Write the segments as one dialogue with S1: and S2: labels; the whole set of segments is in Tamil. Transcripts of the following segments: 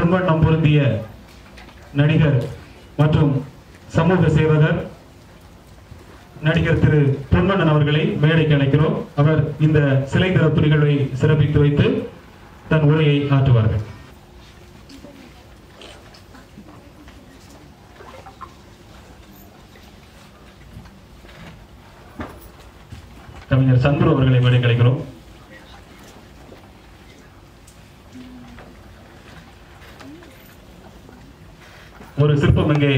S1: பொன்வண்ணம் பொருந்திய நடிகர் மற்றும் சமூக சேவகர் நடிகர் திரு பொன்வண்ணன் அவர்களை மேடைக்கு அழைக்கிறோம். அவர் இந்த சிலை திறப்பு நிகழ்வை சிறப்பித்து வைத்து தன் உரையை ஆற்றுவார்கள். கவிஞர் சந்துரு அவர்களை மேடைக்கு அழைக்கிறோம். ஒரு சிற்பம் இங்கே,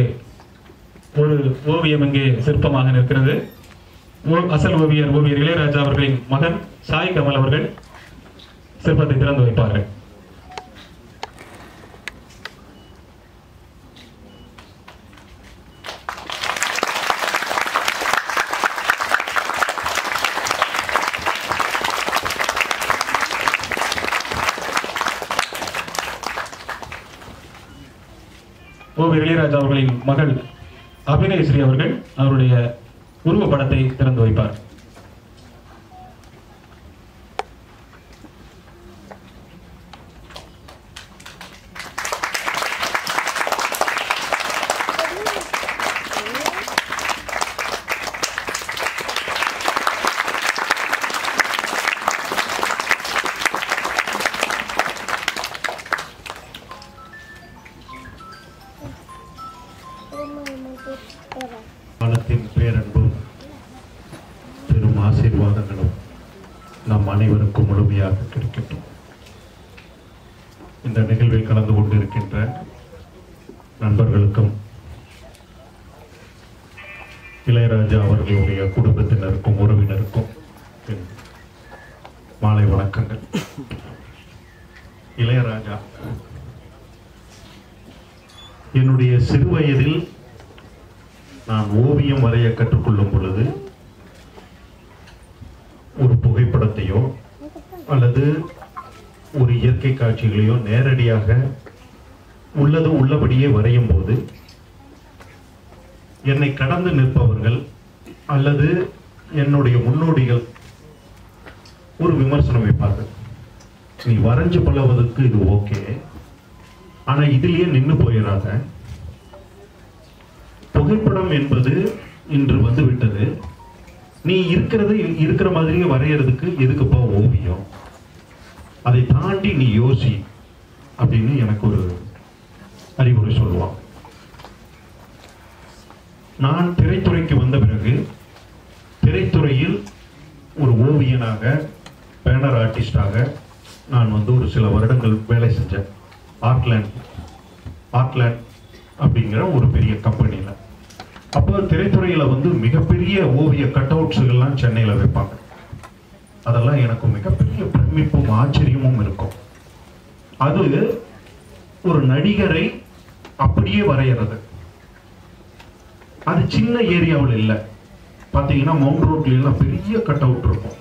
S1: ஒரு ஓவியம் இங்கே சிற்பமாக நிற்கிறது. அசல் ஓவியர் இளையராஜா அவர்களின் மகன் சாய் கமல் அவர்கள் சிற்பத்தை திறந்து வைப்பார்கள். ஓவியர் இளையராஜா அவர்களின் மகள் அபிநயஸ்ரீ அவர்கள் அவருடைய உருவப்படத்தை திறந்து வைப்பார்.
S2: காலத்தின் பேரன்பும் பெரும் ஆசீர்வாதங்களும் நம் அனைவருக்கும் முழுமையாக கிடைக்கட்டும். இந்த நிகழ்வில் கலந்து கொண்டிருக்கின்ற நண்பர்களுக்கும் இளையராஜா அவர்களுடைய குடும்பத்தினருக்கும் உறவினருக்கும் மாலை வணக்கங்கள். இளையராஜா என்னுடைய சிறுவயதில் நான் ஓவியம் வரைய கற்றுக்கொள்ளும் பொழுது ஒரு புகைப்படத்தையோ அல்லது ஒரு இயற்கை காட்சிகளையோ நேரடியாக உள்ளது உள்ளபடியே வரையும் போது என்னை கடந்து நிற்பவர்கள் அல்லது என்னுடைய முன்னோடிகள் ஒரு விமர்சனம் வைப்பார்கள். நீ வரைஞ்சு பழவதற்கு இது ஓகே, ஆனா இதுலயே நின்று போயிடாத. புகைப்படம் என்பது இன்று வந்து விட்டது. நீ இருக்கிற மாதிரியே வரையறதுக்கு எதுக்குப்பா ஓவியம்? அதை தாண்டி நீ யோசி அப்படின்னு எனக்கு ஒரு அறிவுரை சொல்லுவான். நான் திரைத்துறைக்கு வந்த பிறகு திரைத்துறையில் ஒரு ஓவியனாக, பேனர் ஆர்டிஸ்டாக நான் வந்து ஒரு சில வருடங்கள் வேலை செஞ்சேன். ஆர்ட்லேண்ட் அப்படிங்கிற ஒரு பெரிய கம்பெனியில். அப்போ திரைத்துறையில் வந்து மிகப்பெரிய ஓவிய கட் அவுட்ஸுகள்லாம் சென்னையில் வைப்பாங்க. அதெல்லாம் எனக்கு மிகப்பெரிய பிரமிப்பும் ஆச்சரியமும் இருக்கும். அது ஒரு நடிகரை அப்படியே வரைகிறது. அது சின்ன ஏரியாவில் இல்லை. பார்த்தீங்கன்னா மவுண்ட் ரோட்லாம் பெரிய கட் அவுட் இருக்கும்.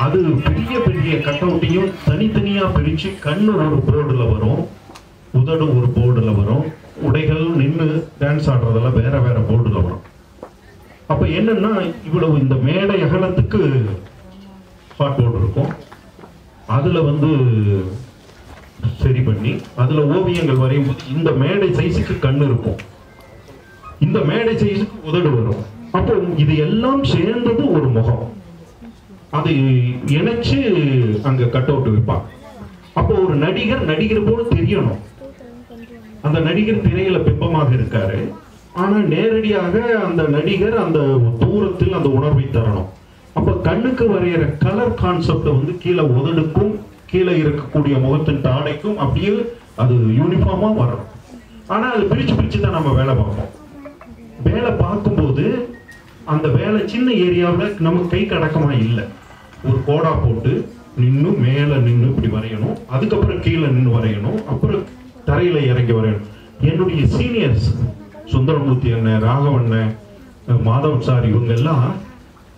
S2: அது பெரிய பெரிய கட் அவுட்டையும் தனித்தனியாக பிரித்து கண்ணு ஒரு போர்டில் வரும், உதடு ஒரு போர்டில் வரும், உடைகள் நின்று டான்ஸ் ஆடுறதெல்லாம் வேற வேற போர்டில் வரும். அப்ப என்னன்னா இவ்வளவு இந்த மேடை அகலத்துக்கு ஹாட் போர்டு இருக்கும். அதுல வந்து சரி பண்ணி அதுல ஓவியங்கள் வரையும் போது இந்த மேடை சைஸுக்கு கண்ணு இருக்கும், இந்த மேடை சைஸுக்கு உதடு வரும். அப்போ இது எல்லாம் சேர்ந்தது ஒரு முகம். அதை இணைச்சு அங்க கட் அவுட் வைப்பாங்க. அப்போ ஒரு நடிகர் போல தெரியணும். அந்த நடிகர் திரையில பிம்பமாக இருக்காரு, ஆனா நேரடியாக அந்த நடிகர் அந்த தூரத்தில் அந்த உணர்வை தரணும். அப்ப கண்ணுக்கு வரைகிற கலர் கான்செப்ட் வந்து கீழே உதடுக்கும் கீழே இருக்கக்கூடிய முகத்தின் தாடைக்கும் அப்படியே அது யூனிஃபார்மா வரணும். ஆனா அது பிரிச்சு தான் நம்ம வேலை பார்ப்போம். வேலை பார்க்கும்போது அந்த வேலை சின்ன ஏரியாவில் நமக்கு கை கடக்கமா இல்லை. ஒரு கோடா போட்டு நின்று மேல நின்று இப்படி வரையணும், அதுக்கப்புறம் கீழே நின்று வரையணும், அப்புறம் தரையில இறங்கி வரையணும். என்னுடைய சீனியர்ஸ் சுந்தரமூர்த்தி அண்ணன், ராகவண்ணன், மாதவன் சார் இவங்க எல்லாம்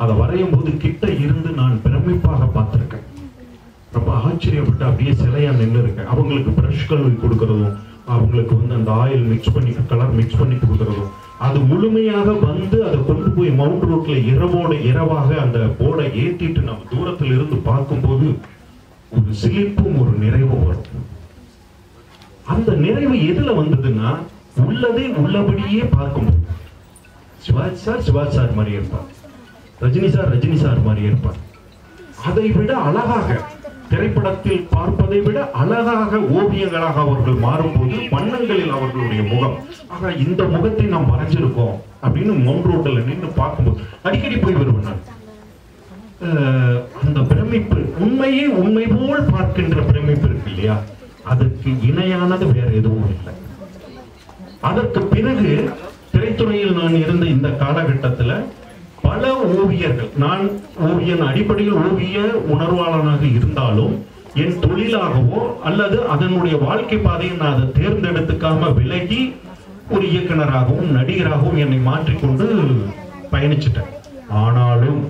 S2: அதை வரையும் போது கிட்ட இருந்து நான் பிரமிப்பாக பார்த்திருக்கேன். ரொம்ப ஆச்சரியப்பட்டு அப்படியே சிலையா நின்று இருக்கேன். அவங்களுக்கு பிரஷ் கழுவி கொடுக்கறதும், அவங்களுக்கு வந்து அந்த ஆயில் மிக்ஸ் பண்ணி கலர் மிக்ஸ் பண்ணி கொடுக்கறதும், அது முழுமையாக வந்து அதை கொண்டு போய் மவுண்ட் ரோட்ல இரவாக அந்த போர்டை ஏத்திட்டு நம்ம தூரத்தில் இருந்து பார்க்கும்போது ஒரு சிலிப்பும் ஒரு நிறைவும் வரும். அந்த நிறைவு எதுல வந்ததுன்னா உள்ளதை உள்ளபடியே பார்க்கும்போது சிவாஜி சார் மாதிரி இருப்பார், ரஜினி சார் மாதிரி இருப்பார். அதை விட அழகாக திரைப்படத்தில் பார்ப்பதை விட அழகாக ஓவியங்களாக அவர்கள் மாறும்போது வண்ணங்களில் அவர்களுடைய முகம், ஆக இந்த முகத்தை நாம் வரைஞ்சிருக்கோம் அப்படின்னு மவுண்ட் ரோட்டில் நின்று பார்க்கும்போது அடிக்கடி போய் வருவேன் நான். அந்த பிரமிப்பு, உண்மையே உண்மை போல் பார்க்கின்ற பிரமிப்பு இருக்கு இல்லையா, அதற்கு இணையானது வேற எதுவும் இல்லை. அதற்கு பிறகு திரைத்துறையில் நான் இருந்த இந்த காலகட்டத்தில் பல ஓவியர்கள், நான் ஓவியன் அடிப்படையில் ஓவிய உணர்வாளனாக இருந்தாலும் என் தொழிலாகவோ அல்லது அதனுடைய வாழ்க்கை பாதையை நான் அதை தேர்ந்தெடுத்துக்காம விலகி ஒரு இயக்குனராகவும் நடிகராகவும் என்னை மாற்றிக்கொண்டு பயணிச்சிட்டேன். ஆனாலும்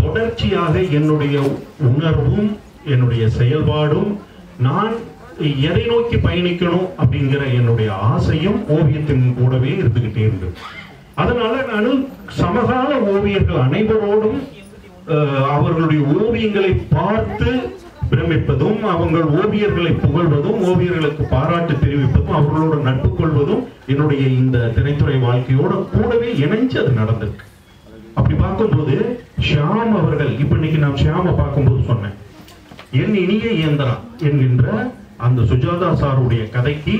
S2: தொடர்ச்சியாக என்னுடைய உணர்வும் என்னுடைய செயல்பாடும் நான் எதை நோக்கி பயணிக்கணும் அப்படிங்கிற என்னுடைய ஆசையும் ஓவியத்தின் கூடவே இருந்துகிட்டே இருந்தது. அதனால நான் சமகால ஓவியர்கள் அனைவரோடும் அவர்களுடைய ஓவியங்களை பார்த்து பிரமிப்பதும், அவங்கள் ஓவியர்களை புகழ்வதும், ஓவியர்களுக்கு பாராட்டு தெரிவிப்பதும், அவர்களோட நட்பு கொள்வதும் என்னுடைய இந்த திரைத்துறை வாழ்க்கையோட கூடவே இணைஞ்சு அது நடந்திருக்கு. அப்படி பார்க்கும்போது ஷியாம் அவர்கள், இப்ப இன்னைக்கு நான் ஷியாம பார்க்கும்போது சொன்னேன், என் இனிய இயந்திரம் என்கின்ற அந்த சுஜாதா சாருடைய கதைக்கு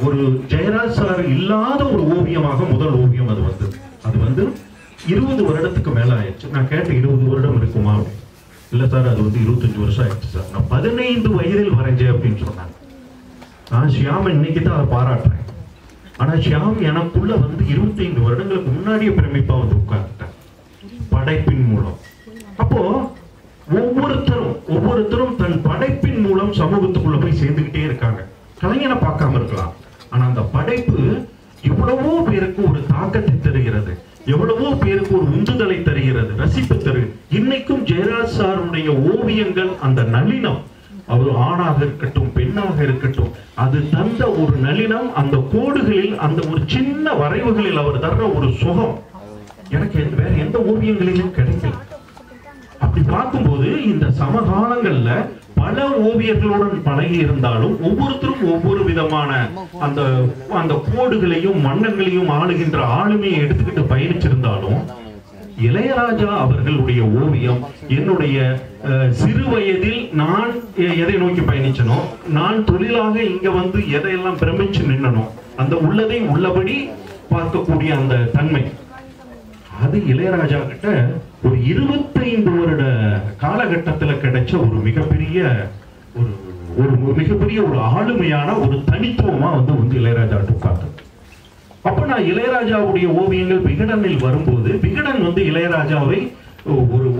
S2: ஒரு ஜெயராஜ் சார் இல்லாத ஒரு ஓவியமாக முதல் ஓவியம் அது வந்தது. அது வந்து 20 வருடத்துக்கு மேல ஆயிடுச்சு. நான் கேட்டேன் 20 வருடம் இருக்குமா? இல்ல சார், அது வந்து 25 வருஷம் ஆயிடுச்சு சார். நான் 15 வயதில் வரைஞ்சேன் அப்படின்னு சொன்னாங்க. நான் ஷியாம் இன்னைக்கு தான் அதை பாராட்டுறேன். ஆனா ஷியாம் எனக்குள்ள வந்து 25 வருடங்களுக்கு முன்னாடியே பிரமிப்பா வந்து உட்கார்ந்துட்டேன் படைப்பின் மூலம். அப்போ ஒவ்வொருத்தரும் தன் படைப்பின் மூலம் சமூகத்துக்குள்ள போய் சேர்ந்துகிட்டே இருக்காங்க. கலைஞனை பார்க்காம இருக்கலாம், ஆனா அந்த படைப்பு எவ்வளவோ பேருக்கு ஒரு தாக்கத்தை தருகிறது, எவ்வளவோ பேருக்கு ஒரு உந்துதலை தருகிறது, ரசிப்பு தருகிறது. இன்னைக்கும் ஜெயராஜ் சாருடைய ஓவியங்கள் அந்த நளினம், அவர் ஆணாக இருக்கட்டும் பெண்ணாக இருக்கட்டும், அது தந்த ஒரு நளினம், அந்த கோடுகளில் அந்த ஒரு சின்ன வரைவுகளில் அவர் தர்ற ஒரு சுகம் எனக்கு வேற எந்த ஓவியங்களிலும் கிடைக்கல. அப்படி பார்க்கும்போது இந்த சமகாலங்கள்ல பல ஓவியர்களுடன் பழகி இருந்தாலும் ஒவ்வொருத்தரும் ஒவ்வொரு விதமான அந்த கோடுகளையும் மன்னங்களையும் ஆளுகின்ற ஆளுமையை எடுத்துக்கிட்டு பயணிச்சிருந்தாலும் இளையராஜா அவர்களுடைய ஓவியம் என்னுடைய சிறு வயதில் நான் எதை நோக்கி பயணிச்சனோ, நான் தொழிலாக இங்க வந்து எதையெல்லாம் பிரமிச்சு நின்னனோ, அந்த உள்ளதை உள்ளபடி பார்க்கக்கூடிய அந்த தன்மை, அது இளையராஜா கிட்ட ஒரு 25 வருட காலகட்டத்தில் கிடைச்ச ஒரு மிகப்பெரிய ஒரு ஆளுமையான ஒரு தனித்துவமா வந்து இளையராஜா பார்த்தது. அப்ப நான் இளையராஜாவுடைய ஓவியங்கள் விகடனில் வரும்போது, விகடன் வந்து இளையராஜாவை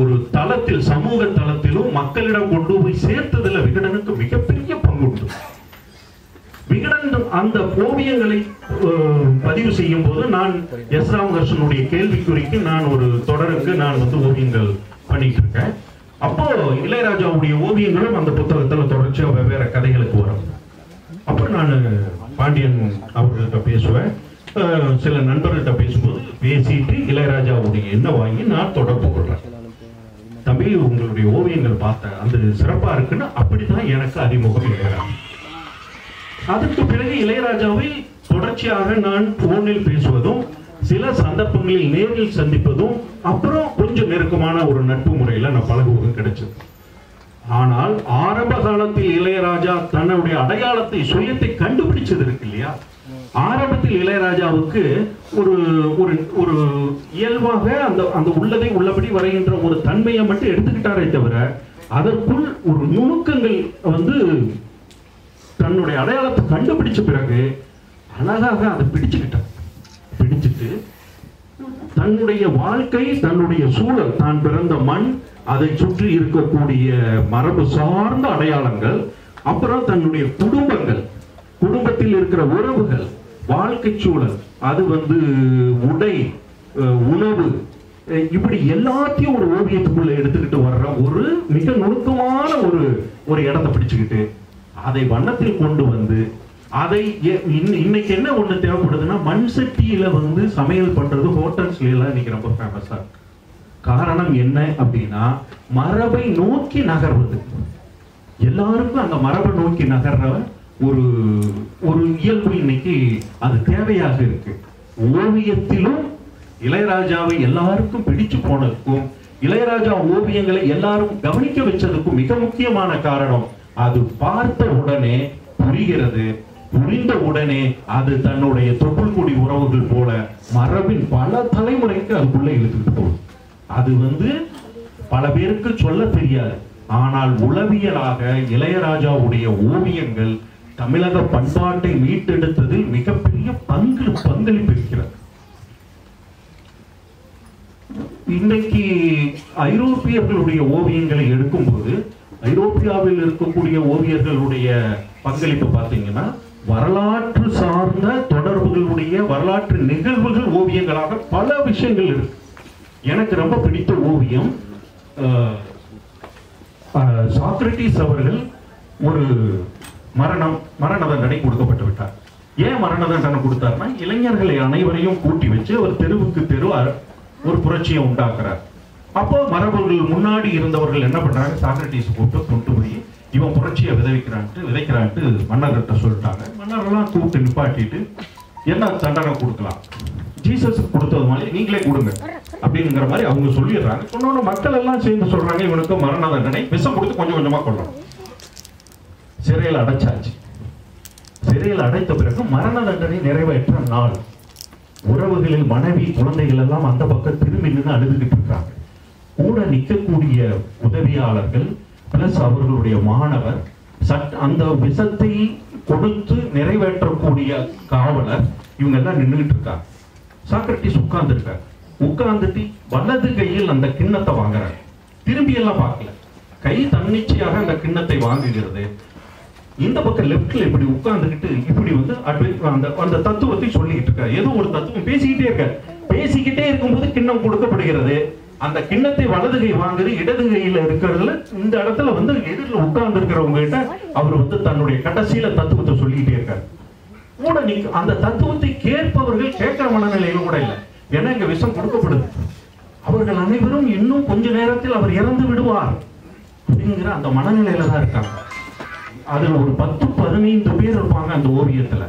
S2: ஒரு தளத்தில், சமூக தளத்திலும் மக்களிடம் கொண்டு போய் சேர்த்ததுல விகடனுக்கு மிகப்பெரிய பங்கு உண்டு. விகடன் அந்த ஓவியங்களை பதிவு செய்யும் போது நான் எஸ் ராமகிருஷ்ணனுடைய கேள்விக்குறிக்கு நான் ஒரு தொடருக்கு நான் வந்து ஓவியங்கள் பண்ணிட்டு இருக்கேன். அப்போ இளையராஜாவுடைய ஓவியங்களும் அந்த புத்தகத்துல தொடர்ச்சியா வெவ்வேறு கதைகளுக்கு வரும். அப்போ நான் பாண்டியன் அவர்கள்ட்ட பேசுவேன், சில நண்பர்கள்ட்ட பேசும்போது பேசிட்டு இளையராஜாவுடைய என்ன வாங்கி நான் தொடர்பு கொள்றேன். தம்பி, உங்களுடைய ஓவியங்கள் பார்த்தேன், அந்த சிறப்பா இருக்குன்னு. அப்படிதான் எனக்கு அறிமுகம் இளையராஜா. அதற்கு பிறகு இளையராஜாவை தொடர்ச்சியாக நான் போனில் பேசுவதும், சில சந்தர்ப்பங்களில் நேரில் சந்திப்பதும், அப்புறம் கொஞ்சம் நெருக்கமான ஒரு நட்பு முறையில நான் பழகுவதும் கிடைச்சது. ஆனால் ஆரம்ப காலத்தில் இளையராஜா தன்னுடைய அடையாளத்தை, சுயத்தை கண்டுபிடிச்சது இருக்கு இல்லையா, ஆரம்பத்தில் இளையராஜாவுக்கு ஒரு ஒரு இயல்பாக அந்த உள்ளதை உள்ளபடி வரைகின்ற ஒரு தன்மையை மட்டும் எடுத்துக்கிட்டாரே தவிர, அதற்குள் ஒரு நுணுக்கங்கள் வந்து தன்னுடைய அடையாளத்தை கண்டுபிடிச்ச பிறகு அழகாக அதை பிடிச்சிட்டு தன்னுடைய வாழ்க்கை, தன்னுடைய சூழல், தான் பிறந்த மண், அதை சுற்றி இருக்கக்கூடிய மரபு சார்ந்த அடையாளங்கள், அப்புறம் தன்னுடைய குடும்பத்தில் இருக்கிற உறவுகள், வாழ்க்கை சூழல், அது வந்து உடை, உணவு, இப்படி எல்லாத்தையும் ஒரு ஓவியத்துக்குள்ள எடுத்துக்கிட்டு வர்ற ஒரு மிக நுணுக்கமான ஒரு இடத்தை பிடிச்சுக்கிட்டு அதை வண்ணத்தில் கொண்டு வந்து, அதை இன்னைக்கு என்ன ஒண்ணு தேவைப்படுதுன்னா, மண் சட்டியில வந்து சமையல் பண்றது ஹோட்டல்ஸ்ல எல்லாம் இன்னைக்கு ரொம்ப ஃபேமஸா. காரணம் என்ன அப்படின்னா, மரபை நோக்கி நகர்வது. எல்லாருக்கும் அந்த மரபை நோக்கி நகர்ற ஒரு ஒரு இயல்பு இன்னைக்கு அது தேவையாக இருக்கு. ஓவியத்திலும் இளையராஜாவை எல்லாருக்கும் பிடிச்சு போனதுக்கும் இளையராஜா ஓவியங்களை எல்லாரும் கவனிக்க வச்சதுக்கும் மிக முக்கியமான காரணம், அது பார்த்த உடனே புரிகிறது, புரிந்த உடனே அது தன்னுடைய தொப்புள்குடி உறவுகள் போல மரபின் பல தலைமுறைக்கு அதுக்குள்ள இழுத்துட்டு போகும். அது பல பேருக்கு சொல்ல தெரியாது. ஆனால் உளவியலாக இளையராஜாவுடைய ஓவியங்கள் தமிழக பண்பாட்டை மீட்டெடுத்ததில் மிகப்பெரிய பங்களிப்பு இருக்கிறது. இன்னைக்கு ஐரோப்பியர்களுடைய ஓவியங்களை எடுக்கும்போது ஐரோப்பியாவில் இருக்கக்கூடிய ஓவியர்களுடைய பங்களிப்பு பார்த்தீங்கன்னா வரலாற்று சார்ந்த தொடர்புகளுடைய வரலாற்று நிகழ்வுகள் ஓவியங்களாக பல விஷயங்கள் இருக்கு. எனக்கு ரொம்ப பிடித்த ஓவியம் சாக்ரட்டிஸ் அவர்கள் ஒரு மரண தண்டனை கொடுக்கப்பட்டு விட்டார். ஏன் மரண தண்டனை கொடுத்தார்னா, இளைஞர்களை அனைவரையும் கூட்டி வச்சு அவர் தெருவுக்கு தெரு ஒரு புரட்சியை உண்டாக்குறார். அப்போ மரபர்கள் முன்னாடி இருந்தவர்கள் என்ன பண்றாங்க, சாக்ரட்டிஸ் கூப்பிட்டு கொண்டு போய் இவன் புரட்சியை விதைக்கிறான்ட்டு மன்னர்கிட்ட சொல்லிட்டாங்க. மன்னரெல்லாம் கூப்பிட்டு நிப்பாட்டிட்டு என்ன தண்டனை கொடுக்கலாம், ஜீசஸ் கொடுத்தது மாதிரி நீங்களே கொடுங்க அப்படிங்கிற மாதிரி அவங்க சொல்லிடுறாங்க. சொன்னோன்னு மக்கள் எல்லாம் சேர்ந்து சொல்றாங்க இவனுக்கு மரண தண்டனை, விஷம் கொடுத்து கொஞ்சம் கொஞ்சமா கொள்ளணும். சிறையில் அடைச்சாச்சு. சிறையில் அடைத்த பிறகு மரண தண்டனை நிறைவேற்ற நாள் உறவுகளில் மனைவி குழந்தைகள் எல்லாம் அந்த பக்கம் திரும்பி நின்று அழுதுகிட்டு இருக்காங்க. கூட நிற்கக்கூடிய உதவியாளர்கள் பிளஸ் அவர்களுடைய மாணவர் அந்த விஷத்தை கொடுத்து நிறைவேற்றக்கூடிய காவலர் இவங்க எல்லாம் நின்றுகிட்டு இருக்காங்க. சாக்ரட்டிஸ் உட்கார்ந்துட்டு வலது கையில் அந்த கிண்ணத்தை வாங்குறாங்க. திரும்பி எல்லாம் பார்க்கல, கை தன்னிச்சையாக அந்த கிண்ணத்தை வாங்குகிறது. இந்த பக்கம் லெப்ட்ல இப்படி உட்கார்ந்துகிட்டு இப்படி அந்த தத்துவத்தை சொல்லிக்கிட்டு இருக்காரு. ஏதோ ஒரு தத்துவம் பேசிக்கிட்டே இருக்கும்போது கிண்ணம் கொடுக்கப்படுகிறது. அந்த கிண்ணத்தை வலது கை வாங்குது, இடது கையில இருக்கிறதுல இந்த இடத்துல எதிரில் உட்கார்ந்து இருக்கிறவங்க கிட்ட அவர் தன்னுடைய கடைசியில தத்துவத்தை சொல்லிக்கிட்டே இருக்காரு. கூட அந்த தத்துவத்தை கேட்பவர்கள் கேட்கிற மனநிலையில கூட இல்லை. ஏன்னா இங்க விஷம் கொடுக்கப்படுது. அவர்கள் அனைவரும் இன்னும் கொஞ்ச நேரத்தில் அவர் இறந்து விடுவார் அப்படிங்கிற அந்த மனநிலையில தான் இருக்காங்க. அதுல ஒரு 10-15 பேர் இருப்பாங்க அந்த ஓவியத்துல.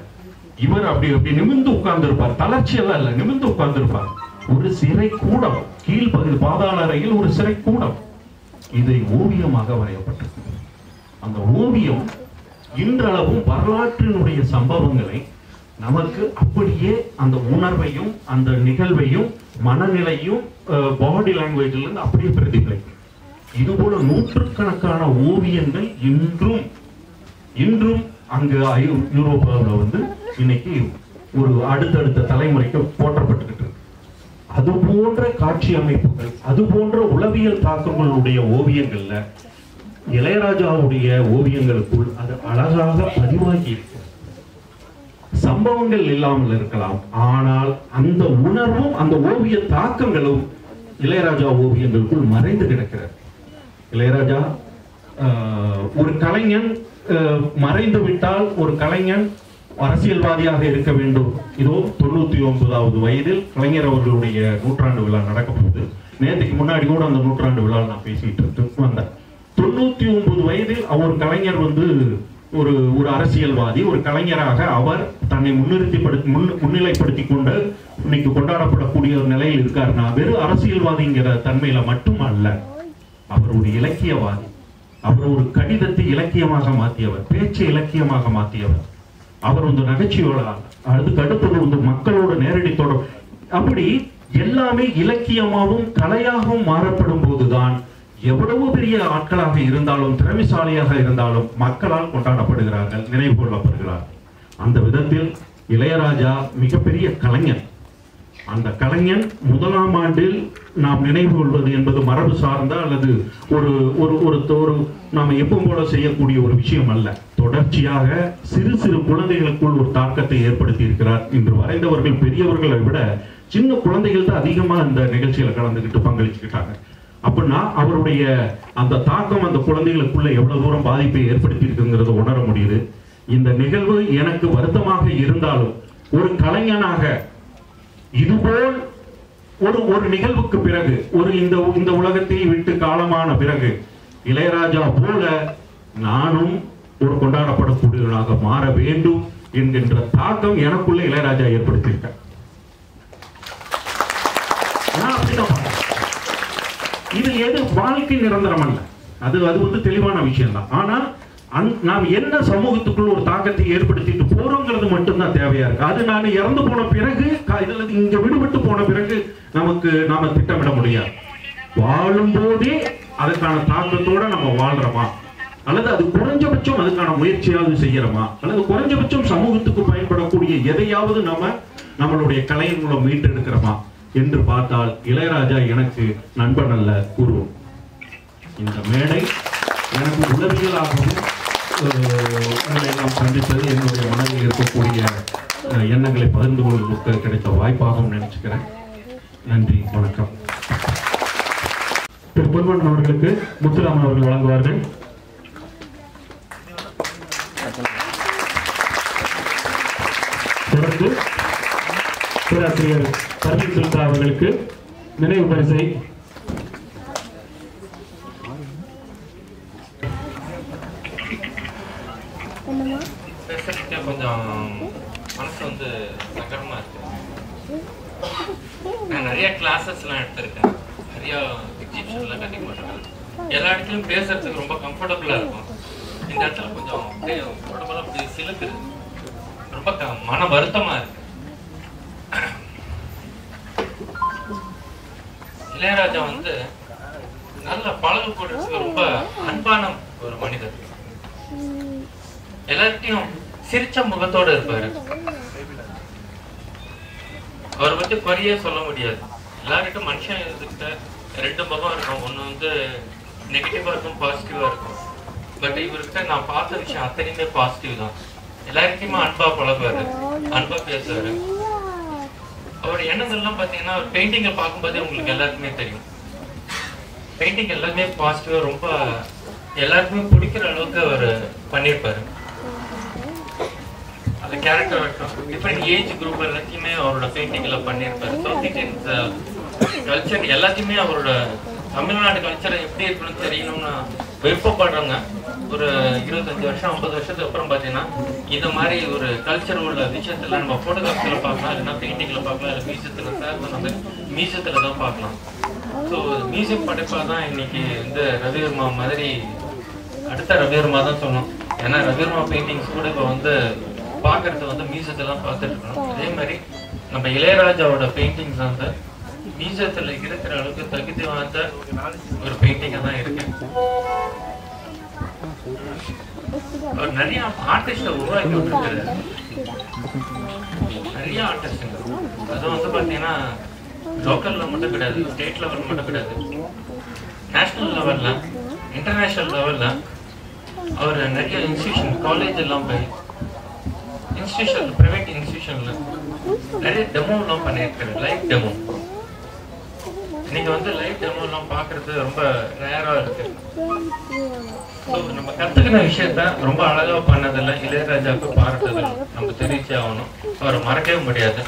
S2: இவர் அப்படி நிமிர்ந்து உட்கார்ந்து இருப்பார். தளர்ச்சி எல்லாம் இல்ல, நிமிர்ந்து உட்கார்ந்து இருப்பார். ஒரு சிறை கூடம், கீழ்பகுதி பாதாள அறையில் ஒரு சிறை கூடம். இதை ஓவியமாக வரையப்பட்டது. அந்த ஓவியம் இன்றளவும் வரலாற்றினுடைய சம்பவங்களை நமக்கு அப்படியே அந்த உணர்வையும் அந்த நிகழ்வையும் மனநிலையும் பாடி லாங்குவேஜ்ல இருந்து அப்படியே பிரதிபலிக்கும். இது போல நூற்றுக்கணக்கான ஓவியங்கள் இன்றும் அங்கு யூரோப்பாவில் இன்னைக்கு ஒரு அடுத்தடுத்த தலைமுறைக்கு போற்றப்பட்டுக்கிட்டு இருக்கு. அது போன்ற காட்சி அமைப்புகள், அது போன்ற உளவியல் தாக்கங்களுடைய ஓவியங்கள்ல இளையராஜாவுடைய ஓவியங்களுக்குள் அது அழகாக பதிவாகி இருக்கு. சம்பவங்கள் இல்லாமல் இருக்கலாம், ஆனால் அந்த உணர்வும் அந்த ஓவிய தாக்கங்களும் இளையராஜா ஓவியங்களுக்குள் மறைந்து கிடக்கிறது. இளையராஜா ஒரு கலைஞன் மறைந்து விட்டால் ஒரு கலைஞன் அரசியல்வாதியாக இருக்க வேண்டும். இதோ 99வது வயதில் கலைஞர் அவர்களுடைய நூற்றாண்டு விழா நடக்க போகுது. நேற்றுக்கு முன்னாடி கூட அந்த நூற்றாண்டு விழா நான் பேசிட்டு வந்தேன். 99 வயதில் அவர் கலைஞர் ஒரு அரசியல்வாதி, ஒரு கலைஞராக அவர் தன்னை முன்னிலைப்படுத்தி கொண்டு இன்னைக்கு கொண்டாடப்படக்கூடிய ஒரு நிலையில் இருக்காருன்னா வெறும் அரசியல்வாதிங்கிற தன்மையில மட்டும் அல்ல, அவர் ஒரு இலக்கியவாதி. அவர் ஒரு கடிதத்தை இலக்கியமாக மாற்றியவர், பேச்சை இலக்கியமாக மாற்றியவர். அவர் நகைச்சுவையாளர். அதுக்கு அடுத்தது மக்களோட நேரடி தொடர்பு. அப்படி எல்லாமே இலக்கியமாகவும் கலையாகவும் மாறப்படும் போதுதான் எவ்வளவு பெரிய ஆட்களாக இருந்தாலும் திறமைசாலியாக இருந்தாலும் மக்களால் கொண்டாடப்படுகிறார்கள், நினைவு கொள்ளப்படுகிறார்கள். அந்த விதத்தில் இளையராஜா மிகப்பெரிய கலைஞன். அந்த கலைஞன் 1ஆம் ஆண்டில் நாம் நினைவு கொள்வது என்பது மரபு சார்ந்த அல்லது ஒரு நாம் எப்பவும் போல செய்யக்கூடிய ஒரு விஷயம் அல்ல. தொடர்ச்சியாக சிறு குழந்தைகளுக்குள் ஒரு தாக்கத்தை ஏற்படுத்தி இருக்கிறார். இன்று வரைந்தவர்கள் பெரியவர்களை விட சின்ன குழந்தைகள் தான் அதிகமா இந்த நிகழ்ச்சியில கலந்துகிட்டு பங்களிச்சுக்கிட்டாங்க. அப்படின்னா அவருடைய அந்த தாக்கம் அந்த குழந்தைகளுக்குள்ள எவ்வளவு தூரம் பாதிப்பை ஏற்படுத்தி இருக்குங்கிறத உணர முடியுது. இந்த நிகழ்வு எனக்கு வருத்தமாக இருந்தாலும் ஒரு கலைஞனாக இதுபோல் ஒரு நிகழ்வுக்கு பிறகு இந்த உலகத்தை விட்டு காலமான பிறகு இளையராஜா போல நானும் ஒரு கொண்டாடப்படக்கூடியவனாக மாற வேண்டும் என்கின்ற தாக்கம் எனக்குள்ள இளையராஜா ஏற்படுத்தியிருக்கார். இது எது வாழ்க்கை நிரந்தரம் அல்ல, அது வந்து தெளிவான விஷயம் தான். ஆனா நாம் என்ன சமூகத்துக்குள்ள ஒரு தாக்கத்தை ஏற்படுத்திட்டு போறோங்கிறது மட்டும்தான் தேவையா இருக்கு. அது நான் இறந்து போன பிறகு இதுல இங்க விடுபட்டு போன பிறகு நாம திட்டமிட முடியாது. வாழும் போதே அதுக்கான தாக்கத்தோட நம்ம வாழ்றோமா, அல்லது அது குறைஞ்சபட்சம் அதுக்கான முயற்சியாவது செய்யறோமா, அல்லது குறைஞ்சபட்சம் சமூகத்துக்கு பயன்படக்கூடிய எதையாவது நம்மளுடைய கலையின் மூலம் மீட்டெடுக்கிறோமா என்று பார்த்தால் இளையராஜா எனக்கு நண்பன் அல்ல, குரு. இந்த மேடை எனக்கு உளவியலாகவும் உங்களை நாம் சந்தித்தது என்னுடைய மனதில் இருக்கக்கூடிய எண்ணங்களை பகிர்ந்து கொள்வதற்கு கிடைத்த வாய்ப்பாகவும் நினைச்சுக்கிறேன். நன்றி, வணக்கம்.
S1: திரு பொன்வண்ணன் அவர்களுக்கு முத்துராமன் அவர்கள் வழங்குவார்கள். தொடர்ந்து பேராசிரியர் பர்வீன் சுல்தா அவர்களுக்கு நினைவு பரிசை
S3: பேசுறதுக்கே கொஞ்சம் மனசு வந்து சங்கடமா இருக்கு. நான் நிறைய கிளாஸஸ்லாம் எடுத்திருக்கேன், நிறைய எக்ஸிபிஷன்லாம் கண்டிக்க மாட்டேன். எல்லா இடத்துலையும் பேசுறதுக்கு ரொம்ப கம்ஃபர்டபுளா இருக்கும். இந்த இடத்துல கொஞ்சம் அப்படியே உடம்பெல்லாம் அப்படி சிலுக்குது, ரொம்ப மன வருத்தமா இருக்கு. இளையராஜா வந்து நல்ல பழகப்படுறதுக்கு ரொம்ப அன்பான ஒரு மனிதர். எல்லார்ட்டையும் சிரிச்ச முகத்தோட இருப்பாரு. அவரை பத்தி குறைய சொல்ல முடியாது. எல்லாருக்கும் மனுஷன் இருந்துகிட்ட ரெண்டு முகம் இருக்கும், ஒண்ணு வந்து நெகட்டிவா இருக்கும், பாசிட்டிவா இருக்கும். பட் இவர்கிட்ட நான் பார்த்த விஷயம் அத்தனையுமே பாசிட்டிவ் தான். எல்லாருக்குமே அன்பா பழகுவாரு, அன்பா பேசுவாரு. அவர் எண்ணங்கள்லாம் பாத்தீங்கன்னா அவர் பெயிண்டிங்கை பார்க்கும்போதே உங்களுக்கு எல்லாருக்குமே தெரியும். பெயிண்டிங் எல்லாருமே பாசிட்டிவா ரொம்ப எல்லாருக்குமே பிடிக்கிற அளவுக்கு அவர் பண்ணியிருப்பாரு. அந்த கேரக்டர் வரைக்கும் டிஃபரெண்ட் ஏஜ் குரூப் எல்லாத்தையுமே அவரோட பெயிண்டிங்ல பண்ணியிருப்பாரு. சவுத் இந்தியன் கல்ச்சர் எல்லாத்தையுமே அவரோட தமிழ்நாடு கல்ச்சரை எப்படி இருக்குன்னு தெரியணும்னு விருப்பப்படுறவங்க ஒரு 25 வருஷம் 50 வருஷத்துக்கு அப்புறம் பார்த்தீங்கன்னா இந்த மாதிரி ஒரு கல்ச்சர் உள்ள விஷயத்துல நம்ம போட்டோகிராஃபில பார்க்கலாம், இல்லைன்னா பெயிண்டிங்ல பார்க்கலாம், இல்லை மியூசியத்துல சார் சொன்ன மாதிரி மியூசியத்துல தான் பார்க்கலாம். ஸோ மியூசியம் படைப்பா தான் இன்னைக்கு இந்த ரவிவர்மா மாதிரி அடுத்த ரவிவர்மா தான் சொல்லணும். ஏன்னா ரவிவர்மா பெயிண்டிங்ஸ் கூட இப்போ வந்து பார்க்கறது வந்து மியூசியத்தெல்லாம் பார்த்துட்டு இருக்கணும். அதே மாதிரி நம்ம இளையராஜாவோட பெயிண்டிங்ஸ் வந்து மியூசியத்துல இருக்கிற அளவுக்கு தகுதி வாய்ந்த ஒரு பெயிண்டிங்கா தான் இருக்கு. அவர் நிறைய ஆர்டிஸ்ட உருவாக்கி விட்டுருக்காரு, நிறைய ஆர்டிஸ்டுங்க. அது வந்து பாத்தீங்கன்னா லோக்கல்ல மட்டும் கிடையாது, ஸ்டேட் லெவல் மட்டும் கிடையாது, நேஷனல் லெவல்ல இன்டர்நேஷனல் லெவல்ல அவர் நிறைய இன்ஸ்டிடியூஷன் காலேஜ் எல்லாம் போய் இன்ஸ்டிடியூஷன் பிரைவேட் இன்ஸ்டிடியூஷன்ல நிறைய டெமோ எல்லாம் பண்ணியிருக்காரு. லைவ் டெமோ இன்னைக்கு வந்து லைவ் டெமோ எல்லாம் பாக்குறது ரொம்ப ரேரா இருக்கு. நம்ம கத்துக்கின விஷயத்த ரொம்ப அழகா பண்ணதில்ல இளையராஜாவுக்கு பாராட்டுதல் நம்ம தெரிவிச்சே ஆகணும். அவரை மறக்கவே முடியாது.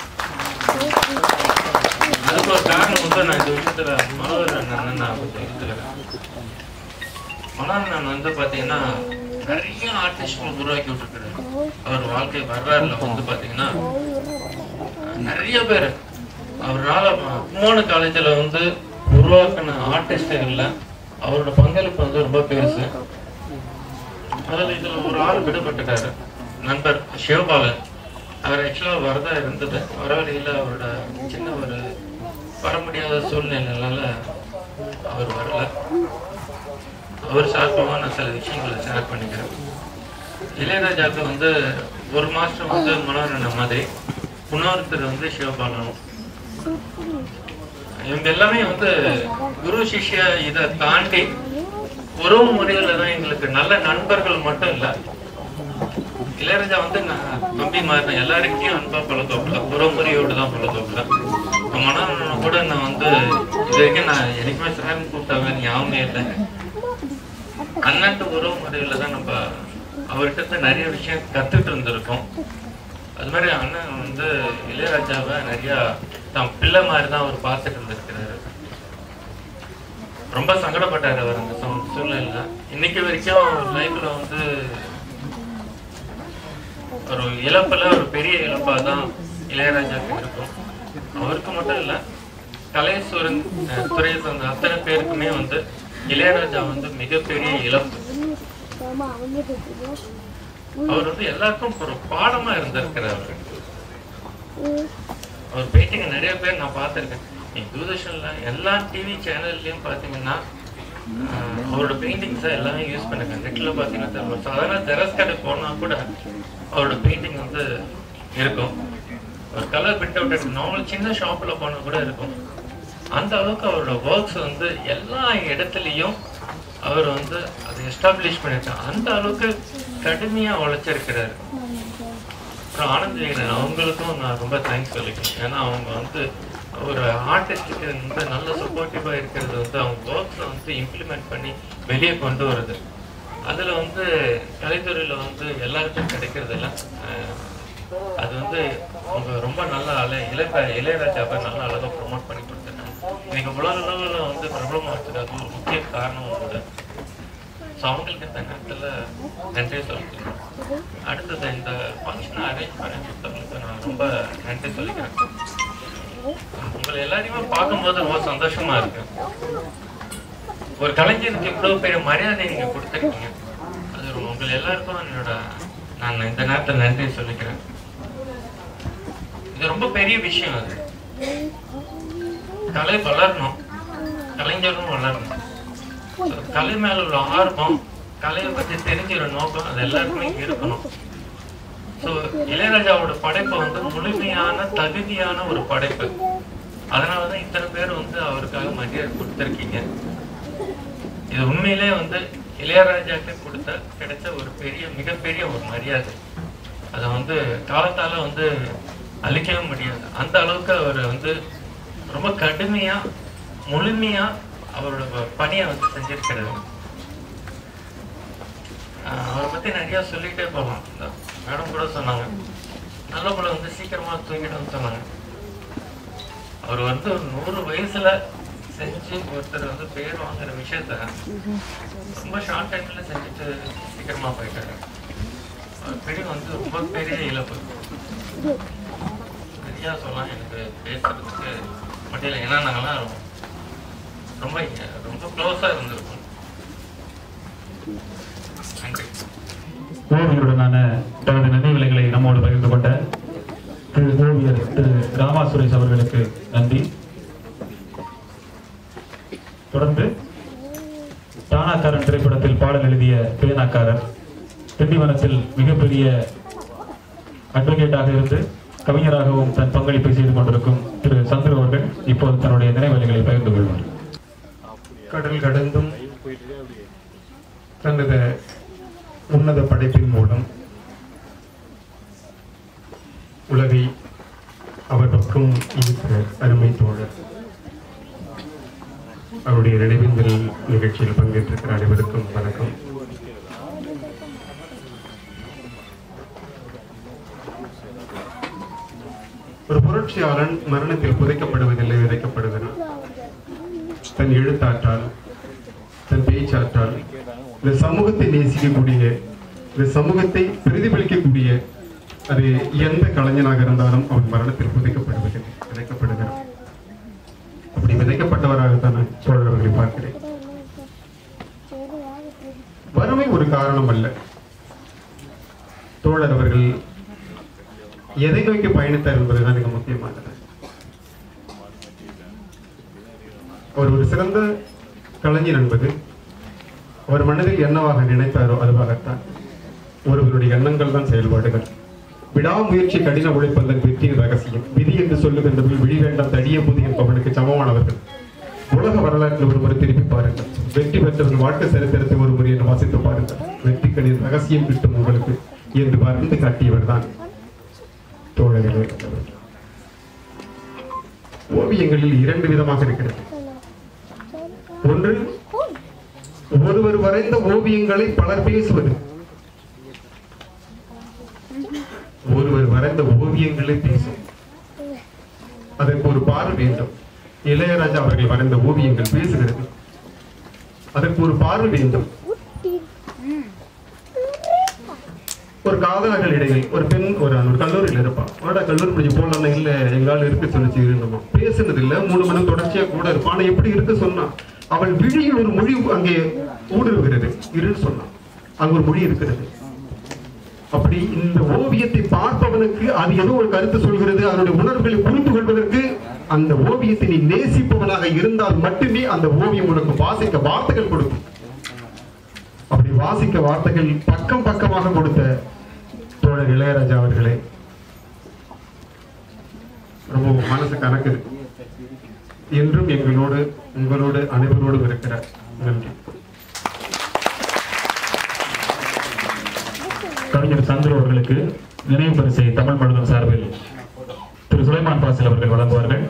S3: அதுக்கு ஒரு காரணம் வந்து நான் இந்த விஷயத்துல மனோகர் அண்ணன் நான் எடுத்துக்கிறேன். மனோகர் அண்ணன் வந்து பாத்தீங்கன்னா நிறைய ஆர்டிஸ்ட் உருவாக்கி விட்டுருக்காரு. அவர் வாழ்க்கை வரலாறுல வந்து பாத்தீங்கன்னா நிறைய பேர் அவரால் கும்போண காலேஜ்ல வந்து உருவாக்கின ஆர்டிஸ்டுகள்ல அவரோட பங்களிப்பு வந்து ரொம்ப பெருசு. அதில் இதுல ஒரு ஆள் விடுபட்டுட்டாரு, நண்பர் சிவபாலன். அவர் ஆக்சுவலா வரதா இருந்தது, வர வழியில அவரோட சின்ன ஒரு வர முடியாத சூழ்நிலைனால அவர் வரல. அவர் சார்பாக நான் சில விஷயங்களை ஷேர் பண்ணிக்கிறேன். இளையராஜாவுக்கு வந்து ஒரு மாஸ்டர் வந்து மனோரஞ்சன் மாதிரி, இன்னொருத்தர் வந்து சிவபாலனும். இவங்க எல்லாமே வந்து குரு சிஷ்ய இதை தாண்டி உறவு முறையில தான் எங்களுக்கு நல்ல நண்பர்கள் மட்டும் இல்ல. இளையராஜா வந்து நான் தம்பி மாதிரி எல்லாருக்கும் அன்பா பழக்கல, உறவு முறையோடு தான் பழக்கல. மனோரஞ்சன் கூட நான் வந்து இது வரைக்கும் நான் எனக்குமே சார் கூப்பிட்டாங்க ஞாபகமே இல்லை. அண்ணன் உறவு முறையில தான் நம்ம அவர்கிட்ட நிறைய விஷயம் கத்துட்டு இருந்திருக்கோம். அது மாதிரி அண்ணன் வந்து இளையராஜாவை நிறைய தான் பிள்ளை மாதிரி தான் அவர் பார்த்துட்டு இருந்திருக்கிறாரு. ரொம்ப சங்கடப்பட்டாரு அவர் அந்த சூழ்நிலையில. இன்னைக்கு வரைக்கும் லைஃப்ல வந்து ஒரு இழப்புல ஒரு பெரிய இழப்பா தான் இளையராஜாவுக்கு இருக்கும். அவருக்கு மட்டும் இல்ல, கலைசூரன் துறையை சேர்ந்த அத்தனை பேருக்குமே வந்து இளையராஜா வந்து மிகப்பெரிய இழப்பு. அவர் வந்து எல்லாருக்கும் ஒரு பாடமா இருந்திருக்கிறாரு. அவர் பெயிண்டிங் நிறைய பேர் நான் பார்த்திருக்கேன். தூர்தர்ஷன்ல எல்லா டிவி சேனல்லையும் பாத்தீங்கன்னா அவரோட பெயிண்டிங்ஸை எல்லாமே யூஸ் பண்ணுங்க. நெட்ல பாத்தீங்கன்னா சாதாரண ஜெராக்ஸ் கடை போனா கூட அவரோட பெயிண்டிங் வந்து இருக்கும். ஒரு கலர் பிரிண்ட் அவுட் நார்மல் சின்ன ஷாப்ல போனா கூட இருக்கும். அந்த அளவுக்கு அவரோட ஒர்க்ஸ் வந்து எல்லா இடத்துலையும் அவர் வந்து அதை எஸ்டாப்ளிஷ் பண்ணிருக்காங்க. அந்த அளவுக்கு கடுமையா உழைச்சிருக்கிறாரு. அப்புறம் ஆனந்த் விகடன் அவங்களுக்கும் நான் ரொம்ப தேங்க்ஸ் சொல்லிக்கிறேன். ஏன்னா அவங்க வந்து ஒரு ஆர்டிஸ்டுக்கு வந்து நல்ல சப்போர்ட்டிவா இருக்கிறது வந்து அவங்க ஒர்க்ஸை வந்து இம்ப்ளிமெண்ட் பண்ணி வெளியே கொண்டு வருது. அதுல வந்து கலைத்துறையில வந்து எல்லாருக்கும் கிடைக்கிறது இல்லை. அது வந்து அவங்க ரொம்ப நல்ல இளையராஜாவை நல்ல அழகா ப்ரொமோட் பண்ணி கொடுத்துருக்காங்க. இன்னைக்கு உலக அளவுல வந்து பிரபலமா வச்சது அது ஒரு முக்கிய காரணமும் கூட. ஸோ அவங்களுக்கு இந்த நேரத்துல நன்றி சொல்லிக்கிறேன். அடுத்தது இந்த ஃபங்க்ஷனை அரேஞ்ச் பண்ணி கொடுத்தவங்களுக்கு நான் ரொம்ப நன்றி சொல்லிக்கிறேன். உங்களை எல்லாரையுமே பார்க்கும்போது ரொம்ப சந்தோஷமா இருக்கு. ஒரு கலைஞருக்கு இவ்வளவு பெரிய மரியாதை நீங்க கொடுத்துருக்கீங்க. அது உங்களை எல்லாருக்கும் என்னோட நான் இந்த நேரத்தில் நன்றி சொல்லிக்கிறேன். இது ரொம்ப பெரிய விஷயம். அது கலை வளரணும், கலைஞரும் வளரணும். கலை மேல உள்ள ஆர்வம், கலையை பத்தி தெரிஞ்சுற நோக்கம் அது எல்லாருக்குமே இருக்கணும். ஸோ இளையராஜாவோட படைப்பு வந்து முழுமையான தகுதியான ஒரு படைப்பு. அதனாலதான் இத்தனை பேர் வந்து அவருக்காக மரியாதை கொடுத்துருக்கீங்க. இது உண்மையிலே வந்து இளையராஜாக்கு கிடைச்ச ஒரு மிகப்பெரிய ஒரு மரியாதை. அதை வந்து காலத்தால வந்து அழிக்கவே முடியாது. அந்த அளவுக்கு அவர் வந்து ரொம்ப கடுமையா முழுமையா அவரோட பணியை வந்து செஞ்சிருக்கிறாரு. அவரை பத்தி நிறைய சொல்லிட்டே போகலாம். மேடம் கூட சொன்னாங்க, நல்ல போல வந்து சீக்கிரமா தூங்கிடும்னு சொன்னாங்க. அவர் வந்து ஒரு 100 வயசுல செஞ்சு ஒருத்தர் வந்து பேர் வாங்குற விஷயத்த ரொம்ப ஷார்ட் டைம்ல செஞ்சுட்டு சீக்கிரமா போயிட்டாரு. அவர் பெரிய வந்து ரொம்ப பெரிய இழப்பு. நிறையா சொல்லலாம், எனக்கு பேசுறதுக்கு மட்டும் இல்லை. ஏன்னா நாங்கெல்லாம் ரொம்ப ரொம்ப க்ளோஸா இருந்திருக்கோம். நன்றி.
S1: ஓவியருடனான தனது நினைவுகளை நம்மோடு பகிர்ந்து கொண்ட ஓவியர் திரு ராமா சுரேஷ் அவர்களுக்கு நன்றி. தொடர்ந்து தானாக்காரன் திரைப்படத்தில் பாடல் எழுதிய பேனாக்காரர், திண்டிவனத்தில் மிகப்பெரிய அட்வொகேட்டாக இருந்து கவிஞராகவும் தன் பங்களிப்பை செய்து கொண்டிருக்கும் திரு சந்திர அவர்கள் இப்போது தன்னுடைய நினைவுகளை பகிர்ந்து கொள்வார்.
S4: கடல் கடந்தும் தனது உன்னத படைப்பின் மூலம் உலகை அவர் பக்கம் இருக்கிற அருமை தோழர், அவருடைய நினைவேந்தல் நிகழ்ச்சியில் பங்கேற்றிருக்கிற அனைவருக்கும் வணக்கம். ஒரு புரட்சியாளன் மரணத்தில் புதைக்கப்படுவதில்லை, விதைக்கப்படுகிறான். தன் எழுத்தாற்றால், தன் பேச்சாற்றால் இந்த சமூகத்தை நேசிக்கக்கூடிய, இந்த சமூகத்தை பிரதிபலிக்கக்கூடிய அது எந்த கலைஞனாக இருந்தாலும் அவன் மரணத்தில் புதைக்கப்படுவதில்லை, விதைக்கப்படுகிறான். அப்படி விதைக்கப்பட்டவராகத்தான் தோழர்களை பார்க்கிறேன். வறுமை ஒரு காரணம் அல்ல. தோழர் அவர்கள் எதை நோக்கி பயணித்தார் என்பதுதான் மிக முக்கியமானது. அவர் ஒரு சிறந்த கலைஞர் என்பது அவர் மனதில் என்னவாக நினைத்தாரோ அதுவாகத்தான். ஒருவருடைய எண்ணங்கள் தான் செயல்பாடுகள். விடாமுயற்சி, கடின உழைப்பதன் வெற்றியின் ரகசியம். விதி என்று சொல்லுகின்றவர்கள் விழி வேண்டாம் தடிய புதி என்பவனுக்கு சமமானவர்கள். உலக வரலாற்றில் ஒரு முறை திருப்பி பாருங்கள். வெற்றி பெற்றவர்கள் வாழ்க்கை சரித்திரத்தை ஒரு முறை என்று வாசித்து பாருங்கள். வெற்றிகளின் ரகசியம் கிட்டும் உங்களுக்கு என்று வரைந்து காட்டியவர் தான் தோழர்களே. ஓவியங்களில் 2 விதமாக இருக்கிறது. ஒன்று, ஒருவர் வரைந்த ஓவியங்களை பலர் பேசுவது. ஒருவர் வரைந்த ஓவியங்களை பேசும். அதற்கு ஒரு பார்வை வேண்டும். இளையராஜா அவர்கள் வரைந்த ஓவியங்கள் பேசுகிறது. அதற்கு ஒரு பார்வை வேண்டும். ஒரு காதலர்கள் இடையில் ஒரு பெண் ஒரு கல்லூரியில் இருப்பான். அவரோட கல்லூரி முடிஞ்சு போடலாம் இல்லை எங்களால் இருக்கு சொல்லிச்சு நம்ம பேசுனது இல்லை. 3 மணி தொடர்ச்சியா கூட இருப்பான். ஆனா எப்படி இருக்கு சொன்னா அவள் விழியில் ஒரு மொழி அங்கே ஊடுருகிறது. இருன்னு சொன்னான், அங்க ஒரு மொழி இருக்கிறது. அப்படி இந்த ஓவியத்தை பார்ப்பவனுக்கு அது ஏதோ ஒரு கருத்து சொல்கிறது. அதனுடைய உணர்வுகளை புரிந்து கொள்வதற்கு அந்த ஓவியத்தை நீ நேசிப்பவனாக இருந்தால் மட்டுமே அந்த ஓவியம் உனக்கு வாசிக்க வார்த்தைகள் கொடுக்கும். அப்படி வாசிக்க வார்த்தைகள் பக்கம் பக்கமாக கொடுத்த தோழர் இளையராஜா அவர்களே, ரொம்ப மனசு கணக்குது. என்றும் எங்களோடு உங்களோடு அனைவரோடும் இருக்கிறார். நன்றி.
S1: கவிஞர் சந்துரு அவர்களுக்கு நினைவு பரிசை தமிழ் மழுதம் சார்பில் திரு சுலைமான் பாசில் அவர்கள் வழங்குவார்கள்.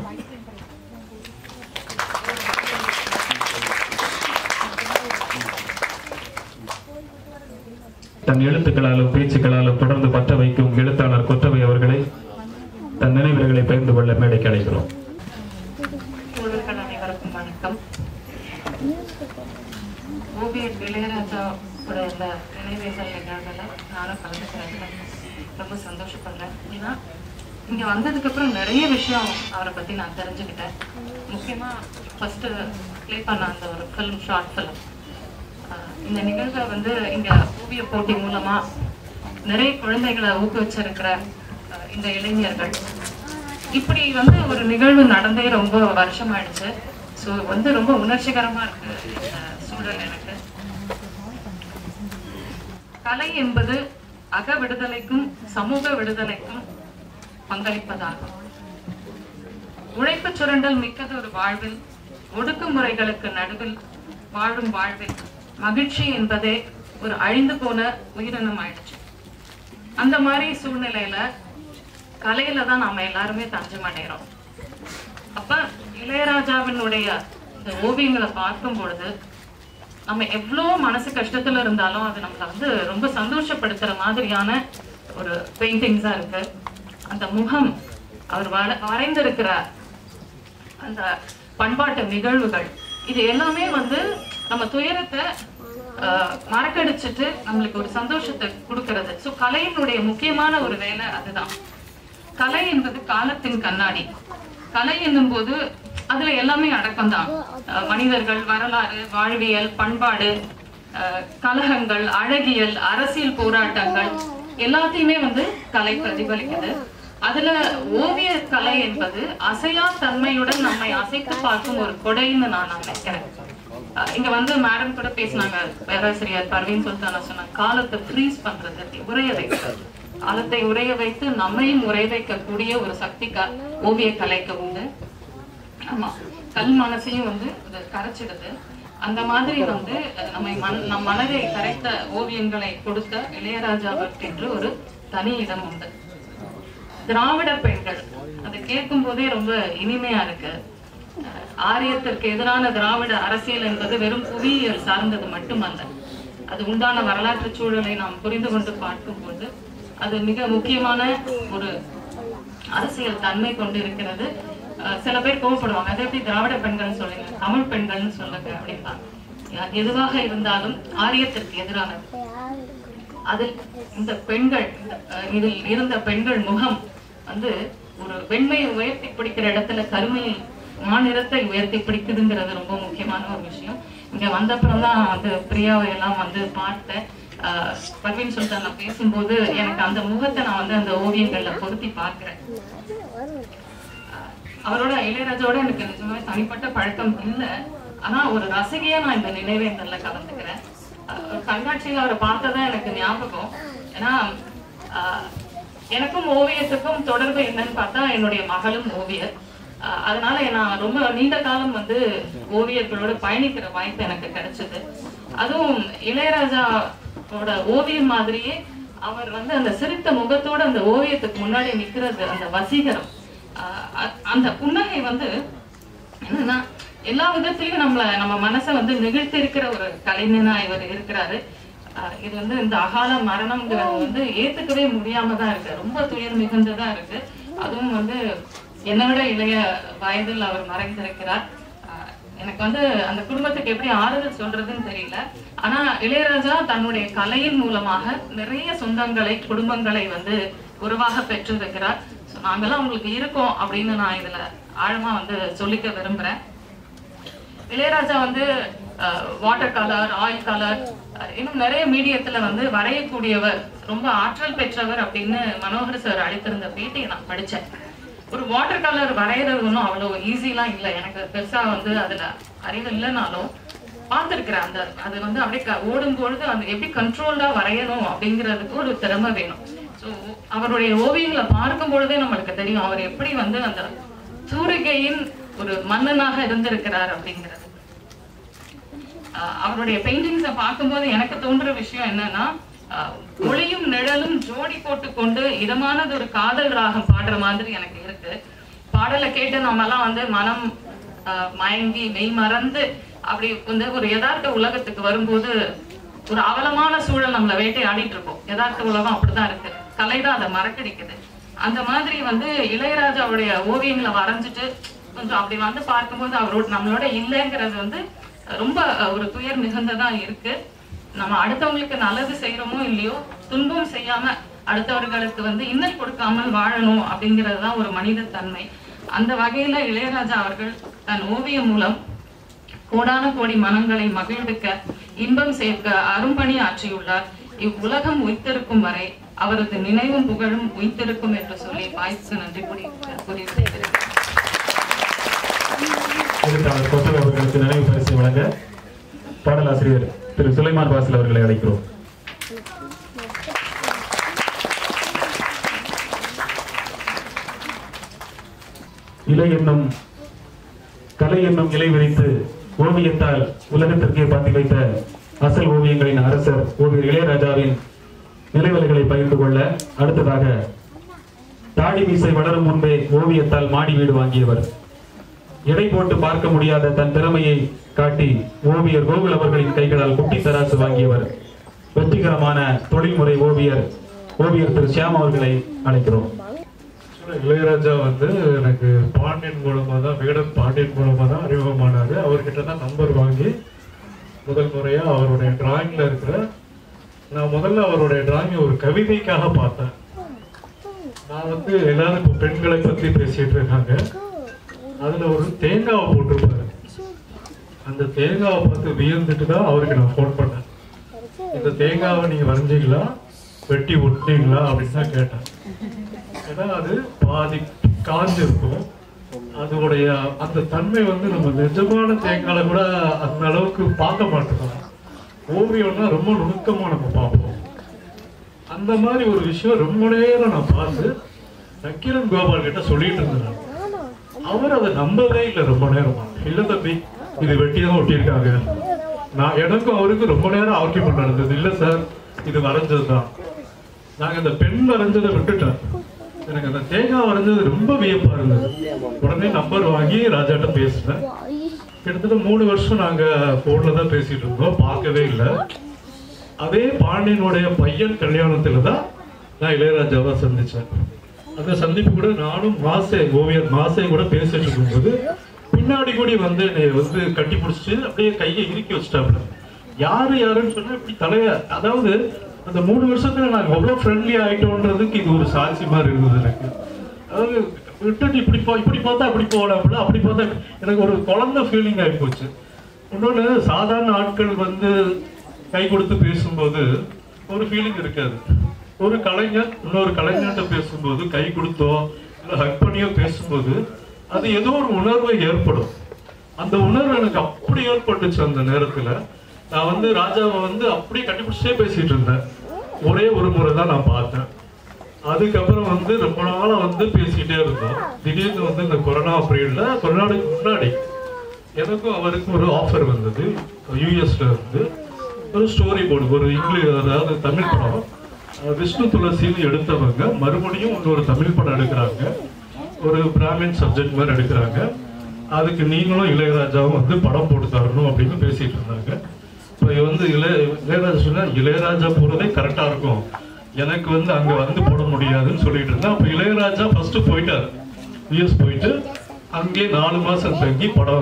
S1: தன் எழுத்துக்களாலும் பேச்சுக்களாலும் தொடர்ந்து பற்ற வைக்கும் எழுத்தாளர் கொற்றவை அவர்களை தன் நினைவுகளை பகிர்ந்து கொள்ள மேடைக்கு அழைக்கிறோம்.
S5: அனைவருக்கும் வணக்கம். ஓவியர் இளையராஜா நினைவுகள் நிகழ்வுல நானும் கலந்துக்கிறேன். ரொம்ப சந்தோஷப்படுறேன். ஏன்னா இங்க வந்ததுக்கு அப்புறம் நிறைய விஷயம் அவரை பத்தி நான் தெரிஞ்சுக்கிட்டேன். முக்கியமா ஃபர்ஸ்ட் பிளே பண்ண அந்த ஒரு ஃபிலிம், ஷார்ட் ஃபிலிம், இந்த நிகழ்வை வந்து இங்க ஓவிய போட்டி மூலமா நிறைய குழந்தைகளை ஊக்குவிச்சிருக்கிற இந்த இளைஞர்கள், இப்படி வந்து ஒரு நிகழ்வு நடந்தே ரொம்ப வருஷம் ஆயிடுச்சு. ஸோ வந்து ரொம்ப உணர்ச்சிகரமா இருக்கு இந்த சூழல். எனக்கு கலை என்பது அக விடுதலைக்கும் சமூக விடுதலைக்கும் பங்களிப்பதாகும். உழைப்பு சுரண்டல் மிக்கது ஒரு வாழ்வில், ஒடுக்குமுறைகளுக்கு நடுவில் வாழும் வாழ்வில் மகிழ்ச்சி என்பதே ஒரு அழிந்து போன உயிரினம் ஆயிடுச்சு. அந்த மாதிரி சூழ்நிலையில கலையில தான் நாம எல்லாருமே தஞ்சம் அடைகிறோம். அப்ப இளையராஜாவினுடைய இந்த ஓவியங்களை பார்க்கும் பொழுது நம்ம எவ்வளோ மனசு கஷ்டத்துல இருந்தாலும் அது நம்மளை வந்து ரொம்ப சந்தோஷப்படுத்துற மாதிரியான ஒரு பெயிண்டிங்ஸா இருக்கு. அந்த முகம், அவர் வரைந்திருக்கிற அந்த பண்பாட்டு நிகழ்வுகள், இது எல்லாமே வந்து நம்ம துயரத்தை மறக்கடிச்சிட்டு நம்மளுக்கு ஒரு சந்தோஷத்தை கொடுக்கறது. ஸோ கலையினுடைய முக்கியமான ஒரு வேலை அதுதான். கலை என்பது காலத்தின் கண்ணாடி. கலை என்னும் போது அதுல எல்லாமே அடக்கம் தான். மனிதர்கள், வரலாறு, வாழ்வியல், பண்பாடு, கலகங்கள், அழகியல், அரசியல் போராட்டங்கள் எல்லாத்தையுமே வந்து கலை பிரதிபலிக்குது. அதுல ஓவிய கலை என்பது அசையா தன்மையுடன் நம்மை அசைத்து பார்க்கும் ஒரு கொடைன்னு நான் நினைக்கிறேன். இங்க வந்து மேடம் கூட பேசினாங்க, பேராசிரியர் பர்வீன் சுல்தானா சொன்னாங்க, காலத்தை ஃப்ரீஸ் பண்றது, உரைய வைக்கிறது. காலத்தை உரைய வைத்து நம்மையும் உரைய வைக்கக்கூடிய ஒரு சக்தி ஓவிய கலைக்கு உண்டு. ஆமா, கல் மனசையும் வந்து கரைச்சிடுது. அந்த மாதிரி வந்து நம் மனதை கரைத்த ஓவியங்களை கொடுத்த இளையராஜாவுக்கு என்று ஒரு தனி இடம் உண்டு. திராவிட பெண்கள், அதை கேட்கும் போதே ரொம்ப இனிமையா இருக்கு. ஆரியத்திற்கு எதிரான திராவிட அரசியல் என்பது வெறும் புவியியல் சார்ந்தது மட்டுமல்ல, அது உண்டான வரலாற்று சூழலை நாம் புரிந்து கொண்டு பார்க்கும்போது அது மிக முக்கியமான ஒரு அரசியல் தன்மை கொண்டு இருக்கிறது. சில பேர் கோவப்படுவாங்க, அதை எப்படி திராவிட பெண்கள் சொல்லுங்க, தமிழ் பெண்கள்னு சொல்லுங்க அப்படின்னா. எதுவாக இருந்தாலும் ஆரியத்திற்கு எதிரானது. அதில் இந்த பெண்கள், இதில் இருந்த பெண்கள் முகம் வந்து ஒரு வெண்மையை உயர்த்தி பிடிக்கிற இடத்துல கருமையை, மாநிறத்தை உயர்த்தி பிடிக்குதுங்கிறது ரொம்ப முக்கியமான ஒரு விஷயம். இங்க வந்தப்புறம் தான் வந்து பிரியாவை எல்லாம் வந்து பார்த்தேன். பர்வீன் சுல்தான் நான் பேசும்போது எனக்கு அந்த முகத்தை நான் வந்து அந்த ஓவியங்கள்ல பொருத்தி பார்க்கிறேன். அவரோட, இளையராஜாவோட எனக்கு நிஜமே தனிப்பட்ட பழக்கம் இல்லை. ஆனா ஒரு ரசிகையா நான் இந்த நினைவேந்தல்ல கலந்துக்கிறேன். கண்காட்சியில அவரை பார்த்ததான் எனக்கு ஞாபகம். ஏன்னா எனக்கும் ஓவியத்துக்கும் தொடர்பு என்னன்னு பார்த்தா என்னுடைய மகளும் ஓவியர். அதனால நான் ரொம்ப நீண்ட காலம் வந்து ஓவியர்களோட பயணிக்கிற வாய்ப்பு எனக்கு கிடைச்சது. அதுவும் இளையராஜாவோட ஓவியம் மாதிரியே அவர் வந்து அந்த சிரித்த முகத்தோட அந்த ஓவியத்துக்கு முன்னாடி நிக்கிறது, அந்த வசீகரம், அந்த புன்னகை வந்து என்னன்னா எல்லா விதத்திலையும் நம்ம மனசை வந்து நிகழ்த்தி இருக்கிற ஒரு கலைஞனா இவர் இருக்கிறாரு. இது வந்து இந்த அகால மரணம்ங்கிறது வந்து ஏத்துக்கவே முடியாம தான் இருக்கு. ரொம்ப துயர் மிகுந்ததா இருக்கு. அதுவும் வந்து என்னை விட இளைய வயதில் அவர் மறைந்திருக்கிறார். எனக்கு வந்து அந்த குடும்பத்துக்கு எப்படி ஆறுதல் சொல்றதுன்னு தெரியல. ஆனா இளையராஜா தன்னுடைய கலையின் மூலமாக நிறைய சொந்தங்களை குடும்பங்களை வந்து உருவாக பெற்றிருக்கிறார். நாங்கெல்லாம் உங்களுக்கு இருக்கோம் அப்படின்னு நான் இதுல ஆழமா வந்து சொல்லிக்க விரும்புறேன். இளையராஜா வந்து வாட்டர் கலர், ஆயில் கலர், இன்னும் நிறைய மீடியத்துல வந்து வரையக்கூடியவர், ரொம்ப ஆற்றல் பெற்றவர் அப்படின்னு மனோகர் சார் அளித்திருந்த பேட்டியை நான் படிச்சேன். ஒரு வாட்டர் கலர் வரைகிறது ஒன்றும் அவ்வளோ ஈஸிலாம் இல்லை. எனக்கு பெருசா வந்து அதுல அறிவு இல்லைனாலும் பார்த்துருக்கிறேன். அது வந்து அப்படியே ஓடும் பொழுது அந்த எப்படி கண்ட்ரோல்டா வரையணும் அப்படிங்கிறதுக்கு ஒரு திறமை வேணும். ஸோ அவருடைய ஓவியங்களை பார்க்கும் பொழுதே நம்மளுக்கு தெரியும் அவர் எப்படி வந்து அந்த சூரிகையின் ஒரு மன்னனாக இருந்திருக்கிறார் அப்படிங்கிறது. அவருடைய பெயிண்டிங்ஸை பார்க்கும்போது எனக்கு தோன்ற விஷயம் என்னன்னா, ஒளியும் நிழலும் ஜோடி போட்டு கொண்டு இதமானது ஒரு காதல் ராகம் பாடுற மாதிரி எனக்கு இருக்கு. பாடலை கேட்டு நம்ம எல்லாம் வந்து மனம் மயங்கி மெய் மறந்து அப்படி வந்து ஒரு யதார்த்த உலகத்துக்கு வரும்போது ஒரு அவலமான சூழல் நம்மளை வேட்டையாடிட்டு இருக்கோம். யதார்த்த உலகம் அப்படிதான் இருக்கு, கலைதான் அதை மறக்கடிக்குது. அந்த மாதிரி வந்து இளையராஜாவுடைய ஓவியங்களை வரைஞ்சிட்டு கொஞ்சம் அப்படி வந்து பார்க்கும்போது அவரோட நம்மளோட இல்லைங்கிறது வந்து ரொம்ப ஒரு துயர் மிகுந்ததா இருக்கு. நம்ம அடுத்தவங்களுக்கு நல்லது செய்யறோமோ இல்லையோ, துன்பம் செய்யாம அடுத்தவர்களுக்கு வந்து இன்னல் கொடுக்காமல் வாழணும் அப்படிங்கிறது தான் ஒரு மனித தன்மை. அந்த வகையில இளையராஜா அவர்கள் தன் ஓவியம் மூலம் கோடான கோடி மனங்களை மகிழ்விக்க, இன்பம் சேர்க்க அரும்பணி ஆற்றியுள்ளார். இவ்வுலகம் உய்த்திருக்கும் வரை அவரது நினைவும் புகழும் உய்த்திருக்கும் என்று சொல்லி வாய்ப்புக்கு நன்றி கூறி செய்கிறேன்.
S1: அவர்களுக்கு நினைவு பரிசு வழங்க பாடலாசிரியர் திரு சுலைமான் பாசில் அவர்களை அழைக்கிறோம். இலை என்னும் கலை என்னும் இலை விரித்து ஓவியத்தால் உலகத்திற்கே பாத்தி வைத்த அசல் ஓவியங்களின் அரசர் ஓவியர் இளையராஜாவின் நினைவுகளை பகிர்ந்து கொள்ள அடுத்ததாக தாடி மீசை வளரும் முன்பே ஓவியத்தால் மாடி வீடு வாங்கியவர், எடை போட்டு பார்க்க முடியாத தன் திறமையை காட்டி ஓவியர் கோகுல் அவர்களின் கைகளால் குட்டி தராசு வாங்கியவர், வெற்றிகரமான தொழில்முறை ஓவியர் திரு ஷியாம் அவர்களை அழைக்கிறோம்.
S6: இளையராஜா வந்து எனக்கு பாண்டியன் மூலமா தான், விகடன் பாண்டியன் மூலமா தான் அறிமுகமானாரு. அவர்கிட்ட தான் நம்பர் வாங்கி முதல் முறையா அவருடைய டிராயிங்ல இருக்கிற, நான் முதல்ல அவருடைய டிராயிங் ஒரு கவிதைக்காக பார்த்தேன். நான் வந்து எல்லாரும் இப்போ பெண்களை பத்தி பேசிட்டு இருக்காங்க, அதுல ஒரு தேங்காவை போட்டிருப்பாரு. அந்த தேங்காவை பார்த்து வியந்துட்டு தான் அவருக்கு நான் ஃபோன் பண்ணேன். இந்த தேங்காவை நீங்க வரைஞ்சீங்களா, வெட்டி ஒட்டினீங்களா அப்படின்னு தான் கேட்டேன். ஏன்னா அது பாதி காஞ்சிருக்கும், அதோடைய அந்த தன்மை வந்து நம்ம நிஜமான தேங்காயில கூட அந்த அளவுக்கு பார்க்க மாட்டோம். ஓவியம்னா ரொம்ப நுணுக்கமா நம்ம பார்ப்போம். அந்த மாதிரி ஒரு விஷயம் ரொம்ப நேரம் நான் பார்த்து நக்கீரன் கோபால் கிட்ட சொல்லிட்டு இருந்தேன். அவர் அதை நம்பவே இல்லை. ரொம்ப நேரமா இல்ல தம்பி இது வெட்டிதான் ஒட்டியிருக்காங்க. நான் எனக்கும் அவருக்கு ரொம்ப நேரம் ஆர்கியூமெண்ட் நடந்தது. இல்ல சார் இது வரைஞ்சதுதான். நாங்க அந்த பெண் வரைஞ்சதை விட்டுட்டேன். எனக்கு அந்த தேங்காய் வரைஞ்சது ரொம்ப வியப்பா இருந்தது. உடனே நம்பர் வாங்கி ராஜாட்ட பேசினேன். கிட்டத்தட்ட 3 வருஷம் நாங்க போன்ல தான் பேசிட்டு இருந்தோம், பார்க்கவே இல்லை. அதே பாண்டியனுடைய பையன் கல்யாணத்துல தான் நான் இளையராஜாவை சந்திச்சேன். அந்த சந்திப்பு கூட நானும் ஓவியர் மாசே கூட பேசிட்டு இருக்கும்போது பின்னாடி கூடி வந்து என்னை வந்து கட்டி பிடிச்சிட்டு அப்படியே கையை இறுக்கி வச்சுட்டாப்புல. யாருன்னு சொன்னா இப்படி தலைய, அதாவது அந்த 3 வருஷத்துல நாங்க எவ்வளவு ஃப்ரெண்ட்லி ஆயிட்டோன்றதுக்கு இது ஒரு சாட்சி மாதிரி இருந்தது எனக்கு. அதாவது விட்டுட்டு இப்படி பார்த்தா அப்படி போகலாம்ல, அப்படி பார்த்தா எனக்கு ஒரு குழந்தை ஃபீலிங் ஆகி போச்சு. இன்னொன்று, சாதாரண ஆட்கள் வந்து கை கொடுத்து பேசும்போது ஒரு ஃபீலிங் இருக்காது. ஒரு கலைஞர் இன்னொரு கலைஞர்கிட்ட பேசும்போது கை கொடுத்தோ இல்லை ஹக் பண்ணியோ பேசும்போது அது ஏதோ ஒரு உணர்வை ஏற்படும். அந்த உணர்வு எனக்கு அப்படி ஏற்பட்டுச்சு. அந்த நேரத்துல நான் வந்து ராஜாவை வந்து அப்படியே கட்டிப்பிடிச்சே பேசிட்டு இருந்தேன். ஒரே ஒரு முறை தான் நான் பார்த்தேன். அதுக்கப்புறம் வந்து ரொம்ப நாளா வந்து பேசிக்கிட்டே இருந்தோம். திடீர்னு வந்து இந்த கொரோனா பீரியட்ல, கொரோனாவுக்கு முன்னாடி எனக்கும் அவருக்கும் ஒரு ஆஃபர் வந்தது. யூஎஸ்ல இருந்து ஒரு ஸ்டோரி போர்டு, ஒரு இங்கிலீஷ், அதாவது தமிழ் படம், விஷ்ணு துளசின்னு எடுத்தவங்க மறுபடியும் இன்னொரு தமிழ் படம் எடுக்கிறாங்க. ஒரு பிராமின் சப்ஜெக்ட் மாதிரி எடுக்கிறாங்க. அதுக்கு நீங்களும் இளையராஜாவும் வந்து படம் போட்டு தரணும் அப்படின்னு பேசிட்டு இருந்தாங்க. இப்போ வந்து இளையராஜா சொன்னா இளையராஜா போறதே கரெக்டா இருக்கும், எனக்கு வந்து அங்க வந்து போட முடியாதுன்னு சொல்லிட்டு இருந்தேன். அப்ப இளையராஜா ஃபர்ஸ்ட் போயிட்டாரு, யூஎஸ் போயிட்டு அங்கேயே 4 மாசம் தங்கி படம்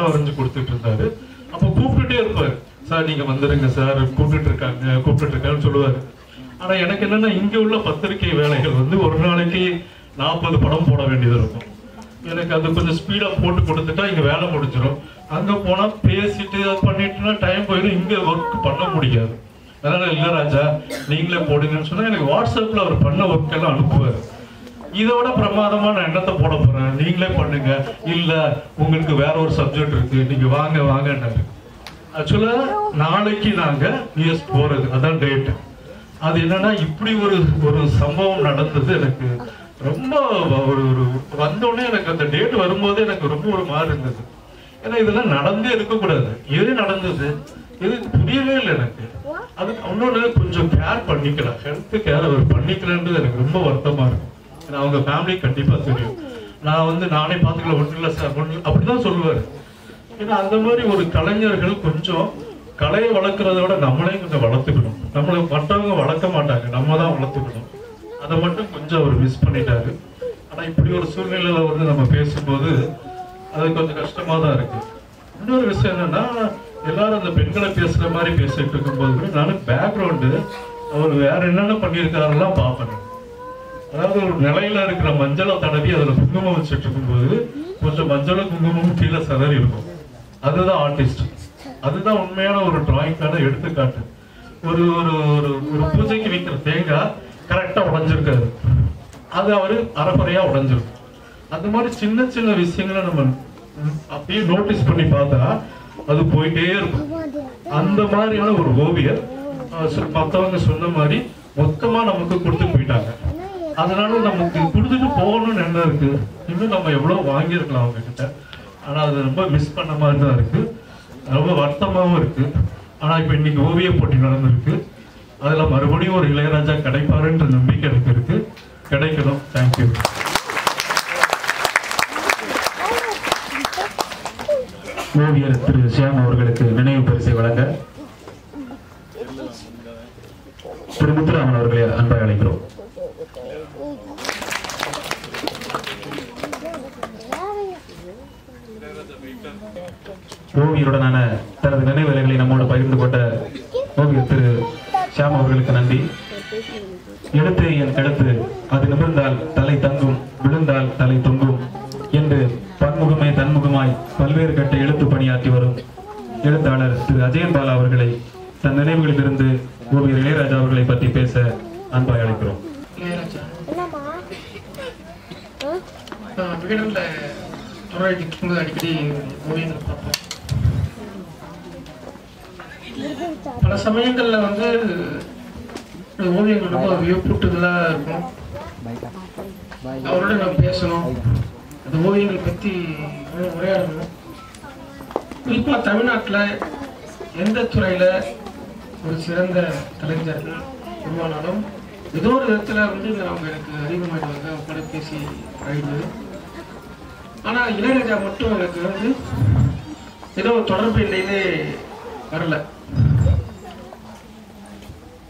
S6: வரைஞ்சு கொடுத்துட்டு இருந்தாரு. அப்போ கூப்பிட்டுட்டே இருப்பாரு, சார் நீங்க வந்துருங்க சார், கூப்பிட்டு இருக்காங்கன்னு சொல்லுவாரு. ஆனா எனக்கு என்னன்னா, இங்க உள்ள பத்திரிகை வேலைகள் வந்து ஒரு நாளைக்கு 40 படம் போட வேண்டியது இருக்கும். எனக்கு அது கொஞ்சம் ஸ்பீடா போட்டு கொடுத்துட்டா இங்க வேலை முடிஞ்சிடும். அங்க போனா பேசிட்டு அது பண்ணிட்டுனா டைம் போயிடும், இங்க ஒர்க் பண்ண முடியாது. அதனால இல்ல ராஜா நீங்களே போடுங்கன்னு சொன்னா எனக்கு வாட்ஸ்அப்ல அவர் பண்ண ஒர்க் எல்லாம் அனுப்புவாரு. இதோட பிரமாதமா நான் என்னத்தை போட போறேன், நீங்களே பண்ணுங்க, இல்ல உங்களுக்கு வேற ஒரு சப்ஜெக்ட் இருக்கு, நீங்க வாங்கன்னாரு. ஆக்சுவலா நாளைக்கு நாங்க யூஎஸ் போறது, அதான் டேட். அது என்னன்னா, இப்படி ஒரு சம்பவம் நடந்தது. எனக்கு ரொம்ப ஒரு வந்தோடனே எனக்கு அந்த டேட் வரும்போது எனக்கு ரொம்ப ஒரு மாதிரி இருந்தது. ஏன்னா இதெல்லாம் நடந்தே இருக்கக்கூடாது, எது நடந்தது இது புரியவே இல்லை எனக்கு. அது இன்னொன்னு கொஞ்சம் கேர் பண்ணிக்கலாம், ஹெல்த் கேர் அவர் பண்ணிக்கலன்றது எனக்கு ரொம்ப வருத்தமா இருக்கும். ஏன்னா அவங்க ஃபேமிலி கண்டிப்பா தெரியும். நான் நானே பார்த்துக்கல, ஒன்றும் இல்லை சார் அப்படிதான் சொல்லுவாரு. ஏன்னா அந்த மாதிரி ஒரு கலைஞர்கள் கொஞ்சம் கலையை வளர்க்கறத விட நம்மளையும் கொஞ்சம் வளர்த்துக்கணும். நம்மளை மற்றவங்க வளர்க்க மாட்டாங்க, நம்ம தான் வளர்த்துக்கணும். அதை மட்டும் கொஞ்சம் அவர் மிஸ் பண்ணிட்டாரு. ஆனா இப்படி ஒரு சூழ்நிலையில நம்ம பேசும்போது அது கொஞ்சம் கஷ்டமா தான் இருக்கு. இன்னொரு விஷயம் என்னன்னா, எல்லாரும் அந்த பெண்களை பேசுற மாதிரி பேசிட்டு இருக்கும்போது நானும் பேக்ரவுண்டு அவர் வேற என்னென்ன பண்ணியிருக்காருலாம் பார்ப்பேன். அதாவது ஒரு நிலையில இருக்கிற மஞ்சளை தடவி அதுல குங்குமம் வச்சுட்டு இருக்கும்போது கொஞ்சம் மஞ்சளும் குங்குமமும் கீழே சதறி இருக்கும். அதுதான் ஆர்டிஸ்ட், அதுதான் உண்மையான ஒரு டிராயிங்கான எடுத்துக்காட்டு. ஒரு ஒரு ஒரு பூஜைக்கு வைக்கிற தேங்காய் கரெக்டா உடைஞ்சிருக்காரு, அது அவரு அரைக்குறையா உடைஞ்சிருக்கும். அந்த மாதிரி சின்ன சின்ன விஷயங்களை நம்ம அப்படியே நோட்டீஸ் பண்ணி பார்த்தா அது போயிட்டே இருக்கும். அந்த மாதிரியான ஒரு ஓவியர் மற்றவங்க சொன்ன மாதிரி மொத்தமா நமக்கு கொடுத்துட்டு போயிட்டாங்க. அதனால நமக்கு கொடுத்துட்டு போகணும்னு என்ன இருக்கு, இன்னும் நம்ம எவ்வளவு வாங்கியிருக்கலாம் அவங்க கிட்ட. ஆனா அது ரொம்ப மிஸ் பண்ண மாதிரி தான் இருக்கு, ரொம்ப வருத்தமாகவும் இருக்கு. ஆனா இப்ப இன்னைக்கு ஓவிய போட்டி நடந்திருக்கு, அதுல மறுபடியும் ஒரு இளையராஜா கிடைப்பாருன்ற நம்பிக்கை எனக்கு இருக்கு, கிடைக்கணும். தேங்க்யூ.
S1: ஓவியர் திரு ஷியாம் அவர்களுக்கு நினைவு பரிசை வழங்க திரு முத்துராமன் அவர்களை அன்பாக அழைக்கிறோம். ஓவியருடனான தனது நினைவுகளை நம்மோடு பகிர்ந்து கொண்ட ஓவியர் திரு ஷியாம் அவர்களுக்கு நன்றி. எழுத்து என் கழுத்து, அது நிமிர்ந்தால் தலை தங்கும், விழுந்தால் தலை தொங்கும் என்று பன்முகமே தன்முகமாய் பல்வேறு கட்ட எழுத்து பணியாற்றி வரும் எழுத்தாளர் திரு அஜயன் பாலா அவர்களை தன் நினைவுகளிலிருந்து ஓவியர் இளையராஜா அவர்களை பற்றி பேச அன்பாய் அழைக்கிறோம்.
S7: அடிக்கடி ஓவியங்கள் பார்ப்போம். பல சமயங்கள்ல ஓவியங்கள் ரொம்ப வியப்பூட்டுதலா இருக்கும். அவரோட நம்ம பேசணும், அந்த ஓவியங்கள் பத்தி உரையாடணும். குறிப்பா தமிழ்நாட்டுல எந்த துறையில ஒரு சிறந்த கலைஞர்கள் உருவானாலும் ஏதோ ஒரு விதத்துல அவங்க எனக்கு அறிமுகமாயிடுவாங்க, அவங்க கூட பேசி ஆயிடுவது. ஆனா இளையராஜா மட்டும் எனக்கு ஏதோ தொடர்பு இல்லைன்னு வரல.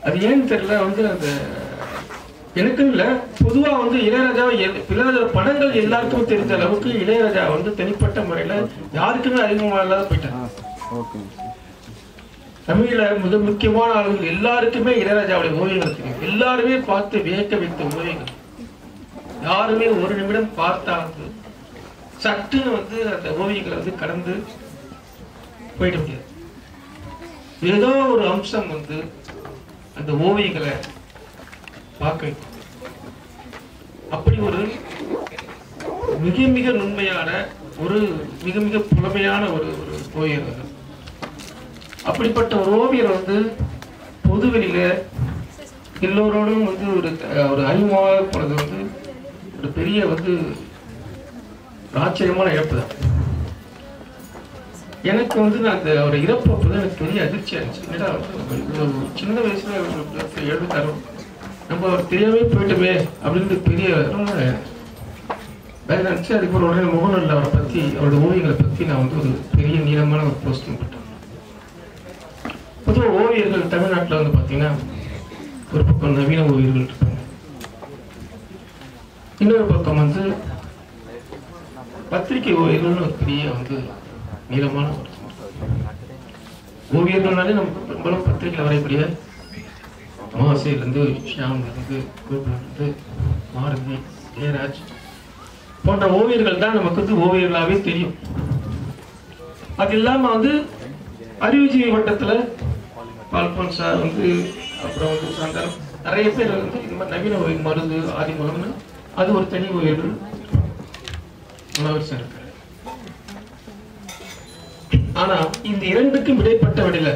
S7: அது ஏன்னு தெரியல. அந்த எனக்கும் இல்ல, பொதுவா இளையராஜா படங்கள் எல்லாருக்கும் தெரிஞ்ச அளவுக்கு இளையராஜா தனிப்பட்ட முறையில யாருக்குமே அறிமுகமா இல்லாத போயிட்டாங்க. தமிழ்ல மிக முக்கியமான ஆளுகள் எல்லாருக்குமே இளையராஜாவுடைய ஓவியங்கள் தெரியும். எல்லாருமே பார்த்து வியக்க வைத்த ஓவியங்கள். யாருமே ஒரு நிமிடம் பார்த்தா சட்டுன்னு அந்த ஓவியங்களை கடந்து போயிட முடியாது. ஏதோ ஒரு அம்சம் அந்த ஓவியங்களை பார்க்க அப்படி ஒரு மிக மிக நுண்மையான ஒரு மிக மிக புலமையான ஒரு ஓவியர். அப்படிப்பட்ட ஒரு ஓவியர் பொதுவெளியில எல்லோரோடும் ஒரு அறிமுகமாக போனது ஒரு பெரிய ஆச்சரியமான இழப்பு தான். எனக்கு அந்த ஒரு இறப்பு அப்பதான் எனக்கு பெரிய அதிர்ச்சியா இருந்துச்சு. சின்ன வயசுல எழுதுக்காரு நம்ம தெரியாமே போயிட்டோமே அப்படின்னு பெரிய வேற நினைச்சு. அதுக்கப்புறம் உடனே முகநூல்ல அவரை பத்தி, அவரோட ஓவியங்களை பத்தி நான் ஒரு பெரிய நீளமான ஒரு போஸ்டிங் போட்டேன். பொதுவாக ஓவியர்கள் தமிழ்நாட்டில் பாத்தீங்கன்னா ஒரு பக்கம் நவீன ஓவியர்கள் இருப்பாங்க, இன்னொரு பக்கம் பத்திரிகை ஓவியர்கள்னு ஒரு பெரிய வந்து நீளமான ஒரு ஓவியர்கள்னாலே நமக்கு பெரும்பாலும் பத்திரிகையில் வரையக்கூடிய மாசையிலேருந்து ஷியாம்லேருந்து கோகுலேருந்து மாருதி ஜெயராஜ் போன்ற ஓவியர்கள் தான் நமக்கு வந்து ஓவியர்களாகவே தெரியும். அது இல்லாமல் வந்து அறிவுஜீவி வட்டத்தில் பால்போன்சா வந்து அப்புறம் வந்து சங்கரம் நிறைய பேர் வந்து இந்த மாதிரி நவீன ஓவியம் மருது ஆதிமூலம்னு அது ஒரு தனி ஓவியர்கள் இருக்காரு. ஆனா இந்த இரண்டுக்கும் இடைப்பட்ட வழியில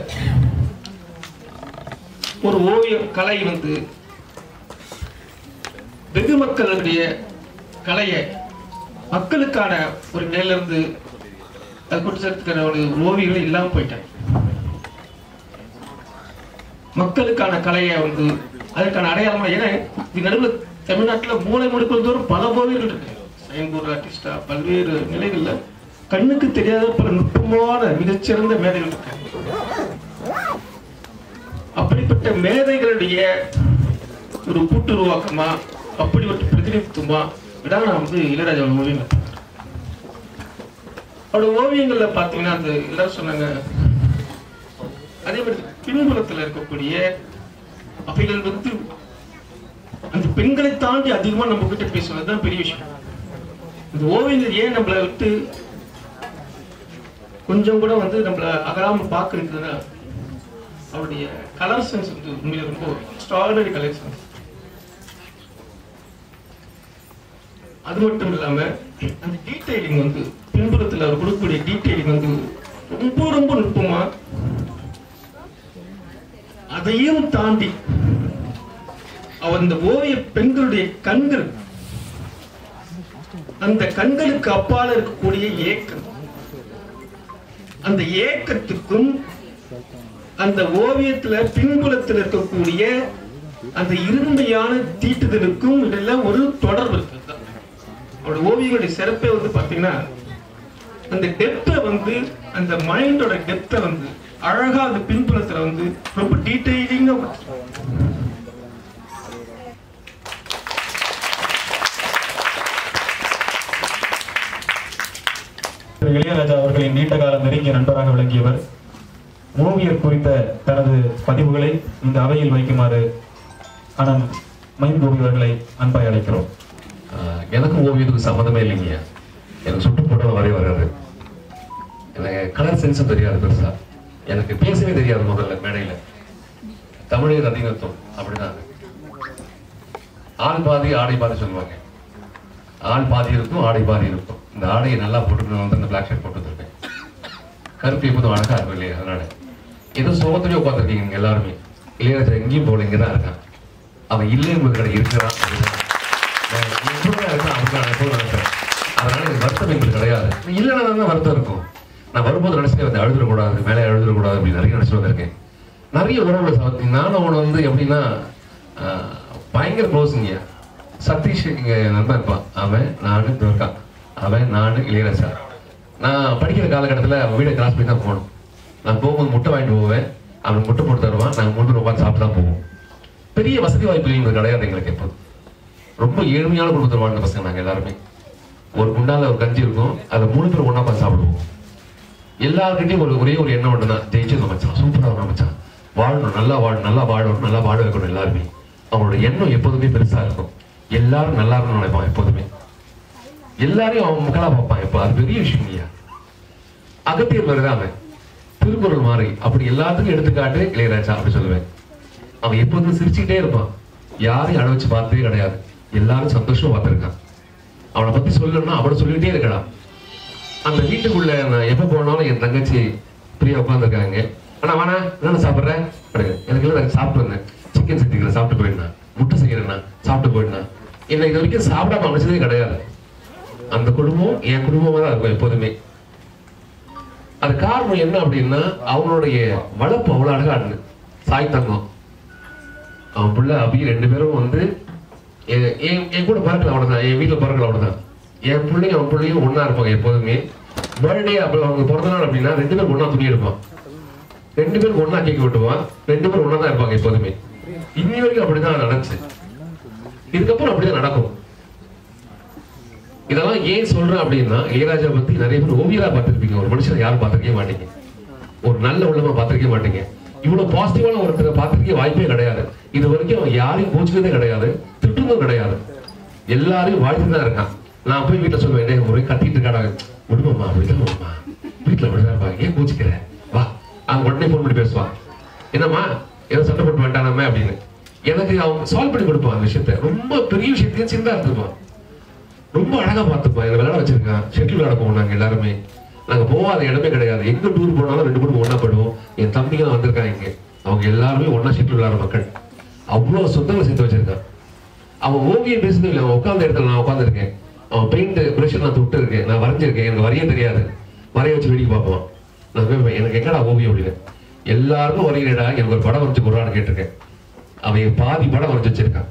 S7: ஒரு ஓவியம் கலை வந்து வெகு மக்களுடைய கலையை மக்களுக்கான ஒரு நிலையிலிருந்து அது கொண்டு சேர்த்துக்கிற ஒரு ஓவியங்கள் இல்லாம போயிட்டாங்க. மக்களுக்கான கலையை வந்து அதற்கான அடையாளமா, ஏன்னா நடுவில் தமிழ்நாட்டில் மூளை முடுக்கள் தோறும் பல ஓவியர்கள் இருக்கு. சைன்பூர் ஆர்டிஸ்டா பல்வேறு நிலைகள்ல கண்ணுக்கு தெரியாத பல நுட்பமான மிகச்சிறந்த மேதைகள் இருக்கு. அப்படிப்பட்ட மேதைகளுடைய ஒரு கூட்டுருவாக்கமா அப்படி ஒரு பிரதிநிதித்துவமா இதான் நான் வந்து இளையராஜா ஓவியங்கள். அவரோட ஓவியங்கள்ல பாத்தீங்கன்னா அந்த எல்லாரும் சொன்னாங்க. அதே மாதிரி பின்புலத்துல இருக்கக்கூடிய அவைகள் வந்து அந்த பெண்களை தாண்டி அதிகமா நம்ம கிட்ட பேசுவதுதான் பெரிய விஷயம். இந்த ஓவியங்கள் ஏன் நம்மளை விட்டு கொஞ்சம் கூட வந்து நம்மள அகலாம பாக்குறதுன்னா அவருடைய கலர் சென்ஸ் வந்து உண்மையில ரொம்ப எக்ஸ்ட்ராஆர்டினரி கலர் சென்ஸ். அது மட்டும் இல்லாம அந்த டீடைலிங் வந்து பின்புலத்தில் அவர் கொடுக்கக்கூடிய டீடைலிங் வந்து ரொம்ப ரொம்ப நுட்பமா, அதையும் தாண்டி அவர் இந்த ஓவிய பெண்களுடைய கண்கள், அந்த கண்களுக்கு அப்பால இருக்கக்கூடிய ஏக்கம், அந்த ஏக்கத்துக்கும் அந்த ஓவியத்துல பின்புலத்தில் இருக்கக்கூடிய அந்த இருமையான தீட்டுதலுக்கும் இதெல்லாம் ஒரு தொடர்பு இருக்கு. அவருடைய ஓவியங்களுடைய சிறப்பே வந்து பாத்தீங்கன்னா அந்த டெப்த்தை வந்து அந்த மைண்டோட டெப்த்தை வந்து அழகா அந்த பின்புலத்துல வந்து ரொம்ப டீடைலிங்கா
S1: இளையராஜா அவர்களின் நீண்ட காலம் நெருங்கிய நண்பராக விளங்கியவர். ஓவியர் குறித்த தனது பதிவுகளை இந்த அவையில் வைக்குமாறு அண்ணன் மைன் கோபி அவர்களை அன்பாய் அழைக்கிறோம்.
S8: எனக்கு ஓவியத்துக்கு சம்மந்தமே இல்லைங்க. எனக்கு சுட்டு போட்டாலும் வரைய வராது. எனக்கு கலர் சென்ஸும் தெரியாது பெருசா. எனக்கு பேசவே தெரியாது. முதல்ல மேடையில தமிழர் அதிகத்துவம் அப்படிதான். ஆள் பாதி ஆடை பாதி சொல்லுவாங்க. ஆள் பாதி இருக்கும், ஆடை பாதி இருக்கும். இந்த ஆடையை நல்லா போட்டுக்கணும் வந்து அந்த பிளாக் ஷர்ட் போட்டு வந்திருக்கேன். கருப்பு எப்போதும் அழகா இருக்கும் இல்லையா? அதனால ஏதோ சோகத்திலேயே உட்காந்துருக்கீங்க எல்லாருமே. இளையராஜா எங்கேயும் போல இங்கதான் இருக்கான். அவன் இல்லை என்பது கடை இருக்கிறான். அதனால எனக்கு வருத்தம் எங்களுக்கு கிடையாது. இல்லைன்னா தான் வருத்தம் இருக்கும். நான் வரும்போது நினைச்சிட்டு வந்து அழுதுடக்கூடாது, மேலே அழுதுடக்கூடாது அப்படின்னு நிறைய நினைச்சிட்டு வந்திருக்கேன். நிறைய உறவுகளை சாப்பிட்டீங்க. நானும் அவனை வந்து எப்படின்னா பயங்கர க்ளோஸுங்க. சதீஷ் இங்க நண்பன் இருப்பான். அவன் நானு இருக்கான். அவன் நானு இளையராஜா. நான் படிக்கிற காலகட்டத்தில் அவன் வீடை கிராஸ் பண்ணி தான் போகணும். நான் போகும்போது முட்டை வாங்கிட்டு போவேன். அவன் முட்டை போட்டு தருவான். நாங்கள் 3 ரூபாய் சாப்பிட்டு தான் போவோம். பெரிய வசதி வாய்ப்புகள் கிடையாது எங்களுக்கு. எப்போது ரொம்ப ஏழ்மையான குடும்பத்தில் வாழ்ந்த பசங்க நாங்கள் எல்லாருமே. ஒரு குண்டால ஒரு கஞ்சி இருக்கும். அதை 3 பேர் ஒன்றா பார்த்து சாப்பிடுவோம். எல்லாருக்கிட்டையும் ஒரே ஒரு எண்ணம் ஒன்று தான், ஜெயிச்சு மச்சான், சூப்பராக மச்சான், வாழணும், நல்லா வாழணும், நல்லா வாழணும், நல்லா வாழ வைக்கணும். எல்லாருமே அவங்களோட எண்ணம் எப்போதுமே பெருசா இருக்கும். எல்லாரும் நல்லா இருக்கணும்னு நினைப்பான். எப்போதுமே எல்லாரையும் அவன் மக்களா பார்ப்பான். எப்போ அது பெரிய விஷயம் இல்லையா? அகத்தியர் மாதிரிதான் அவன், திருக்குறள் மாதிரி. அப்படி எல்லாத்துக்கும் எடுத்துக்காட்டு இளையராஜா அப்படி சொல்லுவேன். அவன் எப்போதும் சிரிச்சுக்கிட்டே இருப்பான். யாரையும் அழ வச்சு பார்த்ததே கிடையாது. எல்லாரும் சந்தோஷமா பார்த்துருக்கான். அவனை பத்தி சொல்லணும்னா அவனை சொல்லிக்கிட்டே இருக்கலாம். அந்த வீட்டுக்குள்ள நான் எப்ப போனாலும் என் தங்கச்சி பிரியா உட்காந்துருக்காங்க. ஆனா வேணா என்ன சாப்பிட்றேன்? எனக்கு இல்லை, சாப்பிட்டு வந்தேன். சிக்கன் செஞ்சுக்கிறேன், சாப்பிட்டு போயிடுனேன். முட்டை செய்கிறேன்னா சாப்பிட்டு போயிடுனேன். என்னை இது வரைக்கும் சாப்பிடாம அமைச்சதே கிடையாது. அந்த குடும்பம் என் குடும்பமா தான் இருக்கும் எப்போதுமே. அது காரணம் என்ன அப்படின்னா அவனுடைய வளர்ப்பு அவ்வளவு அழகா இருந்து. சாய் தங்கம் அவன் பிள்ளை அபி 2 பேரும் வந்து என் கூட பிறக்கல அவ்வளவுதான். என் வீட்டுல பிறக்கல அவ்வளவுதான். என் பிள்ளையும் அவன் பிள்ளையும் ஒன்னா இருப்பாங்க எப்போதுமே. பர்த்டே அப்படி அவங்க பிறந்த நாள் அப்படின்னா 2 பேரும் ஒன்னா துணி எடுப்பான். 2 பேரும் ஒன்னா கேக் வெட்டுவான். 2 பேரும் ஒன்னா தான் இருப்பாங்க எப்போதுமே. இன்னி வரைக்கும் அப்படிதான் நடந்துச்சு. இதுக்கப்புறம் அப்படிதான் நடக்கும். இதெல்லாம் ஏன் சொல்றேன் அப்படின்னா, இளையராஜா பத்தி நிறைய பேர் ஓவியரா பார்த்திருப்பீங்க, ஒரு மனுஷனை யாரும் பார்த்திருக்கவே மாட்டீங்க, ஒரு நல்ல உள்ளமா பார்த்திருக்கவே மாட்டீங்க. இவ்வளவு பாசிட்டிவான ஒருத்தரை பார்த்திருக்க வாய்ப்பே கிடையாது. இது வரைக்கும் அவன் யாரையும் கோச்சுக்கிறதே கிடையாது, திட்டுறதும் கிடையாது, எல்லாரையும் வாழ்த்துட்டு தான் இருக்கான். நான் போய் வீட்டுல சொல்லுவேன், என்ன முறை கத்திட்டு இருக்காடாங்க, விடுமாம்மா அப்படிதான் மாமா, வீட்டுல அப்படிதான் இருப்பாங்க, ஏன் கோச்சுக்கிறேன் வா. அவங்க உடனே போன் பண்ணி பேசுவான், என்னம்மா ஏதோ சண்டை போட்டு வேண்டாமே அப்படின்னு. எனக்கு அவங்க சால்வ் பண்ணி கொடுப்பான் அந்த விஷயத்த. ரொம்ப பெரிய விஷயத்தையும் சின்னதா இருந்துப்பான், ரொம்ப அழகா பார்த்துப்பான். என்னை விளையாட வச்சிருக்கான், ஷெட்டில் விளையாட போவோம் நாங்க எல்லாருமே. நாங்க போகாத இடமே கிடையாது, எங்க டூர் போனாலும் 2 குடும்பம் ஒன்னா படுவோம். என் தம்பிங்க வந்திருக்காங்க இங்க, அவங்க எல்லாருமே ஒன்னா ஷெட்டில் விளையாடுற மக்கள். அவ்வளவு சொந்தங்களை சேர்த்து வச்சிருக்கான். அவன் ஓவியம் பேசுறது இல்லை, அவன் உட்கார்ந்த இடத்துல நான் உட்காந்துருக்கேன், அவன் பெயிண்ட் பிரஷர் நான் தொட்டு இருக்கேன், நான் வரைஞ்சிருக்கேன், எனக்கு வரைய தெரியாது, வரைய வச்சு வேடிக்கை பார்ப்போம். நான் கேட்பேன், எனக்கு எங்கடா ஓவியம் அப்படின்னு. எல்லாருக்கும் வரைகிறடா, எனக்கு ஒரு படம் வரைஞ்சு கொடுறான்னு கேட்டிருக்கேன். அவன் பாதி படம் வரைஞ்சு வச்சிருக்கான்.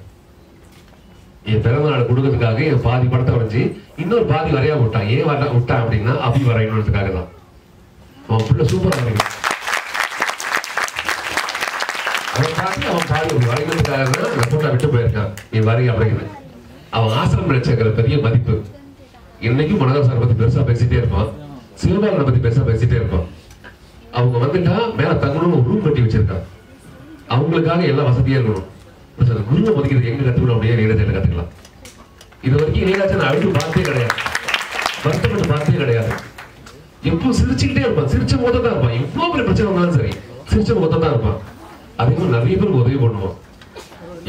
S8: என் பிறந்த நாள் கொடுக்கறதுக்காக என் பாதி படத்தை வரைஞ்சி இன்னொரு பாதி வரையா விட்டான். ஏன் வர விட்டான் அப்படின்னா, அபி வரையணுன்றதுக்காக தான். அவன் பிள்ளை சூப்பரா வரைக்கும். அவன் பாதி வரைகிறதுக்காக தான் அந்த போட்டா விட்டு போயிருக்கான், நீ வரை அப்படிங்கிறது. அவன் ஆசிரம் நினைச்சிருக்கிற பெரிய மதிப்பு. இன்னைக்கும் மனோகர் சார் பத்தி பெருசா பேசிட்டே இருப்பான், சிவபாலனை பத்தி பெருசா பேசிட்டே இருப்பான். அவங்க வந்துட்டா மேல தங்கணும்னு ஒரு ரூம் கட்டி வச்சிருக்கான், அவங்களுக்காக எல்லாம் வசதியா இருக்கணும். குருவை மதிக்கிறது எங்க கத்துக்கணும் அப்படியே இளையராஜா கத்துக்கலாம். இது வரைக்கும் இளையராஜா நான் அழுது பார்த்தே கிடையாது, வருத்தப்பட்டு பார்த்தே கிடையாது. எப்பவும் சிரிச்சுக்கிட்டே இருப்பான், சிரிச்ச முகத்தான் தான் இருப்பான். எவ்வளவு பெரிய பிரச்சனை வந்தாலும் சரி சிரிச்ச முகத்தான் தான் இருப்பான். அதே மாதிரி நிறைய பேருக்கு உதவி பண்ணுவான்,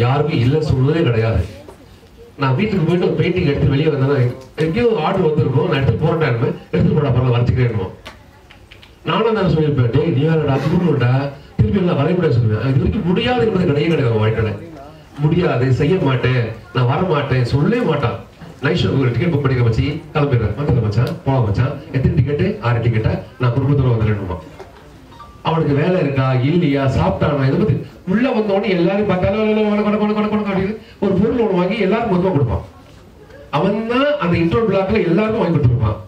S8: யாருக்கும் இல்ல சொல்றதே கிடையாது. நான் வீட்டுக்கு போயிட்டு ஒரு பெயிண்டிங் எடுத்து வெளியே வந்தேன்னா, எங்கேயோ ஆர்டர் வந்திருக்கும், நான் எடுத்து போற டைம் எடுத்து போடா பரவாயில்ல வரைச்சிக்கிறேன். நானும் தானே சொல்லியிருப்பேன், டே நீ யாரடா திரும்பிடா திருப்பி எல்லாம் வரைபட சொல்லுவேன். இது வரைக்கும் முடியாது என்பது கிடையாது கிடையாது. வாழ்க்கையில முடியாது, செய்ய மாட்டேன், நான் வர மாட்டேன் சொல்லவே மாட்டான். நைட் ஷோ டிக்கெட் புக் பண்ணிக்க வச்சு கிளம்பிடுறேன், வந்துடுற மச்சான் போலாம் மச்சான், எத்தனை டிக்கெட்டு 6 டிக்கெட்டா, நான் குடும்பத்தோட வந்துடணுமா. அவனுக்கு வேலை இருக்கா இல்லையா, சாப்பிட்டானா, இதை பத்தி உள்ள வந்தோடனே எல்லாரும் பார்த்தாலும் அப்படின்னு ஒரு பொருள் ஒன்று வாங்கி எல்லாரும் மொத்தமா கொடுப்பான். அவன் தான் அந்த இன்ட்ரோல் பிளாக்ல எல்லாருக்கும் வாங்கி கொடுத்துருப்பான்.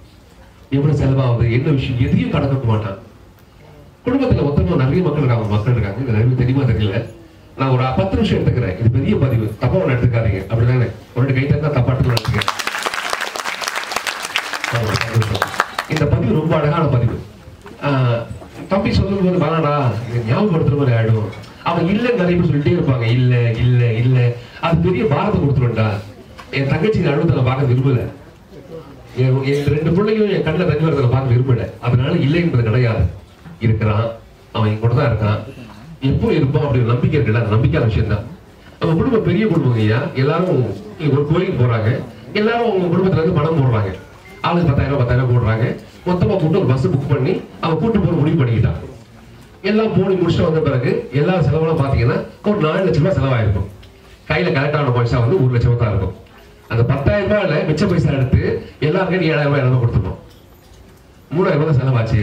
S8: எவ்வளவு செலவாகுது என்ன விஷயம் எதையும் கணக்கு மாட்டான். குடும்பத்துல மொத்தமா நிறைய மக்கள் இருக்காங்க, இது நிறைய தெரியுமா தெரியல. நான் ஒரு 10 நிமிஷம் எடுத்துக்கிறேன், இது பெரிய பதிவு, தப்பா ஒண்ணு எடுத்துக்காதீங்க அப்படிதானே. ஒரு கை தட்டா தப்பாட்டு எடுத்துக்கிறேன். இந்த பதிவு ரொம்ப அழகான பதிவு. தம்பி சொல்லும் போது வேணாடா ஞாபகப்படுத்துற மாதிரி ஆயிடும். அவன் இல்ல நிறைய பேர் சொல்லிட்டே இருப்பாங்க, இல்ல இல்ல இல்ல, அது பெரிய பாரத்தை கொடுத்துருண்டா. என் தங்கச்சி அழுவத்தை நான் பார்க்க விரும்பல, என் 2 பிள்ளைங்களும் என் கண்ணில் தண்ணி வரதை பார்க்க விரும்பல. அதனால இல்லை என்பது கிடையாது. இருக்கிறான், அவன் என் கூட தான் இருக்கான், எப்போ இருப்பான் அப்படி நம்பிக்கை இருக்குல்ல, அந்த நம்பிக்கையான விஷயம் தான். நம்ம குடும்பம் பெரிய குடும்பம் ஐயா, எல்லாரும் ஒரு கோயிலுக்கு போறாங்க, எல்லாரும் அவங்க குடும்பத்துல இருந்து பணம் போடுறாங்க, ஆளுக்கு 10,000 போடுறாங்க. மொத்தமா கூட்டு ஒரு பஸ் புக் பண்ணி அவன் கூட்டு போற முடிவு பண்ணிக்கிட்டான். எல்லாம் போடி முடிச்சுட்டு வந்த பிறகு எல்லா செலவெல்லாம் பாத்தீங்கன்னா ஒரு 4 லட்சம் ரூபாய் செலவாயிருக்கும். கையில கரெக்டான பைசா வந்து 1 லட்சம் தான் இருக்கும். அந்த 10,000 ரூபாயில மிச்ச பைசா எடுத்து எல்லாருக்கும் 7,000 ரூபாய் இடம் கொடுத்துருக்கோம். 3,000 ரூபாய் செலவாச்சு,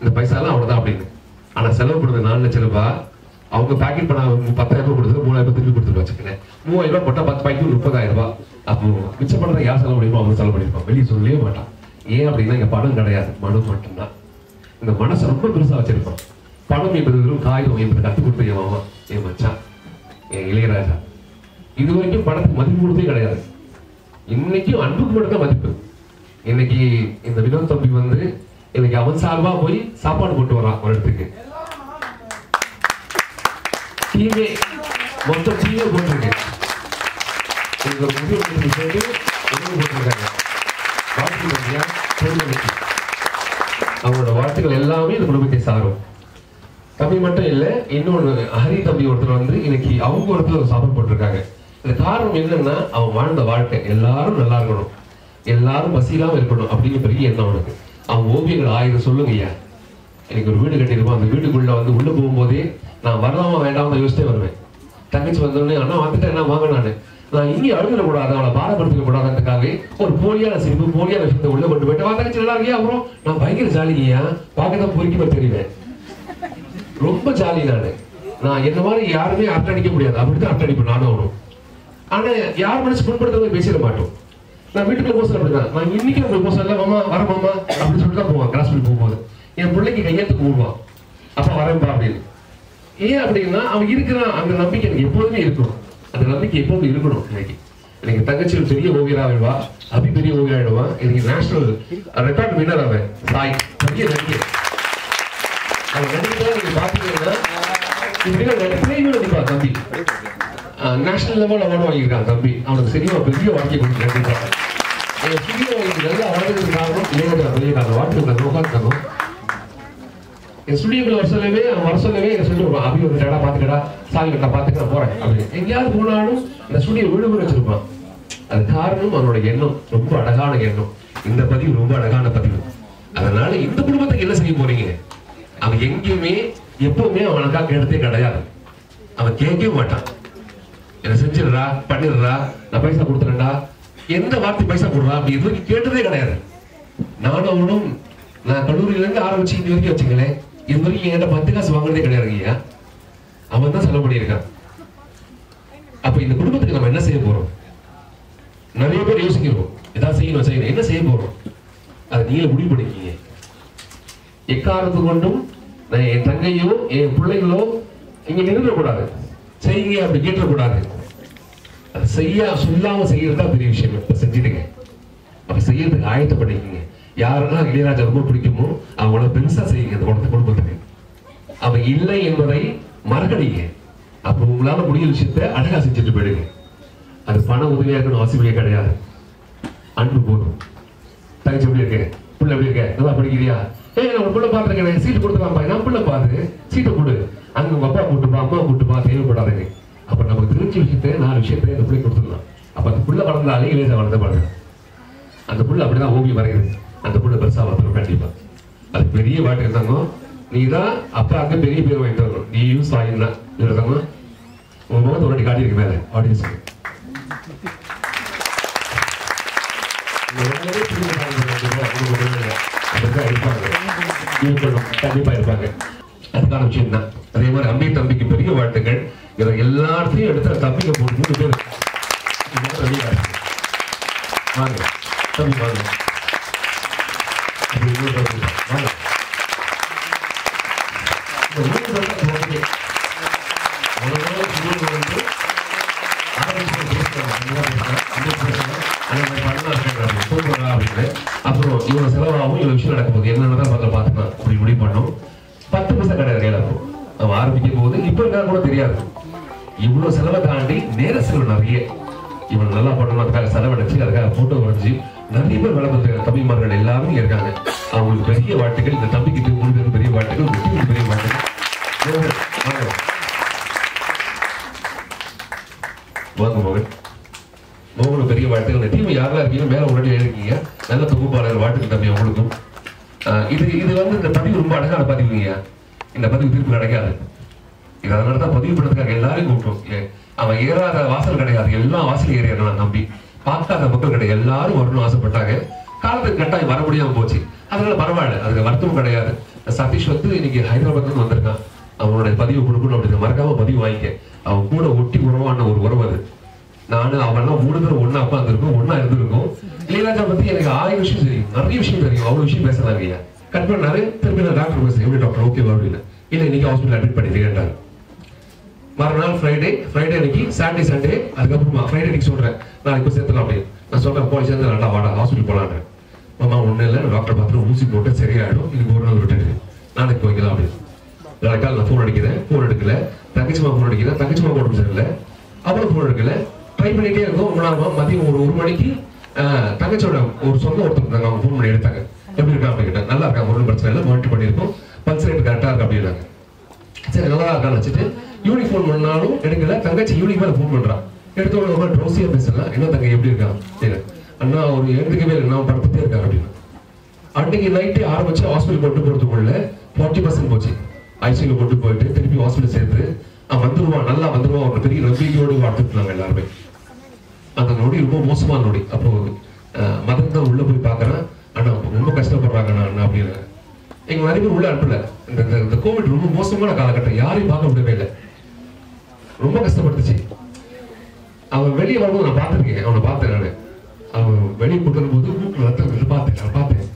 S8: இந்த பைசா எல்லாம் அவ்வளவுதான் அப்படின்னு. ஆனா செலவு கொடுத்தது 4 லட்சம் ரூபாய். அவங்க பேக்கெட் பண்ண 10,000 ரூபாய் கொடுத்தது 3,000 ரூபாய் திருப்பி கொடுத்துட்டு வச்சுக்கேன். 3,000 ரூபாய் போட்டா 10 பாய்க்கு 30,000 ரூபாய். அப்போ மிச்சம் பண்ணதை யார் செலவு பண்ணிருப்போம், அவங்க செலவு பண்ணிருப்பான், வெளியே சொல்லவே மாட்டான். ஏன் அப்படின்னா இங்க பணம் கிடையாது, மனம் மட்டும்தான். இந்த மனசை ரொம்ப பெருசா வச்சிருப்பான். பணம் என்பது வெறும் காகிதம் என்பது கற்றுக் கொடுத்த என் மாமா, என் மச்சான், என் இளையராஜா. இது வரைக்கும் பணத்துக்கு மதிப்பு கொடுத்தே கிடையாது. இன்னைக்கும் அன்புக்கு மட்டும் தான் மதிப்பு. இன்னைக்கு இந்த வினோத் தம்பி வந்து இன்னைக்கு அவன் சார்பா போய் சாப்பாடு போட்டு வரான் ஒரு இடத்துக்கு. டீமே மொத்தம் டீமே போட்டிருக்கு. போட்டிருக்காங்க அவங்களோட வாழ்த்துக்கள் எல்லாமே இந்த குடும்பத்தை சாரும். தம்பி மட்டும் இல்ல, இன்னொன்னு ஹரி தம்பி ஒருத்தர் வந்து இன்னைக்கு அவங்க ஒருத்தர் சாப்பாடு போட்டிருக்காங்க. இந்த காரணம் என்னன்னா, அவன் வாழ்ந்த வாழ்க்கை எல்லாரும் நல்லா இருக்கணும், எல்லாரும் பசியில்லாம இருக்கணும் அப்படின்னு பெரிய எண்ணம் அவனுக்கு. அவன் ஓவியங்கள் 1000 சொல்லுங்க ஐயா. எனக்கு ஒரு வீடு கட்டியிருப்பான், அந்த வீட்டுக்குள்ள வந்து உள்ள போகும்போதே நான் வரலாமா வேண்டாம் யோசிச்சே வருவேன். தங்கச்சி வந்தோடனே அண்ணா வந்துட்டேன் என்ன வாங்க, நான் இங்கே அழுகிடக்கூடாது, அவளை பாரப்படுத்திக்க கூடாதுக்காக ஒரு போலியான சிரிப்பு போலியான விஷயத்தை உள்ள கொண்டு போயிட்டு வா தங்கச்சி நல்லா இருக்கியா. அப்புறம் நான் பயங்கர ஜாலிங்கய்யா, பார்க்கதான் பொறுக்கி தெரிவேன், ரொம்ப ஜாலி. நான் என்ன மாதிரி யாருமே அட்டடிக்க முடியாது, அப்படித்தான் அட்டடிப்பேன் நானும் அவனும். ஆனா யார் மனசு புண்படுத்த பேசிட மாட்டோம். நான் வீட்டுக்குள்ள போசல் அப்படிதான், நான் இன்னைக்கு உங்களுக்கு போசல் இல்ல மாமா வர மாமா அப்படின்னு சொல்லிட்டு தான் போவான். கிளாஸ் பண்ணி போகும்போது என் பிள்ளைக்கு கையெழுத்து கூடுவான், அப்ப வரேன்பா அப்படின்னு. ஏன் அப்படின்னா அவன் இருக்கிறான், அந்த நம்பிக்கை எனக்கு எப்போதுமே இருக்கணும், அந்த நம்பிக்கை எப்போதும் இருக்கணும். இன்னைக்கு இன்னைக்கு தங்கச்சி பெரிய ஓவியரா ஆயிடுவா, அபி பெரிய ஓவியர் ஆயிடுவான். இன்னைக்கு நேஷனல் ரெக்கார்ட் வின்னர் அவன் சாய், பெரிய நடிகர். அவன் நடிக்கிறதா நீங்க பாத்தீங்கன்னா நடிப்பா தம்பி, நேஷனல் லெவல் அவார்டு வாங்கியிருக்கான் தம்பி. அவனுக்கு சரியா பெரிய வாழ்க்கை கொடுத்து நடிப்பாங்க. சினிமா வாங்கிக்கிறது அவனுக்கு காரணம் இளையராஜா பெரிய காரணம். வாழ்க்கை உட்காந்துக்கணும். என் ஸ்டுடியோக்குள்ள வர சொல்லவே எங்க சொல்லிட்டு அபி ஒரு டேடா பாத்துக்கடா, சாமி கட்டா பாத்துக்க போறேன் அப்படின்னு. எங்கேயாவது போனாலும் இந்த ஸ்டுடியோ விடுமுறை வச்சிருப்பான். அது காரணம் அவனோட எண்ணம், ரொம்ப அழகான எண்ணம். இந்த பதிவு ரொம்ப அழகான பதிவு. அதனால இந்த குடும்பத்துக்கு என்ன செய்ய போறீங்க? அவன் எங்கேயுமே எப்பவுமே அவனுக்காக கேட்டதே கிடையாது. அவன் கேட்கவே மாட்டான். என்ன செஞ்சிடுறா, பண்ணிடுறா, நான் பைசா கொடுத்துறேன்டா, எந்த வார்த்தை பைசா கொடுறா அப்படி இது வரைக்கும் கேட்டதே கிடையாது. நானும் அவனும் நான் கல்லூரியில இருந்து ஆரம்பிச்சு இது வரைக்கும் வச்சுங்களேன், இது வரைக்கும் என்கிட்ட 10 காசு வாங்குறதே கிடையாது ஐயா. அவன் தான் செலவு பண்ணியிருக்கான். அப்ப இந்த குடும்பத்துக்கு நம்ம என்ன செய்ய போறோம்? நிறைய பேர் யோசிக்கிறோம், ஏதாவது செய்யணும், என்ன செய்ய போறோம்? அதை நீங்களே முடிவு பண்ணிக்கீங்க. எக்காரணத்து கொண்டும் நான் என் தங்கையோ என் பிள்ளைகளோ இங்க நிறுத்தக்கூடாது, செய்யுங்க அப்படி கேட்டக்கூடாது. அதை சொல்லாம செய்யறதா பெரிய விஷயம். இப்ப செஞ்சிடுங்க. அப்ப செய்யறதுக்கு ஆயத்தப்படிக்கீங்க. யாரெல்லாம் இளையராஜா ரொம்ப பிடிக்குமோ அவங்கள பெருசா செய்யுங்க. இந்த குடும்பத்துக்கு அவன் இல்லை என்பதை மறக்கடிங்க. அப்ப உங்களால முடிய விஷயத்த அழகா செஞ்சுட்டு போயிடுங்க. அது பண உதவியா இருக்கணும் அவசியமே கிடையாது. அன்பு போதும். தங்கச்சி எப்படி இருக்கு, புள்ள எப்படி இருக்க, நல்லா படிக்கிறியா, நான் புள்ள பாத்துருக்கேன், சீட்டு கொடுத்துருவாப்பா, நான் புள்ள பாத்து சீட்டை கொடு, அங்க உங்க அப்பா கூட்டுப்பா அம்மா கூட்டுப்பா, தேவைப்படாதுங்க. அப்ப நமக்கு தெரிஞ்ச விஷயத்த 4 விஷயத்த அந்த பிள்ளை கொடுத்துடலாம். அப்ப அந்த புள்ள வளர்ந்தாலே இளையராஜா வளர்ந்த பாருங்க. அந்த புள்ள அப்படிதான் ஓவியம் வரைகிறது. அந்த புள்ள பெருசா வளர்த்துடும் கண்டிப்பா. அது பெரிய வாட்டு இருந்தாங்க. நீ தான் அப்பாவுக்கு பெரிய பேர் வாங்கிட்டு வரணும். நீ யூஸ் வாங்கினா இருந்தாங்க. உங்க முகத்தை ஒரு வாட்டி காட்டியிருக்கு மேல ஆடியன்ஸ். கண்டிப்பா இருப்பாங்க. அதுக்கான விஷயம் தான். அதே மாதிரி அம்பி தம்பிக்கு பெரிய வாழ்த்துக்கள். இதை எல்லாத்தையும் எடுத்து தம்பிக்க போட்டு 3 பேர் வாங்க தம்பி வாங்க. அப்புறம் இவ்வளவு செலவாகும், இவ்வளவு விஷயம் நடக்கும் போது என்னென்னதான் பார்த்துக்கலாம் அப்படி முடிவு பண்ணோம். 10 பைசா கிடையாது கையில. அவன் ஆரம்பிக்கும் போது இப்ப இருக்கா கூட தெரியாது. இவ்வளவு செலவை தாண்டி நேர செலவு நிறைய. இவன் நல்லா பண்ணணும், அதுக்காக செலவடைச்சு, அதுக்காக போட்டோ வரைஞ்சு நிறைய பேர் வேலை பார்த்துருக்காங்க. தம்பிமார்கள் எல்லாரும் இருக்காங்க. அவங்களுக்கு பெரிய வாழ்த்துக்கள். இந்த தம்பிக்கு 3 பேரும் பெரிய வாழ்த்துக்கள், பெரிய வாழ்த்துக்கள். வாங்க மோகன். மோகனும் பெரிய வாழ்த்துக்கள். இந்த டீம் யாரெல்லாம் இருக்கீங்க மேல முன்னாடி இருக்கீங்க, நல்ல தொகுப்பாளர் வாழ்த்துக்கள் தம்பி அவங்களுக்கும். இது வந்து இந்த பதிவு ரொம்ப அழகான பதிவுங்க. இந்த பதிவு தீர்ப்பு கிடைக்காது. இது அதனாலதான் பதிவு பண்ணதுக்காக எல்லாரையும் கூப்பிட்டோம். அவன் ஏறாத வாசல் கிடையாது, எல்லா வாசலும் ஏறிடலாம் நம்பி. பார்க்காத மக்கள் கிடையாது, எல்லாரும் வரணும்னு ஆசைப்பட்டாங்க. காலத்துக்கு கட்டாயம் வர முடியாம போச்சு. அதனால பரவாயில்ல, அதுக்கு வருத்தமும் கிடையாது. சதீஷ் வந்து இன்னைக்கு ஹைதராபாத்ல இருந்து வந்திருக்கான். அவனுடைய பதிவு கொடுக்கணும் அப்படின்னு மறக்காம பதிவு வாங்கிக்க. அவன் கூட ஒட்டி உறவான ஒரு உறவு அது. நானும் அவெல்லாம் 3 பேரும் ஒன்னா உட்காந்துருக்கோம், ஒன்னா இருந்திருக்கோம். இளையராஜா பத்தி எனக்கு 1000 விஷயம் தெரியும், நிறைய விஷயம் தெரியும். அவ்வளவு விஷயம் பேசலாம் இல்லையா. கட் பண்ணாரு. திருப்பி நான் டாக்டர் பேசுறேன், எப்படி டாக்டர் ஓகே அப்படின்னு. இல்ல இன்னைக்கு ஹாஸ்பிட்டல் அட்மிட் பண்ணிருக்கேன். மறுநாள் ஃப்ரைடே அன்னைக்கு சாட்டர்டே சண்டே, அதுக்கப்புறமா ஃப்ரைடே அன்னைக்கு சொல்றேன் நாளைக்கு போய் சேர்த்தலாம் அப்படின்னு. நான் சொல்றேன் போய் சேர்ந்து நல்லா வாடா ஹாஸ்பிட்டல் போலான்றேன். மாமா ஒன்றும் இல்லை, டாக்டர் பார்த்துட்டு ஊசி போட்டு சரியாயிடும், இன்னைக்கு ஒரு நாள் விட்டுட்டு நாளைக்கு போய்க்கலாம் அப்படின்னு. நாளைக்கு கால் நான் ஃபோன் அடிக்கிறேன், ஃபோன் எடுக்கல. தங்கச்சிமா ஃபோன் அடிக்கிறேன், தங்கச்சிமா உடம்பு சரியில்லை, அவளும் ஃபோன் எடுக்கல. ட்ரை பண்ணிட்டே இருக்கும். மதியம் ஒரு 1 மணிக்கு தங்கச்சியோட ஒரு சொந்த ஒருத்தர் இருந்தாங்க, அவங்க ஃபோன் பண்ணி எடுத்தாங்க. எப்படி இருக்கா அப்படின்னு கேட்டேன். நல்லா இருக்கா, ஒன்றும் பிரச்சனை இல்லை, மானிட்டர் பண்ணியிருக்கோம், பல்ஸ் ரேட் கரெக்டாக இருக்கா அப்படின்னாங்க. சரி நல்லா இருக்கான்னு வச்சுட்டு யூனிக் ஃபோன் பண்ணாலும் எடுக்கல. தங்கச்சி யூனிக் மேலே ஃபோன் பண்ணுறான். எடுத்தோட ரொம்ப ட்ரோஸியா பேசலாம். என்ன தங்க எப்படி இருக்கான் சரி அண்ணா, ஒரு எழுதுக்கவே இல்லை, நான் படுத்துட்டே இருக்காரு அப்படின்னு. அன்னைக்கு நைட்டு ஆரம்பிச்சு ஹாஸ்பிட்டல் கொண்டு போறதுக்குள்ள 40% போச்சு. ஐசியூல கொண்டு போயிட்டு திருப்பி ஹாஸ்பிட்டல் சேர்த்து வந்துருவான், நல்லா வந்துருவான், ஒரு பெரிய நம்பிக்கையோடு வாழ்த்துட்டாங்க எல்லாருமே. அந்த நொடி ரொம்ப மோசமான நொடி. அப்போ மதம் தான் உள்ள போய் பாக்குறேன், அண்ணா ரொம்ப கஷ்டப்படுறாங்க அண்ணா அப்படின்னு. எங்க நிறைய பேர் உள்ள அனுப்பல. இந்த கோவிட் ரொம்ப மோசமான காலகட்டம், யாரையும் பார்க்க முடியவே இல்லை, ரொம்ப கஷ்டப்பட்டுச்சு. அவன் வெளியே வரும்போது நான் பார்த்திருக்கேன், அவனை பார்த்தேன் நானு. அவன் வெளியே போட்டு போது மூக்கில் ரத்தம் பார்த்தேன்.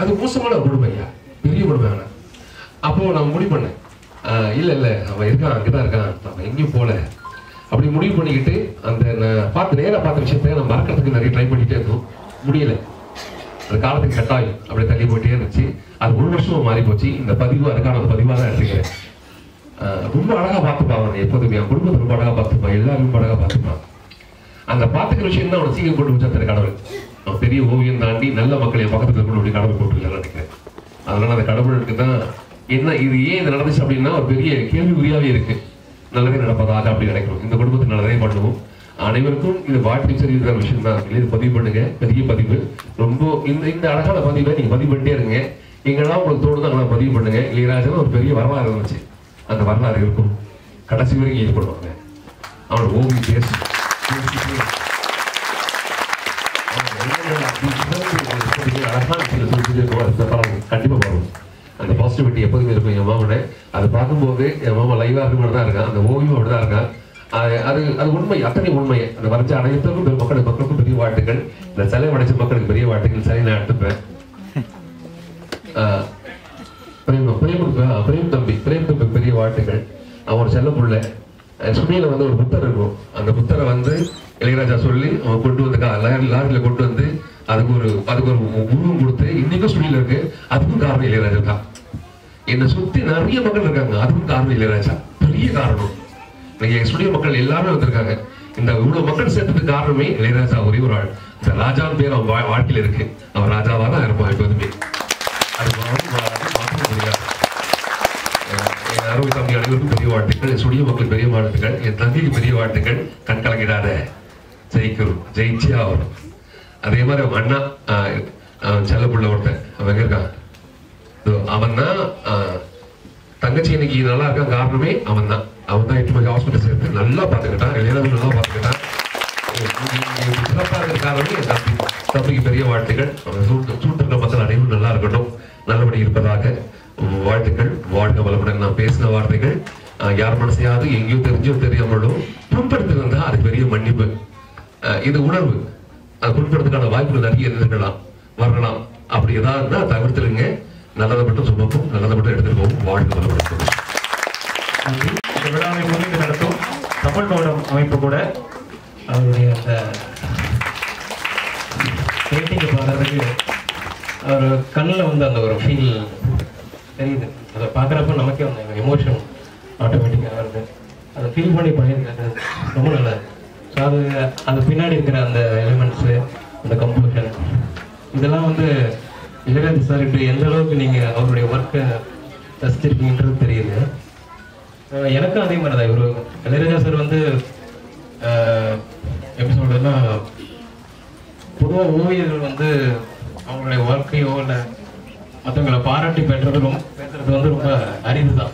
S8: அது மோசமான கொடுமை ஐயா, பெரிய கொடுமை. அப்போ நான் முடிவு பண்ணேன், இல்லை அவன் இருக்கான், அங்கதான் இருக்கான், அவன் எங்கேயும் போல அப்படி முடிவு பண்ணிக்கிட்டு அந்த நேராக பார்த்த விஷயத்த நான் மறக்கிறதுக்கு நிறைய ட்ரை பண்ணிட்டே இருந்தோம், முடியல. அந்த காலத்துக்கு கட்டாயம் அப்படியே தள்ளி போயிட்டே இருந்துச்சு. அது 1 வருஷமா மாறி போச்சு. இந்த பதிவு அதுக்கான ஒரு பதிவாக தான் எடுத்துக்கிறேன். ரொம்ப அழகா பார்த்துப்பான், எப்போதுமே என் குடும்பத்தை ரொம்ப அழகா பார்த்துப்பான், எல்லாரும் ரொம்ப அழகா பார்த்துப்பான். அந்த பார்த்துக்கிற விஷயம் தான் அவனை சீக்கிரம் கொண்டு வச்சா கடவுள். அவன் பெரிய ஓவியம் தாண்டி நல்ல மக்கள் என் பக்கத்துல இருக்கணும் அப்படி கடவுள் போட்டுருக்கான்னு நினைக்கிறேன். அதனால அந்த கடவுளுக்கு தான் என்ன இது ஏன் இது நடந்துச்சு அப்படின்னா ஒரு பெரிய கேள்விக்குறியாவே இருக்கு. நல்லதே நடப்பதாக அப்படி நினைக்கிறோம். இந்த குடும்பத்துக்கு நல்லதே பண்ணுவோம். அனைவருக்கும் இது வாழ்க்கை சரியான விஷயம் தான். இது பதிவு பண்ணுங்க, பெரிய பதிவு. ரொம்ப இந்த அழகான பதிவை நீங்க பதிவு பண்ணிட்டே இருங்க. எங்கெல்லாம் உங்களுக்கு தோணுதோ அங்கெல்லாம் பதிவு பண்ணுங்க. இளையராஜா ஒரு பெரிய வரலாறு இருந்துச்சு, அந்த வரலாறு இருக்கும், கடைசி வரைக்கும் ஈடுபடுவாங்க. அவனோட ஓவியம் பேசு கண்டிப்பா பாருங்க. அந்த பாசிட்டிவிட்டி எப்போதுமே இருக்கும் என் மாமனை. அதை பார்க்கும்போது என் மாமா லைவா இருக்கு தான் இருக்கான், அந்த ஓவியம் அப்படிதான் இருக்கான். அது உண்மை, அத்தனை உண்மை. அந்த வரைஞ்ச அனைத்துக்கும் மக்களுக்கும் பெரிய வாழ்த்துக்கள். இந்த சிலை வடைச்ச மக்களுக்கு பெரிய வாழ்த்துக்கள். சரி, நான் எடுத்துப்பேன். பிரேம் தம்பி பெரிய வாழ்த்துக்கள். அவன் ஒரு செல்ல புள்ள. சுனியில வந்து ஒரு புத்தர் இருக்கும். அந்த புத்தரை வந்து இளையராஜா சொல்லி அவன் கொண்டு வந்து லாரியில கொண்டு வந்து அதுக்கு ஒரு உருவம் கொடுத்து இன்னைக்கும் சுனியில இருக்கு. அதுக்கும் காரணம் இளையராஜா தான். என்னை சுத்தி நிறைய மக்கள் இருக்காங்க, அதுக்கும் காரணம் இளையராஜா. பெரிய காரணம். என் ஸ்டுடியோ மக்கள் எல்லாருமே வந்திருக்காங்க. இந்த இவ்வளவு மக்கள் சேர்த்ததுக்கு காரணமே இளையராஜா ஒரே ஒரு ஆள். இந்த ராஜான்னு பேர் அவன் வாழ்க்கையில் இருக்கு. அவன் ராஜாவா தான் இருப்பான் எப்போதுமே. அது மாற்ற முடியாது. என் அறுவை தம்பி அனைவருக்கும் பெரிய வாழ்த்துக்கள். என் ஸ்டுடியோ மக்கள் பெரிய வாழ்த்துக்கள். என் தம்பிக்கு பெரிய வாழ்த்துக்கள். கண் கலங்கிடாத, ஜெயிக்கணும், ஜெயிச்சே ஆகணும். அதே மாதிரி அவன் அண்ணா செல்ல புள்ள ஒருத்தன் அவன் எங்க இருக்கான். அவன் தான் தங்கச்சி இன்னைக்கு நல்லா இருக்கான், காரணமே அவன் தான். அவன் தான் 8 மணி ஹாஸ்பிட்டல் சேர்த்து நல்லா பார்த்துக்கிட்டான். எல்லாரும் நல்லா பார்த்துக்கிட்டான். சிறப்பாக இருக்கிற காரணமே என் தம்பிக்கு பெரிய வாழ்த்துக்கள். அவன் சூட்டிருக்க மக்கள் அனைவரும் நல்லா இருக்கட்டும், நல்லபடி இருப்பதாக வாழ்த்துக்கள். வாழ்க வளமுடன். நான் பேசின வார்த்தைகள் யார் மனசையாவது எங்கேயோ தெரிஞ்சோ தெரியாமலும் புண்படுத்திருந்தா அது பெரிய மன்னிப்பு. இது உணர்வு. அது புண்படுத்துக்கான வாய்ப்புகள் நிறைய இருக்கலாம், வரலாம். அப்படி ஏதாவது தவிர்த்துருங்க. நல்லதை மட்டும் சுமக்கும், நல்லதை மட்டும் எடுத்துட்டு போகும். வாழ்க வளமுடன்.
S1: இந்த விழாவை முன்னிட்டு நடத்தும் தமிழ் நோடம் அமைப்பு கூட அவருடைய அந்த பெயிண்டிங்கை பார்க்கறதுக்கு அவர் கண்ணில் வந்து அந்த ஒரு ஃபீல் தெரியுது. அதை பார்க்குறப்ப நமக்கே அந்த எமோஷன் ஆட்டோமேட்டிக்காக வருது. அதை ஃபீல் பண்ணி பண்ணியிருக்காரு, ரொம்ப நல்லா இருக்கு. ஸோ அது பின்னாடி இருக்கிற அந்த எலிமெண்ட்ஸு, அந்த கம்போஷன், இதெல்லாம் வந்து இளையராஜா சார் இப்படி எந்த அளவுக்கு நீங்கள் அவருடைய ஒர்க்கை ரசிச்சிருக்கீங்கன்றது தெரியுது. எனக்கும் அதே மாதிரி தான். இவர் இளையராஜா சார் வந்து எப்படி சொல்றதுன்னா, பொதுவாக ஓவியர்கள் வந்து அவங்களுடைய வாழ்க்கையோ இல்லை மற்றவங்களை பாராட்டி பேசுறது வந்து ரொம்ப அரிது தான்.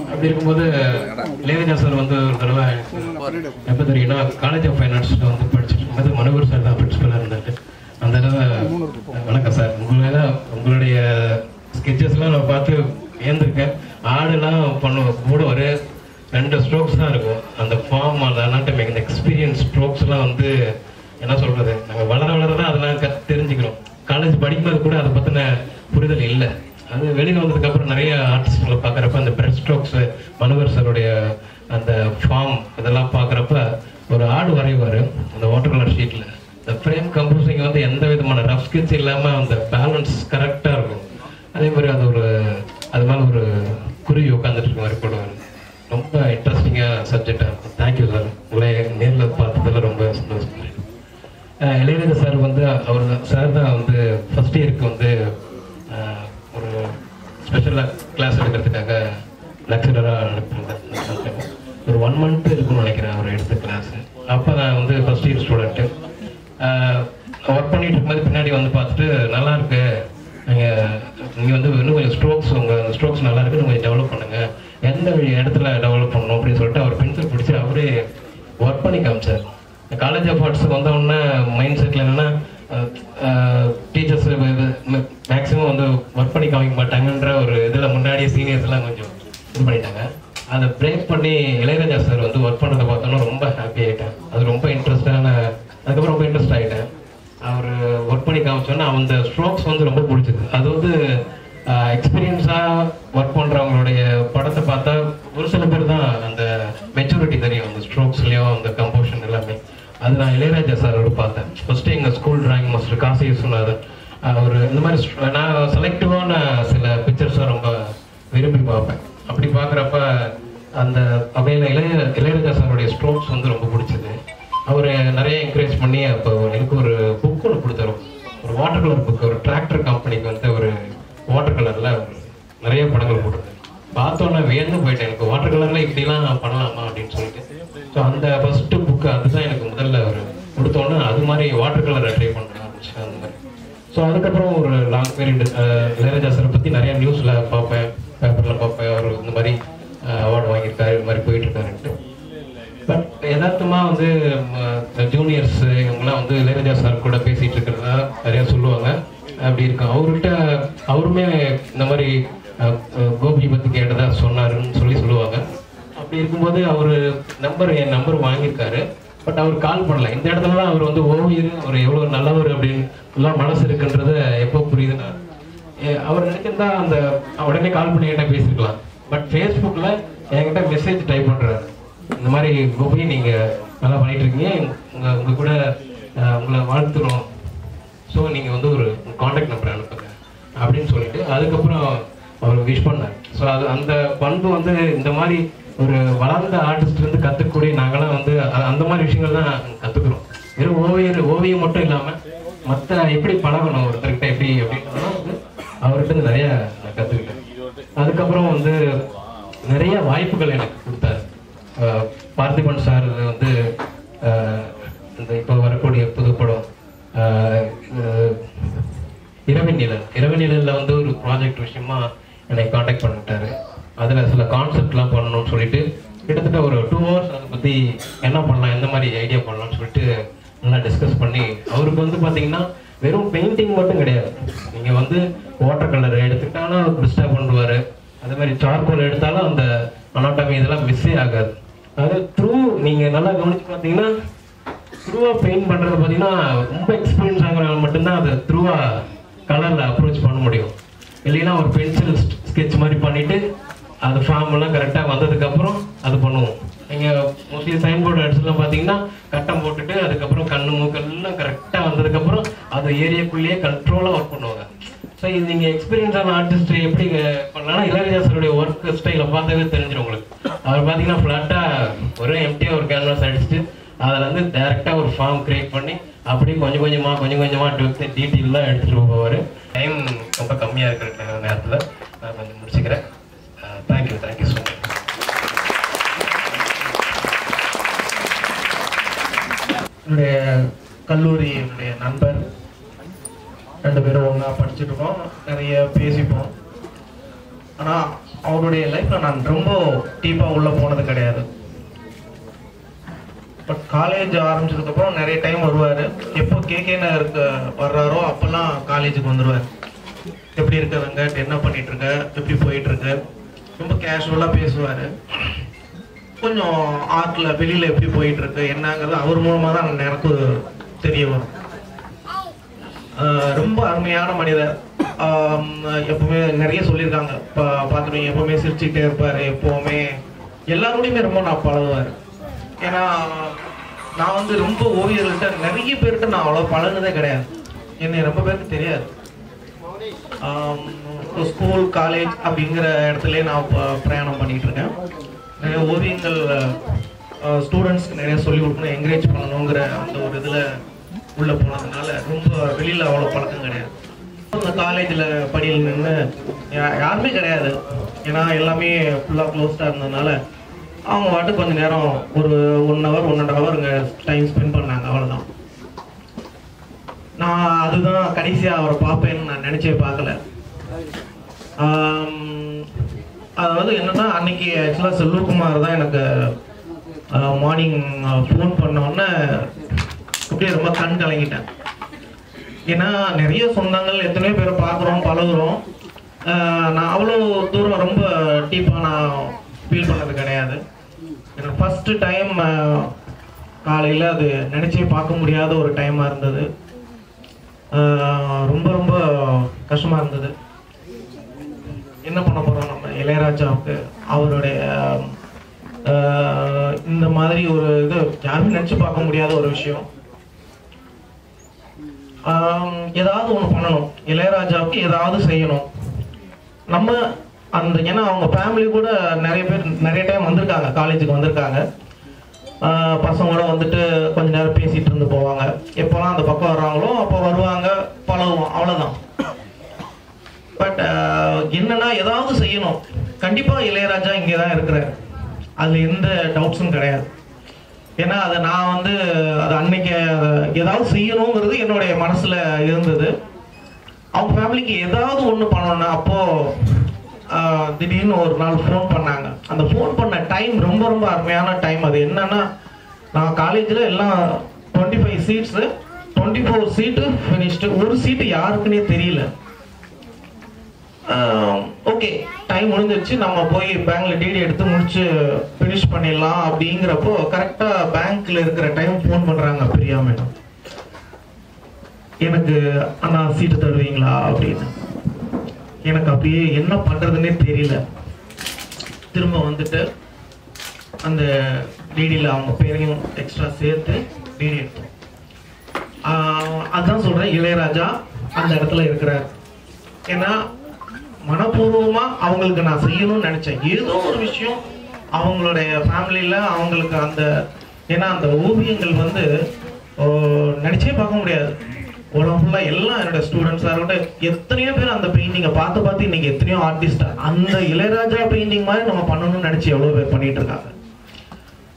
S1: அப்படி இருக்கும்போது இளையராஜா சார் வந்து ஒரு தடவை எப்போ தெரியும்னா, காலேஜ் ஆஃப் ஃபைன் ஆர்ட்ஸில் வந்து படிச்சுட்டு இருக்கும்போது மனோகர் சார் தான் பிரின்சிபலாக இருந்தார். அந்த தடவை வணக்கம் சார், உங்களுடைய ஸ்கெச்சஸ்லாம் நான் பார்த்து ஏந்திருக்கேன். ஆடுலாம் கூட ஒரு 2 ஸ்ட்ரோக்ஸ் தான் இருக்கும். அந்த ஃபார்ம், அந்த அனாட்டமிக், அந்த எக்ஸ்பீரியன்ஸ் ஸ்ட்ரோக்ஸ்லாம் வந்து என்ன சொல்றது, நாங்கள் வளர தான் அதெல்லாம் தெரிஞ்சுக்கிறோம். காலேஜ் படிக்கும்போது கூட அதை பற்றின புரிதல் இல்லை. அது வெளியில் வந்ததுக்கப்புறம் நிறைய ஆர்டிஸ்ட்களை பார்க்குறப்ப அந்த பிரெட் ஸ்ட்ரோக்ஸு, மனோகர் சாருடைய அந்த ஃபார்ம் இதெல்லாம் பார்க்குறப்ப ஒரு ஆடு வரைவார் அந்த வாட்டர் கலர் ஷீட்டில். இந்த ஃப்ரேம் கம்போசிங் வந்து எந்த விதமான ரஃப் ஸ்கெட்ச் இல்லாமல் அந்த பேலன்ஸ் கரெக்டாக இருக்கும். அதே மாதிரி அது மேலே ஒரு குருவி உட்காந்துட்டு இருக்க மாதிரி போடுவார். ரொம்ப இன்ட்ரெஸ்டிங்காக சப்ஜெக்டாக இருக்கும். தேங்க்யூ சார், உங்களை நேரில் பார்த்ததில் ரொம்ப சந்தோஷம். இளையராஜா சார் வந்து அவர் சார் தான் வந்து ஃபர்ஸ்ட் இயருக்கு வந்து ஒரு ஸ்பெஷல் கிளாஸ் எடுக்கிறதுக்காக லெக்சரராக அனுப்பியிருந்தேன். ஒரு 1 month இருக்குன்னு நினைக்கிறேன் அவர் எடுத்த கிளாஸ். அப்போ நான் வந்து ஃபர்ஸ்ட் இயர் ஸ்டூடெண்ட்டு ஒர்க் பண்ணிட்டு இருக்கும்போது பின்னாடி வந்து பார்த்துட்டு, நல்லா இருக்கு, நீங்கள் வந்து இன்னும் கொஞ்சம் ஸ்ட்ரோக்ஸ், உங்கள் ஸ்ட்ரோக்ஸ் நல்லா இருக்கு, கொஞ்சம் டெவலப் பண்ணுங்கள், எந்த இடத்துல டெவலப் பண்ணணும் அப்படின்னு சொல்லிட்டு அவர் பென்சில் பிடிச்சி அவரே ஒர்க் பண்ணி காமிச்சார். காலேஜ் ஆஃப் ஆர்ட்ஸ் வந்தோடனே மைண்ட் செட்டில் என்னென்னா, டீச்சர்ஸ் மேக்ஸிமம் வந்து ஒர்க் பண்ணி காமிக்க மாட்டாங்கன்ற ஒரு இதில் முன்னாடியே சீனியர்ஸ்லாம் கொஞ்சம் இது பண்ணிட்டாங்க. அதை பிரேக் பண்ணி இளையராஜா சார் வந்து ஒர்க் பண்ணுறதை பார்த்தோன்னா ரொம்ப ஹாப்பி ஆகிட்டேன். அது ரொம்ப அதுக்கப்புறம் ரொம்ப இன்ட்ரெஸ்ட் ஆகிட்டேன். அவர் ஒர்க் பண்ணி காமிச்சோன்னா அந்த ஸ்ட்ரோக்ஸ் வந்து ரொம்ப பிடிச்சது. அது வந்து
S9: எக்ஸ்பீரியன்ஸாக ஒர்க் பண்ணுறவங்களுடைய படத்தை பார்த்தா ஒரு சில பேர் தான் அந்த மெச்சூரிட்டி தெரியும், அந்த ஸ்ட்ரோக்ஸ்லேயும் அந்த கம்போஷன் எல்லாமே. அது நான் இளையராஜா சாரோட பார்த்தேன். ஃபர்ஸ்ட்டு எங்கள் ஸ்கூல் டிராயிங் மாஸ்டர் காசி சொன்னார். அவர் இந்த மாதிரி நான் செலக்டிவான சில பிக்சர்ஸை ரொம்ப விரும்பி பார்ப்பேன். அப்படி பார்க்குறப்ப அந்த வகையில் இளையராஜா சாருடைய ஸ்ட்ரோக்ஸ் வந்து ரொம்ப பிடிச்சது. அவர் நிறைய என்கரேஜ் பண்ணி அப்போ எனக்கு ஒரு புக் ஒன்று கொடுத்தாரு, ஒரு வாட்டர் கலர் புக். ஒரு டிராக்டர் கம்பெனிக்கு வந்து ஒரு வாட்டர் கலரில் நிறைய படங்கள் போட்டிருந்தேன். பார்த்தோன்னே வியந்து போயிட்டேன், எனக்கு வாட்டர் கலரில் இப்படிலாம் பண்ணலாமா அப்படின்னு சொல்லிட்டு. ஸோ அந்த ஃபர்ஸ்ட்டு புக்கு அதுதான் எனக்கு முதல்ல ஒரு கொடுத்தோன்னே அது மாதிரி வாட்டர் கலரை ட்ரை பண்ண ஆரம்பிச்சேன் அந்த மாதிரி. ஸோ அதுக்கப்புறம் ஒரு லாங் பீரியட் இளையராஜா சாரை பற்றி நிறைய நியூஸில் பார்ப்பேன், பேப்பரில் பார்ப்பேன். அவர் இந்த மாதிரி அவார்டு வாங்கியிருக்காரு, இது மாதிரி போயிட்டுருக்காருன்ட்டு. பட் யதார்த்தமாக வந்து ஜூனியர்ஸ் இவங்கெல்லாம் வந்து இளையராஜா சார் கூட பேசிகிட்டு இருக்கிறதா நிறையா சொல்லுவாங்க. அப்படி இருக்கும். அவர்கிட்ட அவருமே இந்த மாதிரி கோபி பற்றி கேட்டதா சொன்னாருன்னு சொல்லுவாங்க. அப்படி இருக்கும்போது அவர் என் நம்பர் வாங்கியிருக்காரு. பட் அவர் கால் பண்ணல. இந்த இடத்துல தான் அவர் வந்து ஓவியர், அவர் எவ்வளோ நல்லவர் அப்படின்னு எல்லாம் மனசு இருக்குன்றத எப்போ புரியுதுன்னா, அவர் நினைச்சிருந்தா அந்த உடனே கால் பண்ணி என்கிட்ட பேசிருக்கலாம். பட் ஃபேஸ்புக்கில் என்கிட்ட மெசேஜ் டைப் பண்ணுறாரு, இந்த மாதிரி கோபி நீங்கள் நல்லா பண்ணிட்டு இருக்கீங்க, உங்கள் கூட உங்களை வாழ்த்துறோம், ஸோ நீங்கள் வந்து ஒரு காண்டாக்ட் நம்பர் அனுப்புங்க அப்படின்னு சொல்லிட்டு அதுக்கப்புறம் அவர் விஷ் பண்ணார். ஸோ அது அந்த பண்பு வந்து இந்த மாதிரி ஒரு வளர்ந்த ஆர்டிஸ்ட்லேருந்து கற்றுக்கக்கூடிய நாங்களாம் வந்து அந்த மாதிரி விஷயங்கள் தான் கற்றுக்குறோம். வெறும் ஓவியம் மட்டும் இல்லாமல் மற்ற எப்படி பழகணும் ஒருத்தர்கிட்ட எப்படி அப்படின்றதான் வந்து அவர்கிட்ட நிறைய நான் கற்றுக்கிட்டேன். அதுக்கப்புறம் வந்து நிறைய வாய்ப்புகள் எனக்கு கொடுத்தாரு. பார்த்திபன் சார் வந்து இந்த இப்போ வரக்கூடிய புதுப்படம் இரவினிலில் வந்து ஒரு ப்ராஜெக்ட் விஷயமா என்னை காண்டாக்ட் பண்ணிட்டாரு. அதில் சில கான்செப்ட்லாம் பண்ணணும்னு சொல்லிட்டு கிட்டத்தட்ட ஒரு 2 hours அதை பற்றி என்ன பண்ணலாம், எந்த மாதிரி ஐடியா பண்ணலாம்னு சொல்லிட்டு நல்லா டிஸ்கஸ் பண்ணி, அவருக்கு வந்து பார்த்தீங்கன்னா வெறும் பெயிண்டிங் மட்டும் கிடையாது, நீங்கள் வந்து வாட்டர் கலர் எடுத்துக்கிட்டாலும் அவர் பெஸ்ட்டாக பண்ணுவார். அதே மாதிரி சார்கோல் எடுத்தாலும் அந்த அனாட்டமி இதெல்லாம் மிஸ்ஸே ஆகாது. அது த்ரூ நீங்கள் நல்லா கவனித்து பார்த்தீங்கன்னா த்ரூவாக பெயிண்ட் பண்ணுறது பார்த்தீங்கன்னா ரொம்ப எக்ஸ்பீரியன்ஸ் ஆகிறவங்க மட்டும்தான் அதை த்ரூவாக கலரில் அப்ரோச் பண்ண முடியும். இல்லைன்னா ஒரு பென்சில் ஸ்கெட்ச் மாதிரி பண்ணிவிட்டு அது ஃபார்மெல்லாம் கரெக்டாக வந்ததுக்கப்புறம் அது பண்ணுவோம். நீங்கள் மோஸ்ட்லி சைன் போர்டு அடிச்சுலாம் பார்த்தீங்கன்னா கட்டம் போட்டுட்டு அதுக்கப்புறம் கண்ணு மூக்கெல்லாம் கரெக்டாக வந்ததுக்கப்புறம் அது ஏரியாக்குள்ளேயே கண்ட்ரோலாக ஒர்க் பண்ணுவாங்க. ஸோ இது நீங்கள் எக்ஸ்பீரியன்ஸான ஆர்டிஸ்ட் எப்படி பண்ணலாம்னா இளையராஜா சாருடைய ஒர்க் ஸ்டைலை பார்த்தாவே தெரிஞ்சிடும் உங்களுக்கு. அவர் பார்த்தீங்கன்னா ஃப்ளாட்டாக ஒரு எம்டியாக ஒரு கேன்வாஸ் அடிச்சுட்டு அதில் வந்து டேரெக்டாக ஒரு ஃபார்ம் கிரியேட் பண்ணி அப்படியே கொஞ்சம் கொஞ்சமாக டீட்டெயிலாக எடுத்துகிட்டு போவார். டைம் ரொம்ப கம்மியாக இருக்கிற நேரத்தில் நான் கொஞ்சம் முடிச்சுக்கிறேன். Thank you so much.
S10: என்னுடைய கல்லூரி என்னுடைய நண்பர், 2 பேரும் ஒன்றா படிச்சுட்ருக்கோம், நிறைய பேசிப்போம். ஆனால் அவருடைய லைஃப்பில் நான் ரொம்ப டீப்பாக உள்ளே போனது கிடையாது. பட் காலேஜ் ஆரம்பிச்சதுக்கப்புறம் நிறைய டைம் வருவார். எப்போ கேகேன்னு வர்றாரோ அப்போல்லாம் காலேஜுக்கு வந்துடுவார். எப்படி இருக்கிறவங்க, என்ன பண்ணிகிட்ருக்க, எப்படி போயிட்டுருக்கு, ரொம்ப கேஷுவலாக பேசுவார். கொஞ்சம் ஆர்ட்டில் வெளியில் எப்படி போயிட்டுருக்கு என்னங்கிறது அவர் மூலமாக தான் எனக்கு தெரிய வரும். ரொம்ப அருமையான மனிதர். எப்பவுமே நிறைய சொல்லியிருக்காங்க, பார்த்துருவீங்க, எப்பவுமே சிரிச்சுக்கிட்டே இருப்பார், எப்போவுமே எல்லாரோடையுமே ரொம்ப நான் பழகுவார். ஏன்னா நான் வந்து ரொம்ப ஓவியர்கள்ட்ட நிறைய பேர்கிட்ட நான் அவ்வளோ பழகுனதே கிடையாது, என்னை ரொம்ப பேருக்கு தெரியாது. ஸ்கூல் காலேஜ் அப்படிங்கிற இடத்துல நான் பிரயாணம் பண்ணிகிட்டு இருக்கேன். நிறைய ஓவியங்கள் ஸ்டூடெண்ட்ஸ்க்கு நிறைய சொல்லிக் கொடுக்கணும், என்கரேஜ் பண்ணணுங்கிற அந்த ஒரு இதில் உள்ளே போனதுனால ரொம்ப வெளியில் அவ்வளோ பழக்கம் கிடையாது. அந்த காலேஜில் படியில் நின்று யாருமே கிடையாது, ஏன்னா எல்லாமே ஃபுல்லாக க்ளோஸ்டாக இருந்ததுனால அவங்க வாட்டு கொஞ்சம் நேரம் ஒரு 1 hour 1.5 hour இங்கே டைம் ஸ்பெண்ட் பண்ணாங்க, அவ்வளோதான். நான் அதுதான் கடைசியாக அவரை பார்ப்பேன்னு நான் நினச்சே பார்க்கல. அதாவது என்னன்னா அன்னைக்கு ஆக்சுவலாக செல்வகுமார் தான் எனக்கு மார்னிங் ஃபோன் பண்ணோன்னே அப்படியே ரொம்ப கண் கலங்கிட்டேன். ஏன்னா நிறைய சொந்தங்கள் எத்தனையோ பேரை பார்க்குறோம், பழகுறோம். நான் அவ்வளோ தூரம் ரொம்ப டீப்பாக நான் ஃபீல் பண்ணது கிடையாது. எனக்கு ஃபஸ்ட்டு டைம் காலையில் அது நினச்சே பார்க்க முடியாத ஒரு டைமாக இருந்தது. ரொம்ப ரொம்ப கஷ்டமாக இருந்தது. என்ன பண்ண போறோம் நம்ம இளையராஜாவுக்கு அவருடைய இந்த மாதிரி ஒரு இது யாரும் நினைச்சு பார்க்க முடியாத ஒரு விஷயம். ஏதாவது ஒண்ணு பண்ணணும், இளையராஜாவுக்கு ஏதாவது செய்யணும் நம்ம. அந்த ஏன்னா அவங்க ஃபேமிலி கூட நிறைய பேர் நிறைய டைம் வந்திருக்காங்க, காலேஜுக்கு வந்திருக்காங்க. பசங்களோட வந்துட்டு கொஞ்ச நேரம் பேசிட்டு இருந்து போவாங்க. எப்போலாம் அந்த பக்கம் வர்றாங்களோ அப்போ வருவாங்க, பழகுவோம், அவ்வளோதான். பட் என்னன்னா ஏதாவது செய்யணும். கண்டிப்பா இளையராஜா இங்கே தான் இருக்கிறார், அதுல எந்த டவுட்ஸும் கிடையாது. ஏன்னா அதை நான் வந்து அது அன்னைக்கு ஏதாவது செய்யணுங்கிறது என்னுடைய மனசுல இருந்தது. அவங்க ஃபேமிலிக்கு ஏதாவது ஒன்று பண்ணணும்னா அப்போ திடீர்னு ஒரு நாள் ஃபோன் பண்ணாங்க. அந்த ஃபோன் பண்ண டைம் ரொம்ப ரொம்ப அருமையான டைம். அது என்னன்னா, நான் காலேஜில் எல்லாம் 25 சீட்ஸு, 24 சீட்டு ஃபினிஷ்டு, ஒரு சீட்டு யாருக்குன்னே தெரியல. ஓகே, டைம் முடிஞ்சிருச்சு, நம்ம போய் பேங்க்ல டிடி எடுத்து முடிச்சு ஃபினிஷ் பண்ணிடலாம் அப்படிங்கிறப்போ கரெக்டாக பேங்க்ல இருக்கிற டைம் ஃபோன் பண்ணுறாங்க பிரியா மேடம். எனக்கு அண்ணா சீட்டு தருவீங்களா அப்படின்னு. எனக்கு அப்படியே என்ன பண்றதுன்னே தெரியல. திரும்ப வந்துட்டு அந்த டிடியில் அவங்க பேரையும் எக்ஸ்ட்ரா சேர்த்து டிடி எடுத்தோம். அதான் சொல்றேன், இளையராஜா அந்த இடத்துல இருக்கிறார். ஏன்னா மனப்பூர்வமா அவங்களுக்கு நான் செய்யணும்னு நினைச்சேன். ஏதோ ஒரு விஷயம் அவங்களுடைய ஃபேமிலியில அவங்களுக்கு அந்த, ஏன்னா அந்த ஓவியங்கள் வந்து நினைச்சே பார்க்க முடியாது. உலகம் ஃபுல்லா எல்லாம் என்னோட ஸ்டூடெண்ட்ஸா இருக்கட்டும், எத்தனையோ பேர் அந்த பெயிண்டிங்கை பார்த்து இன்னைக்கு எத்தனையோ ஆர்டிஸ்ட் அந்த இளையராஜா பெயிண்டிங் மாதிரி நம்ம பண்ணணும்னு நினைச்சு எவ்வளவு பேர் பண்ணிட்டு இருக்காங்க.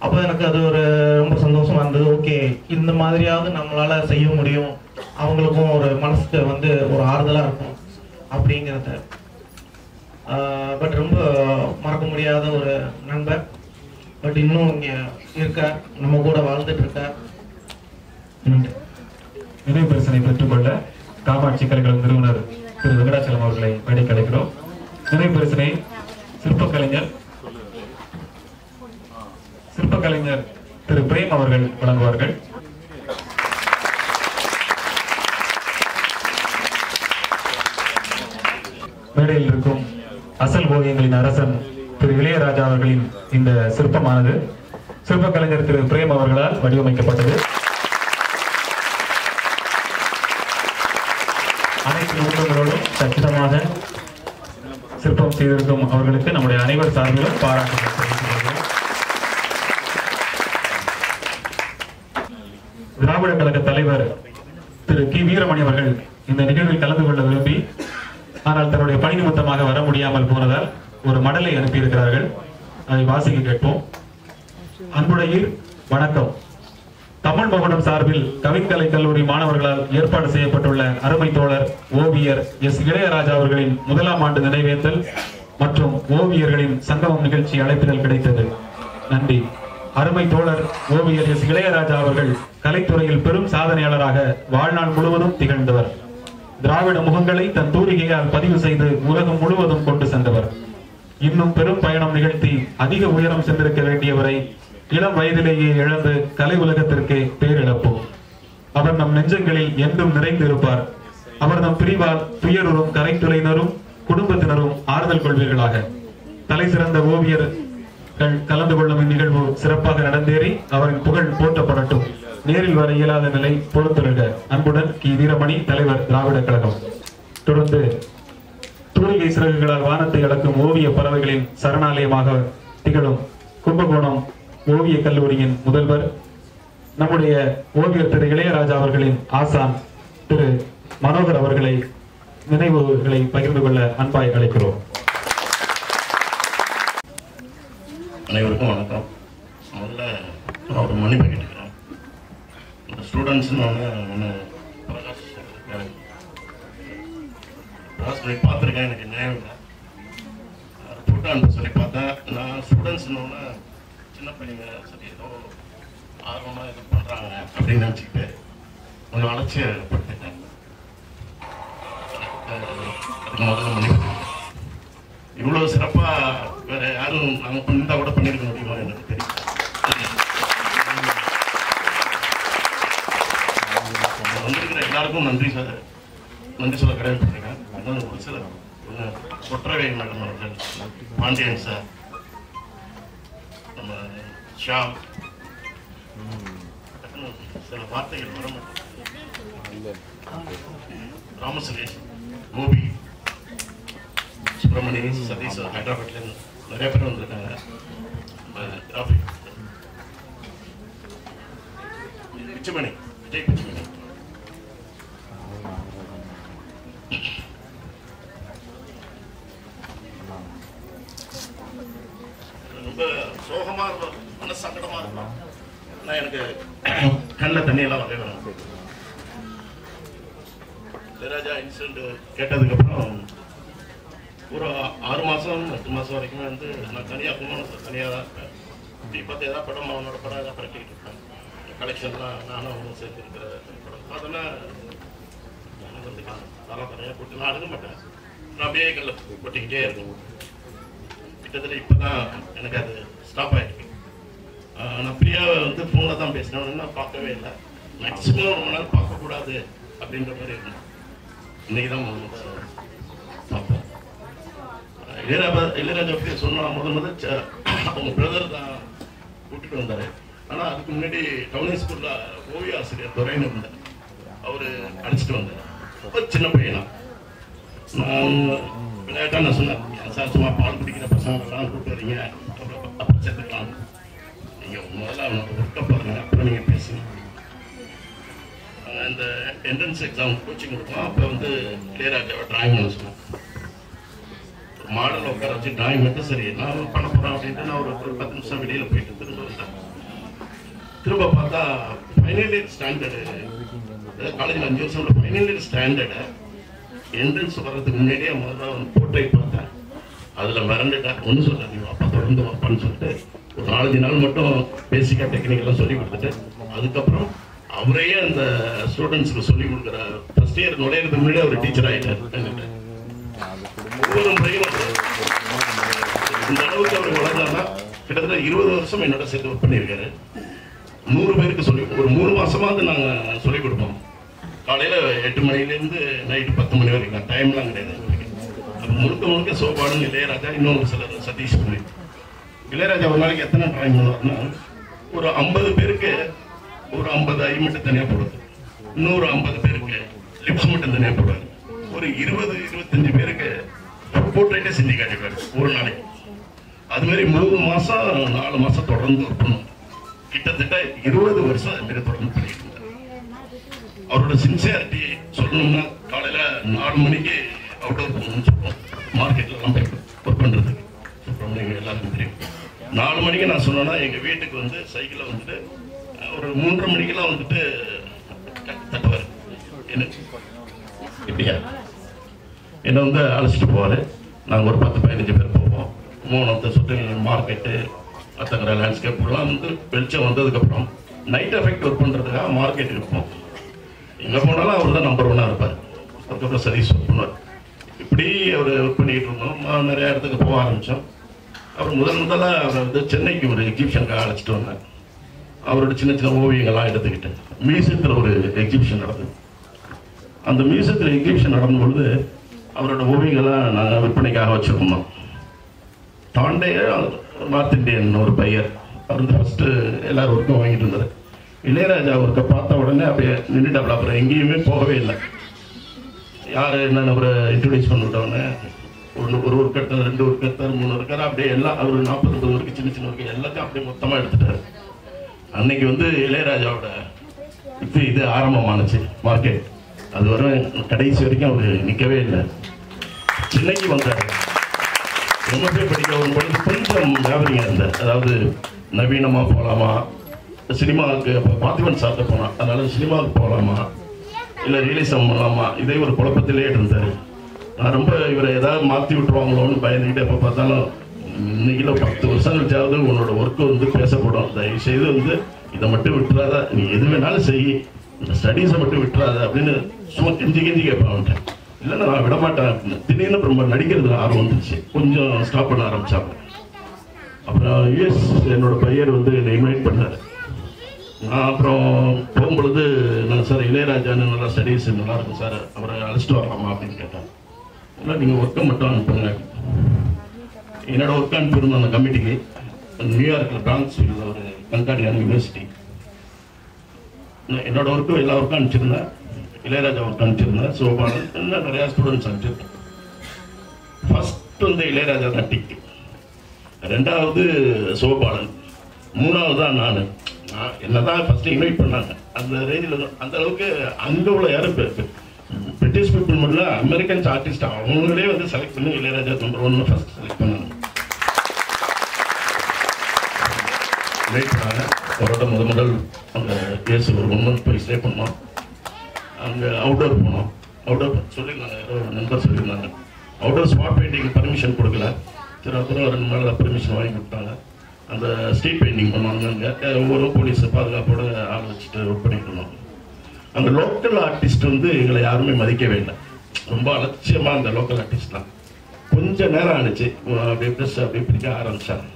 S10: அப்போ எனக்கு அது ஒரு ரொம்ப சந்தோஷமா இருந்தது. ஓகே, இந்த மாதிரியாவது நம்மளால செய்ய முடியும், அவங்களுக்கும் ஒரு மனசுக்கு வந்து ஒரு ஆறுதலா இருக்கும் அப்படிங்கிறத. பட் ரொம்ப மறக்க முடியாத ஒரு நண்பர். பட் இன்னும் இங்க இருக்கார், நம்ம கூட வாழ்ந்துட்டு இருக்கார். நன்றி.
S1: நினைவு பரிசனை பெற்றுக்கொள்ள காமாட்சி கலைகள் நிறுவனர் திரு வெங்கடாச்சலம் அவர்களை மேடைக்கு அழைக்கிறோம். நினைவு பரிசனை சிற்பக்கலைஞர் திரு பிரேம் அவர்கள் வழங்குவார்கள். மேடையில் இருக்கும் அசல் ஓவியங்களின் அரசன் திரு இளையராஜா அவர்களின் இந்த சிற்பமானது சிற்பக்கலைஞர் திரு பிரேம் அவர்களால் வடிவமைக்கப்பட்டது. அனைத்து ஊக்கங்களோடும் கச்சிதமாக சிற்பம் செய்திருக்கும் அவர்களுக்கு நம்முடைய அனைவர் சார்பிலும் பாராட்டுகள் தெரிவித்துள்ளோம். திராவிட கழக தலைவர் திரு கி வீரமணி அவர்கள் இந்த நிகழ்வில் கலந்து கொள்ள விரும்பி, ஆனால் தன்னுடைய பணி நிமித்தமாக வர முடியாமல் போனதால் ஒரு மடலை அனுப்பியிருக்கிறார்கள். அதை வாசிக்க கேட்போம். அன்புடையீர் வணக்கம். தமிழ் மகுடம் சார்பில் கவிக்கலை கல்லூரி மாணவர்களால் ஏற்பாடு செய்யப்பட்டுள்ள அருமை தோழர் ஓவியர் எஸ் இளையராஜா அவர்களின் 1ஆம் ஆண்டு நினைவேந்தல் மற்றும் ஓவியர்களின் சங்கமம் நிகழ்ச்சி அழைப்பிதழ் கிடைத்தது. நன்றி. அருமை தோழர் ஓவியர் எஸ் இளையராஜா அவர்கள் கலைத்துறையில் பெரும் சாதனையாளராக வாழ்நாள் முழுவதும் திகழ்ந்தவர். திராவிட முகங்களை தன் தூரிகையால் பதிவு செய்து உலகம் முழுவதும் கொண்டு சென்றவர். இன்னும் பெரும் பயணம் நிகழ்த்தி அதிக உயரம் சென்றிருக்க வேண்டியவரை இளம் வயதிலேயே இழந்து கலை உலகத்திற்கே பேரிழப்பு. அவர் நம் நெஞ்சங்களில் என்றும் நிறைந்து இருப்பார். அவர் நம் பிரிவால் துயருறும் கலைத்துறையினரும் குடும்பத்தினரும் ஆறுதல் கொள்வீர்களாக. தலை சிறந்த ஓவியர்கள் கலந்து கொள்ளும் இந்நிகழ்வு சிறப்பாக நடந்தேறி அவரின் புகழ் போற்றப்படட்டும். நேரில் வர இயலாத நிலை பொறுத்துருக. அன்புடன் கி வீரமணி, தலைவர், திராவிட கழகம். தொடர்ந்து தூரிகை சிறகுகளால் வானத்தை அளக்கும் ஓவிய பறவைகளின் சரணாலயமாக திகழும் கும்பகோணம் ஓவிய கல்லூரியின் முதல்வர், நம்முடைய ஓவியர் திரு இளையராஜா அவர்களின் ஆசான் திரு மனோகர் அவர்களை நினைவுகளை பகிர்ந்து கொள்ள அன்பாய் அழைக்கிறோம்.
S11: அனைவருக்கும் வணக்கம். முதல்ல நான் ஒரு மன்னிப்பு கேட்டுக்கிறேன். இந்த ஸ்டூடெண்ட்ஸ்னு ஒன்று சொல்லி பார்த்துருக்கேன், எனக்கு நினைவு இல்லை. ஃபோட்டோ சொல்லி பார்த்தேன். நான் ஸ்டூடெண்ட்ஸ்னு ஒன்று சின்ன பையங்க சரி ஏதோ ஆர்வமாக இது பண்ணுறாங்க அப்படின்னு நினச்சிக்கிட்டு கொஞ்சம் அலட்சியப்படுத்திட்டேன். அதுக்கு முதல்ல மன்னிப்பு. இவ்வளோ சிறப்பாக வேறு யாரும் நாங்கள் பண்ணியிருந்தா கூட பண்ணியிருக்க முடியுமா எனக்கு தெரியும். வந்திருக்கிற எல்லாருக்கும் நன்றி சொல்ல கடமைப்பட்டிருக்கேன். அதான் ஒரு சில கொற்றவை மேடம் அவர்கள், பாண்டியன் சார், நம்ம ஷாம், சில வார்த்தைகள் வர மாட்டேன், ராமசுரேஷ், கோபி, சுப்பிரமணி, சதீஷ், ஹைதராபாத்ல நிறைய பேர் வந்திருக்காங்க. பிச்சுமணி, விஜய் பிச்சுமணி. ரொம்ப சோகமா இருக்கும், மன சங்கடமா இருக்கும். நான் எனக்கு கண்ணில் தண்ணியெல்லாம் வரவே வேணும். இளையராஜா இன்சிடென்ட் கேட்டதுக்கப்புறம் ஒரு 6 மாதம் 8 மாதம் வரைக்குமே வந்து நான் தனியாக கும்பகோணத்தில் தனியாக தான் இருப்பேன். இப்படி பார்த்து எதாவது படம் அவனோட படம் எதாவது பரட்டிக்கிட்டு இருப்பேன். கலெக்ஷன்லாம் நானும் அவனும் சேர்த்துருக்கிற படம் அதெல்லாம் எனக்கு வந்து அதெல்லாம் தனியாக போட்டு நான் அழுக மாட்டேன். நான் அப்படியே கல்ல கொட்டிக்கிட்டே இருக்கேன். கிட்டத்தட்ட இப்போ தான் எனக்கு அது ஸ்டாப் ஆகிருக்கு. நான் பிரியாவை வந்து ஃபோனில் தான் பேசினேன், இன்னும் பார்க்கவே இல்லை. மேக்ஸிமம் ரொம்ப நாள் பார்க்கக்கூடாது அப்படின்ற மாதிரி இருக்கணும். இன்னைக்கு தான் பார்ப்போம். இளையராஜா பற்றி சொன்னால் முதல் அவங்க பிரதர் தான் கூட்டிட்டு வந்தார். ஆனால் அதுக்கு முன்னாடி டவுன் ஸ்கூலில் ஓவிய ஆசிரியர் துறைன்னு இருந்தார், அவர் அழைச்சிட்டு வந்தார். ரொம்ப சின்ன பையனா. நான் விளையாட்டாக நான் சொன்னேன், சார் சும்மா பால் குடிக்கிற பசங்களெல்லாம் கூப்பிட்டு வரீங்க, அப்புறம் சேர்த்துக்கலாம், நீங்கள் முதல்ல அவனோட ஒர்க்கை பாருங்க, அப்புறம் நீங்கள் பேசுங்க. இந்த என்ட்ரன்ஸ் எக்ஸாம் கோச்சிங் கொடுப்போம். அப்போ வந்து இளையராஜாவை டிராயிங் பண்ண சொன்னேன். மாடல் உட்கார வச்சு டிராயிங் மட்டும் சரி நான் பண்ண போகிறேன் அப்படின்ட்டு நான் ஒரு 10 நிமிஷம் வெளியில் போயிட்டு திரும்ப வந்தேன். திரும்ப பார்த்தா ஃபைனல் இயர் ஸ்டாண்டர்டு, காலேஜில் 5 வருஷம் ஃபைனல் இயர் ஸ்டாண்டர்டை என்ட்ரன்ஸ் வர்றதுக்கு முன்னாடியே முதல்ல ஒரு போர்ட்ரைட் பார்த்தேன். அதில் மிரண்டுட்டேன். ஒன்றும் சொல்ல, நீ அப்பா தொடர்ந்து வாப்பான்னு சொல்லிட்டு ஒரு 4-5 நாள் மட்டும் பேசிக்காக டெக்னிக்கெல்லாம் சொல்லி கொடுத்துட்டு அதுக்கப்புறம் அவரையே அந்த ஸ்டூடெண்ட்ஸுக்கு சொல்லிக் கொடுக்குற ஃபர்ஸ்ட் இயர் நுழையிறதுக்கு முன்னாடி அவர் டீச்சர் ஆகிட்டார். ஒவ்வொரு முறையும் இந்த அளவுக்கு அவர் வளர்ந்தாருன்னா கிட்டத்தட்ட 20 வருஷம் என்னோட சேர்த்து ஒர்க் பண்ணியிருக்காரு. 100 பேருக்கு சொல்லி ஒரு 3 மாசமாவது நாங்கள் சொல்லிக் கொடுப்போம். காலையில் 8 மணிலேருந்து நைட்டு 10 மணி வரைக்கும் டைம்லாம் கிடையாது. முழுக்க முழுக்க சோபாடுன்னு இளையராஜா, இன்னொரு சிலர் சதீஷ் பண்ணி. இளையராஜா ஒரு நாளைக்கு எத்தனை டிராயிங் பண்ணுவாருன்னா ஒரு 50 பேருக்கு ஒரு 50 ஐ மட்டும் தனியாக போடுது, இன்னொரு 50 பேருக்கு லிப்ஸ் மட்டும் தனியாக போடுவார், ஒரு 20-25 பேருக்கு போர்ட்ரைட்டே செஞ்சு காட்டிப்பாரு ஒரு நாளைக்கு. அது மாதிரி 3 மாசம் 4 மாசம் தொடர்ந்து ஒர்க் பண்ணும். கிட்டத்தட்ட 20 வருஷம் அது மாதிரி தொடர்ந்து பண்ணிட்டு இருந்தார். அவரோட சின்சியாரிட்டி சொல்லணும்னா காலையில 4 மணிக்கு அவுட்டோர் போகணும்னு சொல்லுவோம், மார்க்கெட்ல எல்லாம் போய் ஒர்க் பண்றதுக்கு. சுப்பிரமணியம் எல்லாருக்கும் தெரியும். 4 மணிக்கு நான் சொன்னேன்னா எங்க வீட்டுக்கு வந்து சைக்கிளை வந்துட்டு ஒரு 3:30 மணிக்கெல்லாம் வந்துட்டு தட்டுவார். எனக்கு இப்படியா என்னை வந்து அழைச்சிட்டு போவார். நாங்கள் ஒரு 10-15 பேர் போவோம். மூணத்தை சுற்றி மார்க்கெட்டு மற்றங்கிற லேண்ட்ஸ்கேப்லாம் வந்து வெளிச்சம் வந்ததுக்கப்புறம் நைட் எஃபெக்ட் ஒர்க் பண்ணுறதுக்காக மார்க்கெட்டுக்கு இருப்போம். எங்கே போனாலும் அவர் தான் நம்பர் 1 இருப்பார். அதுக்கப்புறம் சர்வீஸ் ஒர்க் பண்ணுவார். இப்படி அவர் ஒர்க் பண்ணிக்கிட்டு இருந்தோம். நிறையா இடத்துக்கு போக ஆரம்பித்தோம். அவர் முதலாக அவரை வந்து சென்னைக்கு ஒரு எக்ஸிபிஷனுக்காக அழைச்சிட்டு வந்தார். அவரோட சின்ன சின்ன ஓவியங்கள்லாம் எடுத்துக்கிட்டு மியூசியத்தில் ஒரு எக்ஸிபிஷன் நடந்தது. அந்த மியூசியத்தில் எக்ஸிபிஷன் நடந்த பொழுது அவரோட ஓவியங்கள்லாம் நாங்கள் விற்பனைக்காக வச்சுருந்தோம். தாண்டே நார்த் இண்டியன் ஒரு பையர், அவர் வந்து ஃபஸ்ட்டு எல்லாரும் ஒர்க்கும் வாங்கிட்டு இருந்தார். இளையராஜா ஒர்க்கை பார்த்த உடனே அப்படியே நின்றுட்டாப்புல. அப்புறம் எங்கேயுமே போகவே இல்லை. யார் என்னென்ன அவரை இன்ட்ரடியூஸ் பண்ணிவிட்டோன்னே ஒரு ஒர்க்கர், 2 ஒர்க்கர், 3 ஒர்க்கர், அப்படியே எல்லாம் அவர் 40-50 ஒர்க்கு சின்ன சின்ன ஒர்க்கு எல்லாத்தையும் அப்படியே மொத்தமாக எடுத்துட்டாரு. அன்னைக்கு வந்து இளையராஜாவோட இது ஆரம்பமானுச்சு மார்க்கெட். அது வரை கடைசி வரைக்கும் அவர் நிற்கவே இல்லை. சென்னைக்கு வந்தார். எம்எஸ்ஏ படிக்க வரும்பொழுது கொஞ்சம் வியாபாரியாக இருந்தார். அதாவது நவீனமாக போகலாமா, சினிமாவுக்கு பார்த்திபன் சார்ட்ட போனான், அதனால சினிமாவுக்கு போகலாமா இல்லை ரியலிசம் பண்ணலாமா, இதே ஒரு குழப்பத்திலே இருந்தார். நான் ரொம்ப இவரை ஏதாவது மாற்றி விட்டுருவாங்களோன்னு பயந்துக்கிட்டு எப்போ பார்த்தாலும் இன்னைக்குல 10 வருஷம் கழிச்சாவது உன்னோட ஒர்க்கு வந்து பேசப்படும், தயவு செய்து வந்து இதை மட்டும் விட்டுறாத, நீ எது வேணாலும் செய், இந்த ஸ்டடீஸை மட்டும் விட்டுறாத அப்படின்னு சும்மா கெஞ்சி கேட்பேன் அவன்கிட்ட. இல்லைன்னா நான் விட மாட்டேன் அப்படின்னு. திடீர்னு ரொம்ப நடிக்கிறதுல ஆர்வம் வந்துருச்சு. கொஞ்சம் ஸ்டாப் பண்ண ஆரம்பிச்சாங்க. அப்புறம் யூஎஸ் என்னோட பையர் வந்து என்னை இன்வைட் பண்ணார். நான் அப்புறம் போகும்பொழுது நான் சார் இளையராஜான்னு நல்லா ஸ்டடீஸ் நல்லா இருக்கும் சார், அவரை அழைச்சிட்டு வரலாமா அப்படின்னு கேட்டேன். ஆனால் நீங்கள் ஒர்க்கை மட்டும் அனுப்புங்க. என்னோட ஒர்க் அனுப்பியிருந்தோம் அந்த கமிட்டிக்கு. நியூயார்க்கில் பிரான்ஸ்வில்ல ஒரு கன்கார்டியான யூனிவர்சிட்டி. என்னோட ஒர்க்கு எல்லா ஒர்க்கும் அனுப்பிச்சிருந்தேன். இளையராஜா ஒர்க் அனுப்பிச்சிருந்தேன். சோபாலன் இன்னும் நிறையா ஸ்டூடெண்ட்ஸ் அனுப்பிச்சிருந்தேன். ஃபர்ஸ்ட் வந்து இளையராஜா தான் டிக்கு, ரெண்டாவது சோபாலன், மூணாவது தான் நான். என்னதான் ஃபர்ஸ்ட் இன்வைட் பண்ணாங்க. அந்த ரேஞ்சில் அந்த அளவுக்கு அங்கே உள்ள யாரும் பிரிட்டிஷ் பீப்புள் மட்டும் இல்லை, அமெரிக்கன்ஸ் ஆர்டிஸ்ட் அவங்களே வந்து செலக்ட் பண்ணி இளையராஜா நம்பர் 1 ஃபர்ஸ்ட் செலக்ட் பண்ணாங்க. வெயிட் பண்ணாங்க. ஒரு முதல் அங்கே கேஸ் ஒரு 1 month போய் ஸ்டே பண்ணோம். அங்கே அவுட்டோர் போனோம். அவுட்டோர் சொல்லியிருந்தாங்க, யாரோ நண்பர் சொல்லியிருந்தாங்க. அவுட்டோர் ஸ்பாட் பெயிண்டிங் பர்மிஷன் கொடுக்கல. சரி, அப்புறம் 2 நாள் பர்மிஷன் வாங்கி கொடுத்தாங்க. அந்த ஸ்ட்ரீட் பெயிண்டிங் பண்ணுவாங்க. அங்கே ஒவ்வொரு போலீஸ் பாதுகாப்போட ஆள் வச்சுட்டு ஒர்க் பண்ணிட்டு இருந்தோம். அந்த லோக்கல் ஆர்டிஸ்ட் வந்து எங்களை யாருமே மதிக்கவே இல்லை. ரொம்ப அலட்சியமாக அந்த லோக்கல் ஆர்டிஸ்ட்லாம். கொஞ்சம் நேரம் ஆனிச்சு, அப்படியே ப்ரெஸ் அப்படியே பிடிக்க ஆரம்பிச்சாங்க.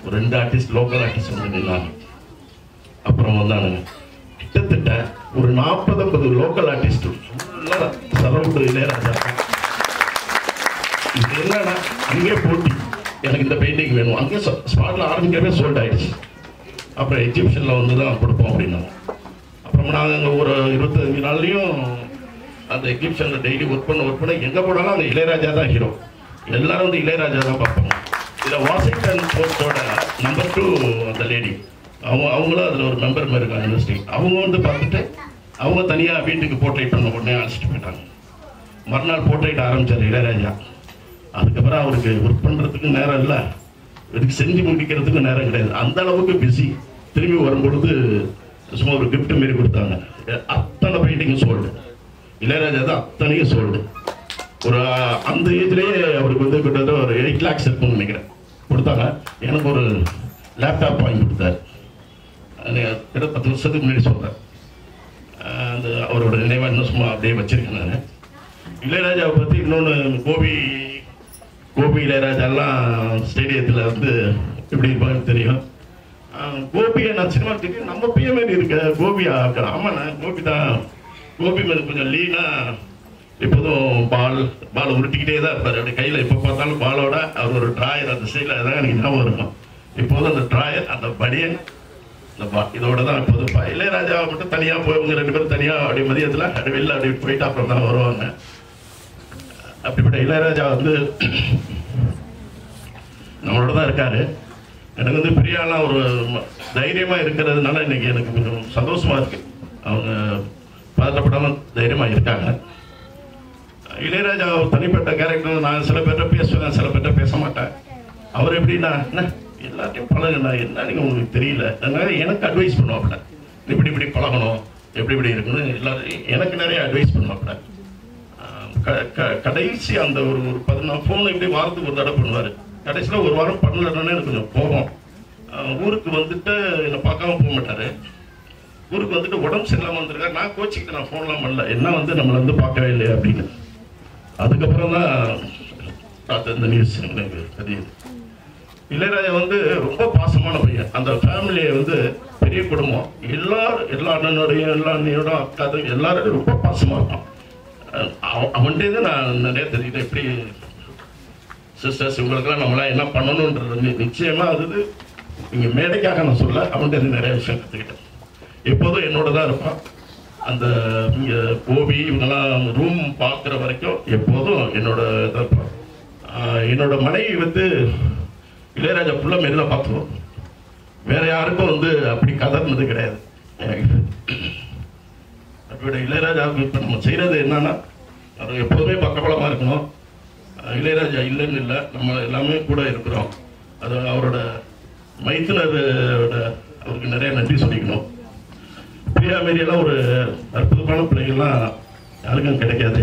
S11: ஒரு 2 ஆர்டிஸ்ட் லோக்கல் ஆர்டிஸ்ட் வந்து நின்னாங்க. அப்புறம் வந்தானுங்க. கிட்டத்தட்ட ஒரு 40-50 லோக்கல் ஆர்டிஸ்ட் ஃபுல்லாக சரவுண்டு இளையராஜா. இது என்னன்னா அங்கேயே போட்டி, எனக்கு இந்த பெயிண்டிங் வேணும். அங்கே ஸ்பாட்டில் ஆரம்பிக்கவே சோல்ட் ஆயிடுச்சு. அப்புறம் எக்ஸிபிஷனில் வந்து தான் கொடுப்போம் அப்படின்னாங்க. அப்புறம் நாங்கள் அங்கே ஒரு 25 நாள்லையும் அந்த எக்ஸிபிஷனில் டெய்லி ஒர்க் பண்ண எங்கே போனாலும் அங்கே இளையராஜா தான் ஹீரோ. எல்லாரும் வந்து இளையராஜா தான் பார்ப்பாங்க. இதில் வாஷிங்டன் போஸ்டோட நம்பர் 2 அந்த லேடி, அவங்களும் அதில் ஒரு மெம்பர் மாதிரி இருக்காங்க யூனிவர்சிட்டி. அவங்க வந்து பார்த்துட்டு அவங்க தனியாக வீட்டுக்கு போர்ட்ரேட் பண்ண உடனே அழைச்சிட்டு போயிட்டாங்க. மறுநாள் போர்ட்ரேட் ஆரம்பித்தார் இளையராஜா. அதுக்கப்புறம் அவருக்கு ஒர்க் பண்ணுறதுக்கு நேரம் இல்லை, இதுக்கு செஞ்சு முடிக்கிறதுக்கு நேரம் கிடையாது. அந்த அளவுக்கு பிஸி. திரும்பி வரும்பொழுது சும்மா ஒரு கிஃப்ட் மாரி கொடுத்தாங்க. அத்தனை பெயிண்டிங்கும் சோல்டு. இளையராஜா தான் அத்தனையும் சோல்டு. ஒரு அந்த ஏஜ்லேயே அவருக்கு வந்து கிட்டத்தட்ட ஒரு 8 lakhs இருக்கும்னு நினைக்கிறேன் கொடுத்தாங்க. எனக்கு ஒரு லேப்டாப் வாங்கி கொடுத்தாரு. கிட்ட 10 வருஷத்துக்கு முன்னாடி சொல்கிறேன். அந்த அவரோட நினைவாக இன்னும் சும்மா அப்படியே வச்சிருக்கேன் நான். இளையராஜாவை பற்றி இன்னொன்று, கோபி இளையராஜாலாம் ஸ்டேடியத்தில் வந்து எப்படி இருப்பாங்கன்னு தெரியும். கோபியை நான் சினிமா தெரியும், நம்ம பையன் மாதிரி இருக்க கோபியா? ஆமாண்ணா கோபி தான். கோபி மாதிரி கொஞ்சம் லீனாக எப்போதும் பால் உருட்டிக்கிட்டே தான் இருப்பார். அப்படி கையில் எப்போ பார்த்தாலும் பாலோட அவர் ஒரு ட்ராயர் அந்த சைடில் தான் எனக்கு ஞாபகம் இருக்கும். இப்போதும் அந்த ட்ராயர், அந்த படியன், இந்த இதோட தான் எப்போதும். இளையராஜா மட்டும் தனியாக போய் அவங்க 2 பேரும் தனியாக அப்படி மதியத்தில் அப்படி வெளில அப்படி போயிட்டு அப்புறம் தான் வருவாங்க. அப்படிப்பட்ட இளையராஜா வந்து நம்மளோட தான் இருக்காரு. எனக்கு வந்து பிரியாலாம் ஒரு தைரியமாக இருக்கிறதுனால இன்னைக்கு எனக்கு கொஞ்சம் சந்தோஷமா இருக்கு. அவங்க பதட்டப்படாமல் தைரியமாக இருக்காங்க. இளையராஜா தனிப்பட்ட கேரக்டர். நான் சில பேர்கிட்ட பேசுவேன், சில பேர்கிட்ட பேச மாட்டேன். அவர் எப்படின்னா, என்ன எல்லாத்தையும் பழகுண்ணா, என்ன நீங்கள் உங்களுக்கு தெரியல, அதனால எனக்கு அட்வைஸ் பண்ணுவாப்புல. இப்படி பழகணும், எப்படி இருக்கணும், எல்லாரும் எனக்கு நிறைய அட்வைஸ் பண்ணுவாப்புல. கடைசி அந்த ஒரு 14 ஃபோன் இப்படி வாரத்துக்கு ஒரு தடவை பண்ணுவார். கடைசியில் ஒரு வாரம் பண்ணலன்னு எனக்கு கொஞ்சம் போகும். ஊருக்கு வந்துட்டு என்னை பார்க்காம போக மாட்டார். ஊருக்கு வந்துட்டு உடம்பு சரியில்லாமல் வந்திருக்காரு. நான் கோச்சிக்கிட்டு நான் ஃபோன்லாம் பண்ணல, என்ன வந்து நம்மளை வந்து பார்க்கவே இல்லையா அப்படின்னு. அதுக்கப்புறம் தான் பார்த்த இந்த நியூஸ் எனக்கு தெரியுது. இளையராஜா வந்து ரொம்ப பாசமான பையன். அந்த ஃபேமிலியை வந்து பெரிய குடும்பம். எல்லா அண்ணனோடையும் எல்லா அண்ணியோட அக்காதையும் எல்லாரும் ரொம்ப பாசமாக இருக்கும். அவன்கிட்ட நான் நிறைய தெரியுது. எப்படி சிஸ்டர்ஸ் இவங்களுக்கெல்லாம் நம்மளாம் என்ன பண்ணணுன்றது நிச்சயமா அது நீங்க மேடைக்காக நான் சொல்ல, அவன்கிட்ட நிறைய விஷயம் கற்றுக்கிட்டேன். எப்போதும் என்னோட தான் இருப்பான். அந்த இங்கே கோபி இவங்கெல்லாம் ரூம் பார்க்குற வரைக்கும் எப்போதும் என்னோட இதாக இருப்பான். என்னோட மனைவி வந்து இளையராஜா ஃபுல்லாக மெரில பார்த்துருவோம். வேற யாருக்கும் வந்து அப்படி கதர்னது கிடையாது. அப்படி இளையராஜாவுக்கு இப்போ நம்ம செய்கிறது என்னன்னா, அது எப்போதுமே பக்கபலமாக இருக்கணும். இளையராஜா இல்லைன்னு இல்லை, நம்ம எல்லாமே கூட இருக்கிறோம். அது அவரோட மைத்துனரோட அவருக்கு நிறைய நன்றி சொல்லிக்கணும். பிரியா மாரியெல்லாம் ஒரு அற்புதமான பிள்ளைகள்லாம் யாருக்கும் கிடைக்காது.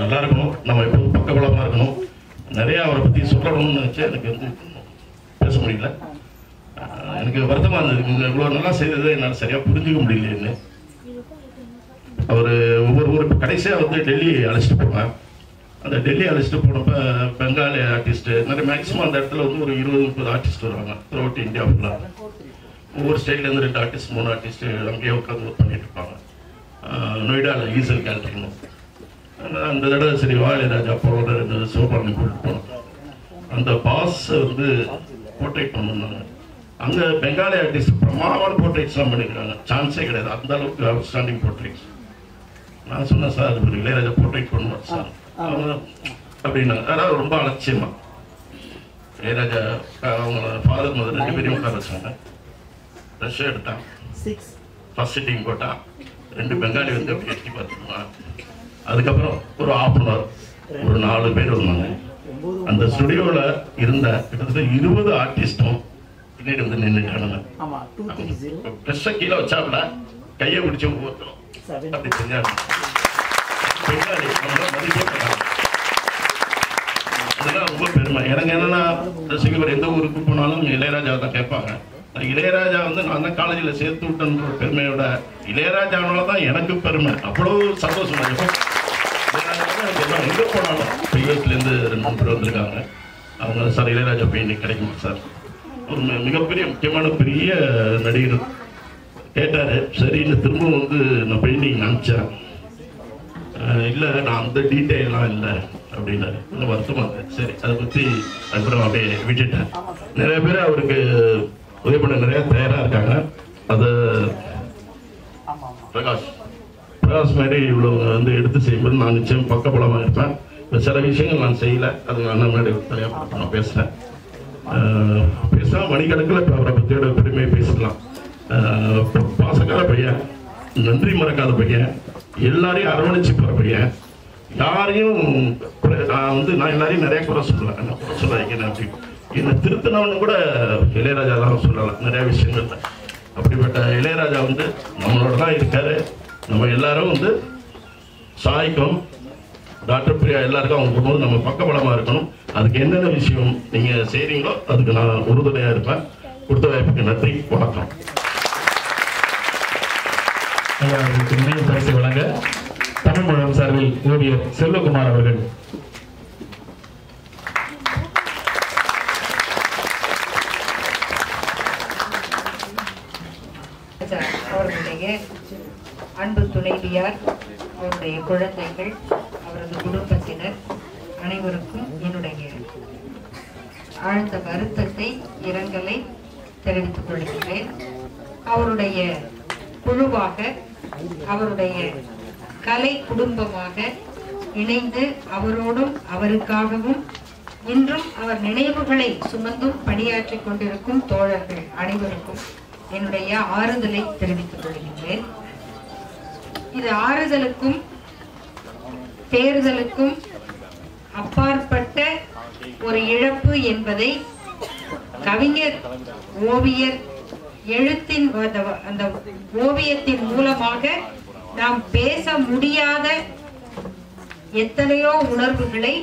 S11: நல்லா இருக்கணும், நம்ம எப்போதும் பக்கபலமாக இருக்கணும். நிறையா அவரை பற்றி சொல்லணும்னு நினச்சேன், எனக்கு வந்து பேச முடியல. எனக்கு வருத்தமாக இருந்தது. இவ்வளோ நல்லா செய்ததை என்னால் சரியாக புரிஞ்சுக்க முடியலன்னு. அவர் ஒவ்வொரு ஊருக்கு கடைசியாக வந்து டெல்லி அழைச்சிட்டு போவேன். அந்த டெல்லி அழைச்சிட்டு போனப்போ பெங்காலி ஆர்டிஸ்ட்டு நிறைய மேக்ஸிமம் அந்த இடத்துல வந்து ஒரு 20-30 ஆர்டிஸ்ட் வருவாங்க த்ரூ அவுட் இந்தியா ஃபுல்லாக. ஒவ்வொரு ஸ்டேட்லேருந்து 2 ஆர்டிஸ்ட் 3 ஆர்டிஸ்ட்டு அங்கேயே உட்காந்து ஒர்க் பண்ணிட்டு இருப்பாங்க. நொய்டாவில் ஈசல் கேல்ட்ரிங். அந்த தடவை சரி இளையராஜா போகிற இந்த சிவபாலனை கூப்பிட்டு போனோம். அந்த பாஸ் வந்து போர்ட்ரேட் பண்ணாங்க. அங்கே பெங்காலி ஆர்டிஸ்ட் பிரமாதமான போர்ட்ரேட்ஸ்லாம் பண்ணியிருக்காங்க, சான்ஸே கிடையாது, அந்த அளவுக்கு அவுட்ஸ்டாண்டிங் போர்ட்ரேட்ஸ். நான் சொன்னேன் சார் ஒரு இளையராஜா போர்ட்ரேட் பண்ணுவார் சார் அவங்க அப்படின்னாங்க. அதாவது ரொம்ப அலட்சியமாக இளையராஜா அவங்க ஃபாதர் மதர் 2 பேரையும் உட்கார வச்சாங்க. ப்ரெஷ் எடுத்தான், ஃபர்ஸ்ட் சிட்டிங் போட்டான், 2 பெங்காலி வந்து அப்படி எட்டி பார்த்துருவான். அதுக்கப்புறம் ஒரு ½ ஒரு 4 பேர் இருந்தாங்க. அந்த ஸ்டுடியோவில் இருந்த கிட்டத்தட்ட 20 ஆர்டிஸ்டும் பின்னாடி வந்து நின்றுட்டானுங்க. ப்ரெஷ்ஷை கீழே வச்சாப்புல கையை பிடிச்சி ஒவ்வொருத்தரும் அப்படி செஞ்சாங்க. பெங்காலி மதிப்பே பண்ணாங்க. அதெல்லாம் ரொம்ப பெருமை எனக்கு. என்னன்னா ரசிகர் எந்த ஊருக்கு போனாலும் இளையராஜா தான் கேட்பாங்க. இளையராஜா வந்து நான் தான் காலேஜில் சேர்த்து விட்டேன்ற ஒரு பெருமையோட இளையராஜானால தான் எனக்கு பெருமை. அவ்வளோ சந்தோஷமா இருக்கும். எங்கே போனாலும் இப்போ யூஎஸ்லேருந்து 2-3 பேர் வந்திருக்காங்க. அவங்க சார் இளையராஜா பெயிண்டிங் கிடைக்குமா சார், ஒரு மிகப்பெரிய முக்கியமான பெரிய நடிகர் கேட்டார். சரின்னு திரும்பவும் வந்து நான் பெயிண்டிங் நினச்சேன். இல்லை நான் அந்த டீட்டெயிலாம் இல்லை அப்படின்னாரு. இன்னும் வருத்தமாக சரி அதை பற்றி அதுக்கப்புறம் அப்படியே விட்டுட்டேன். நிறைய பேர் அவருக்கு உதவி பண்ண நிறைய தயாராக இருக்காங்க. அது பிரகாஷ் மாதிரி இவ்வளோ வந்து எடுத்து செய்யும்போது நான் நிச்சயம் பக்கபலமாக இருப்பேன். சில விஷயங்கள் நான் செய்யலை, அது அண்ணன் முன்னாடி தலையாக நான் பேசுகிறேன். மணிக்கணக்கில் இப்போ அவரை பற்றியோட பெருமையை பேசிக்கலாம். பாசக்கார பையன், நன்றி மறக்காத பையன், எல்லாரையும் அரவணைச்சு போகிற பையன், யாரையும் வந்து நான் எல்லாரையும் நிறைய குறை சொல்லுவேன். என்ன குறை சொல்லாதீங்க அப்படி என்னை திருத்தினவனு கூட இளையராஜாலாம் சொல்லலாம் நிறைய விஷயங்கள்ல. அப்படிப்பட்ட இளையராஜா வந்து நம்மளோட தான் இருக்காரு. நம்ம எல்லாரும் வந்து சாய்க்கும் டாக்டர் பிரியா எல்லாருக்கும் அவங்க போகும்போது நம்ம பக்கபலமாக இருக்கணும். அதுக்கு என்னென்ன விஷயம் நீங்கள் செய்கிறீங்களோ அதுக்கு நான் உறுதுணையாக இருப்பேன். கொடுத்த வாய்ப்புக்கு நன்றி, வணக்கம்.
S1: நினைவு பரிசை வழங்க தமிழ் மொழம் சார்பில் ஓவியர் செல்வகுமார் அவர்கள்.
S12: அவர்களுடைய அன்பு துணைவியார், அவருடைய குழந்தைகள், அவரது குடும்பத்தினர் அனைவருக்கும் என்னுடைய ஆழ்ந்த வருத்தத்தை, இரங்கலை தெரிவித்துக் கொள்கிறேன். அவருடைய குழுவாக, அவருடைய கலை குடும்பமாக இணைந்து அவரோடும் அவருக்காகவும் இன்றும் அவர் நினைவுகளை சுமந்தும் பணியாற்றிக் கொண்டிருக்கும் தோழர்கள் அனைவருக்கும் என்னுடைய ஆறுதலை தெரிவித்துக் கொள்கின்றேன். இது ஆறுதலுக்கும் தேர்தலுக்கும் அப்பாற்பட்ட ஒரு இழப்பு என்பதை கவிஞர், ஓவியர், எழுத்தின் அந்த ஓவியத்தின் மூலமாக நாம் பேச முடியாத எத்தனையோ உணர்வுகளை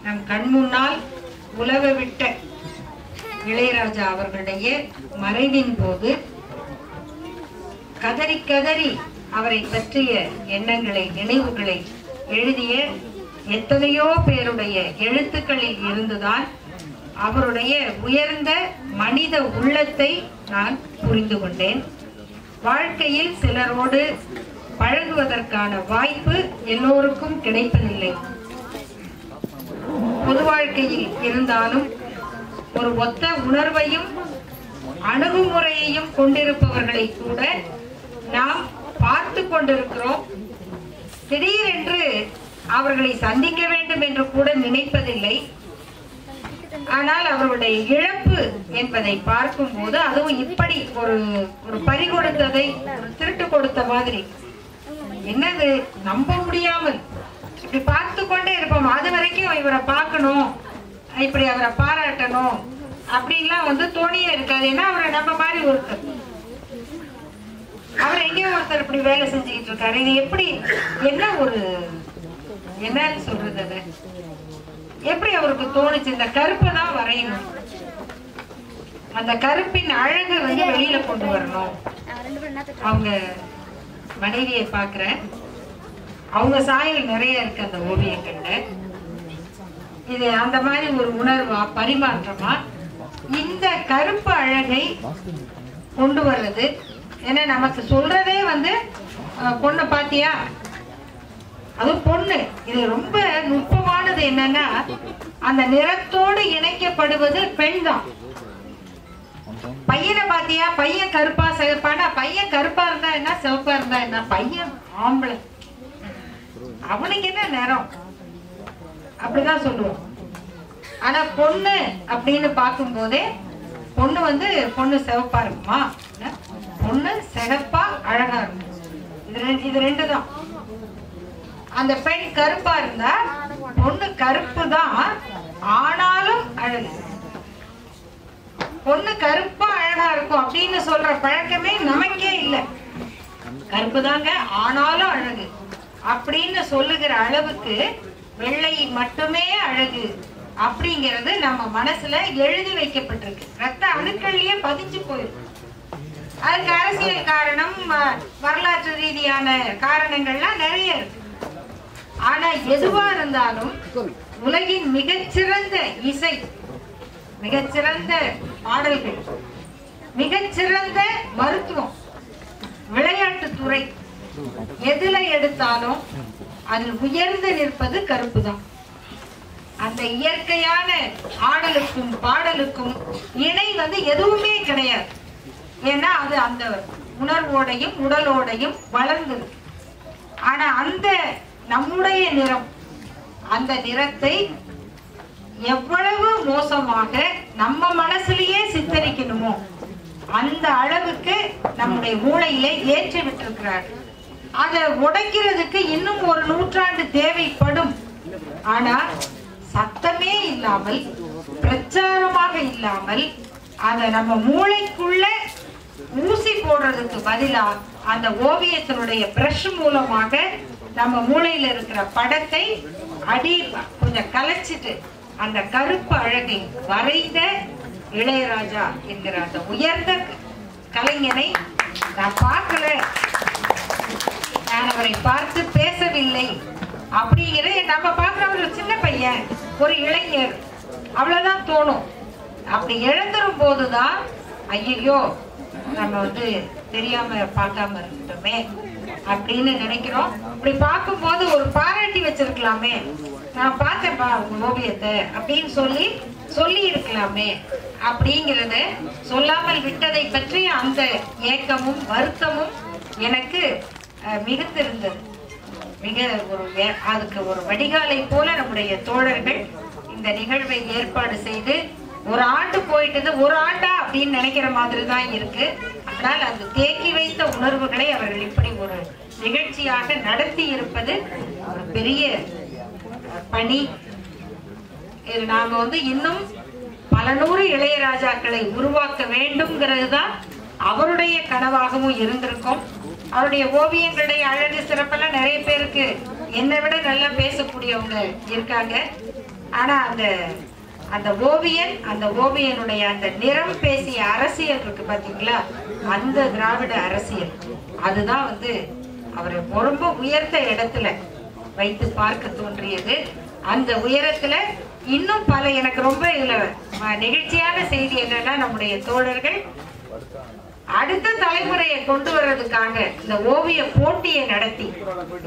S12: நம் கண்முன்னால் உலகவிட்ட இளையராஜா அவர்களுடைய மறைவின் போது கதறி கதறி அவரை பற்றிய எண்ணங்களை, நினைவுகளை எழுதிய எத்தனையோ பேருடைய எழுத்துக்களில் இருந்துதான் அவருடைய உயர்ந்த மனித உள்ளத்தை நான் புரிந்து கொண்டேன். வாழ்க்கையில் சிலரோடு பழகுவதற்கான வாய்ப்பு எல்லோருக்கும் கிடைப்பதில்லை. பொது வாழ்க்கையில் இருந்தாலும் ஒரு ஒத்த உணர்வையும் அணுகுமுறையையும் கொண்டிருப்பவர்களை கூட நாம் பார்த்து கொண்டிருக்கிறோம். திடீரென்று அவர்களை சந்திக்க வேண்டும் என்று கூட நினைப்பதில்லை. ஆனால் அவருடைய இழப்பு என்பதை பார்க்கும் போது, அதுவும் இப்படி ஒரு பறி கொடுத்ததை, ஒரு திருட்டு கொடுத்த மாதிரி, என்னது நம்ப முடியாமல் இப்படி பார்த்து கொண்டே இருப்போம். அது வரைக்கும் இவரை பார்க்கணும், இப்படி அவரை பாராட்டணும் அப்படின்லாம் வந்து தோணியே இருக்காது. ஏன்னா அவரை நம்ம மாதிரி ஒருத்தர், அவர் எங்கேயோ ஒருத்தர் இப்படி வேலை செஞ்சுக்கிட்டு இருக்காரு. இது எப்படி, என்ன ஒரு என்னன்னு சொல்றது, அது எப்படி அவருக்கு தோணுச்சு? இந்த கருப்பை தான் வரையணும், அந்த கருப்பின் அழகை வந்து வெளியில கொண்டு வரணும். அவங்க மனைவியை பாக்குறேன், அவங்க சாயல் நிறைய இருக்கு அந்த ஓவியங்கள்ல. இது அந்த மாதிரி ஒரு உணர்வா, பரிமாற்றமா இந்த கருப்பு அழகை கொண்டு வர்றது. ஏன்னா நமக்கு சொல்றதே வந்து பொண்ணை பாத்தியா? அதுவும் பொண்ணு. இது ரொம்ப நுட்பமானது. என்னன்னா அந்த நிறத்தோடு இணைக்கப்படுவது பெண் தான். பையனை பாத்தியா? பையன் கருப்பா சிவப்பானா? பையன் கருப்பா இருந்தா என்ன, சிவப்பா இருந்தா என்ன? பையன் ஆம்பளை, அவனுக்கு என்ன நிறம் அப்படிதான் சொல்லுவோம். ஆனா பொண்ணு அப்படின்னு பார்க்கும் போதே பொண்ணு பொண்ணு சிவப்பா இருக்குமா? பொண்ணு சிகப்பா அழகா இருக்கும். இது ரெண்டு தான். அந்த பெண் கருப்பா இருந்தா பொண்ணு கருப்பு தான், ஆனாலும் அழகு. பொண்ணு கருப்பா அழகா இருக்கும் அப்படின்னு சொல்ற பழக்கமே நமக்கே இல்லை. கருப்பு தாங்க ஆனாலும் அழகு அப்படின்னு சொல்லுகிற அளவுக்கு வெள்ளை மட்டுமே அழகு அப்படிங்கிறது நம்ம மனசுல எழுதி வைக்கப்பட்டிருக்கு. ரத்த அணுக்கள்லயே பதிஞ்சு போயிருக்கு. அதுக்கு அரசியல் காரணம், வரலாற்று ரீதியான காரணங்கள்லாம் நிறைய இருக்கு. ஆனா எதுவா இருந்தாலும் உலகின் மிகச்சிறந்த இசை, மிகச்சிறந்த பாடல்கள், மிகச்சிறந்த மருத்துவம், விளையாட்டுத்துறை, எதுல எடுத்தாலும் அதில் உயர்ந்து நிற்பது கருப்பு தான். அந்த இயற்கையான ஆடலுக்கும் பாடலுக்கும் இணை எதுவுமே கிடையாது. ஏன்னா அது அந்த உணர்வோடையும் உடலோடையும் வளர்ந்தது. ஆனா அந்த நம்முடைய நிறம், அந்த நிறத்தை எவ்வளவு மோசமாக நம்ம மனசுலயே சித்தரிக்கணுமோ அந்த அளவுக்கு நம்முடைய மூளையிலே ஏற்றி விட்டிருக்கிறார். அதை உடைக்கிறதுக்கு இன்னும் ஒரு நூற்றாண்டு தேவைப்படும். ஆனா சத்தமே இல்லாமல், பிரச்சாரமாக இல்லாமல், அத நம்ம மூளைக்குள்ள ஊசி போடுறதுக்கு பதிலா அந்த ஓவியத்தினுடைய பிரஷ் மூலமாக நம்ம மூளையில இருக்கிற படத்தை கொஞ்சம் கலைச்சிட்டு அந்த கருப்பு அழகை வரைந்த இளையராஜா என்கிற அந்த உயர்ந்த கலைஞனை நான் பார்க்கல, நான் அவரை பார்த்து பேசவில்லை அப்படிங்கிற நம்ம பார்க்கிற ஒரு சின்ன பையன், ஒரு இளைஞர், அவ்வளவுதான் தோணும். அப்படி எழுந்துரும் போதுதான் ஐயோ நம்ம தெரியாம பார்க்காம இருந்துட்டோமே அப்படின்னு நினைக்கிறோம். இப்படி பார்க்கும்போது ஒரு பாராட்டி வச்சிருக்கலாமே, நான் பார்த்தேன்ப்பா உங்க ஓவியத்தை அப்படின்னு சொல்லி இருக்கலாமே அப்படிங்கிறத சொல்லாமல் விட்டதை பற்றி அந்த ஏக்கமும் வருத்தமும் எனக்கு மிகுந்திருந்தது. அதுக்கு ஒரு வடிகாலை போல நம்முடைய தோழர்கள் இந்த நிகழ்வை ஏற்பாடு செய்து ஒரு ஆண்டு போயிட்டது, ஒரு ஆண்டா அப்படின்னு நினைக்கிற மாதிரி தான் இருக்கு. ஆனால் அந்த தேக்கி வைத்த உணர்வுகளை அவர்கள் இப்படி ஒரு நிகழ்ச்சியாக நடத்தி இருப்பது ஒரு பெரிய பணி. நாம இன்னும் பல நூறு இளையராஜாக்களை உருவாக்க வேண்டும்ங்கிறது தான் அவருடைய கனவாகவும் இருந்திருக்கும். அவருடைய ஓவியங்களுடைய அழகு சிறப்பெல்லாம் நிறைய பேருக்கு என்னை விட நல்லா பேசக்கூடியவங்க இருக்காங்க. ஆனா அந்த ஓவியனுடைய அந்த நிறம் பேசிய அரசியல் இருக்கு பாத்தீங்களா, அந்த திராவிட அரசியல், அதுதான் அவரை ரொம்ப உயர்ந்த இடத்துல வைத்து பார்க்க தோன்றியது. அந்த உயரத்துல இன்னும் பல, எனக்கு ரொம்ப இதுல நிகழ்ச்சியான செய்தி என்னன்னா, நம்முடைய தோழர்கள் அடுத்த தலைமுறையை கொண்டு வர்றதுக்காக இந்த ஓவிய போட்டியை நடத்தி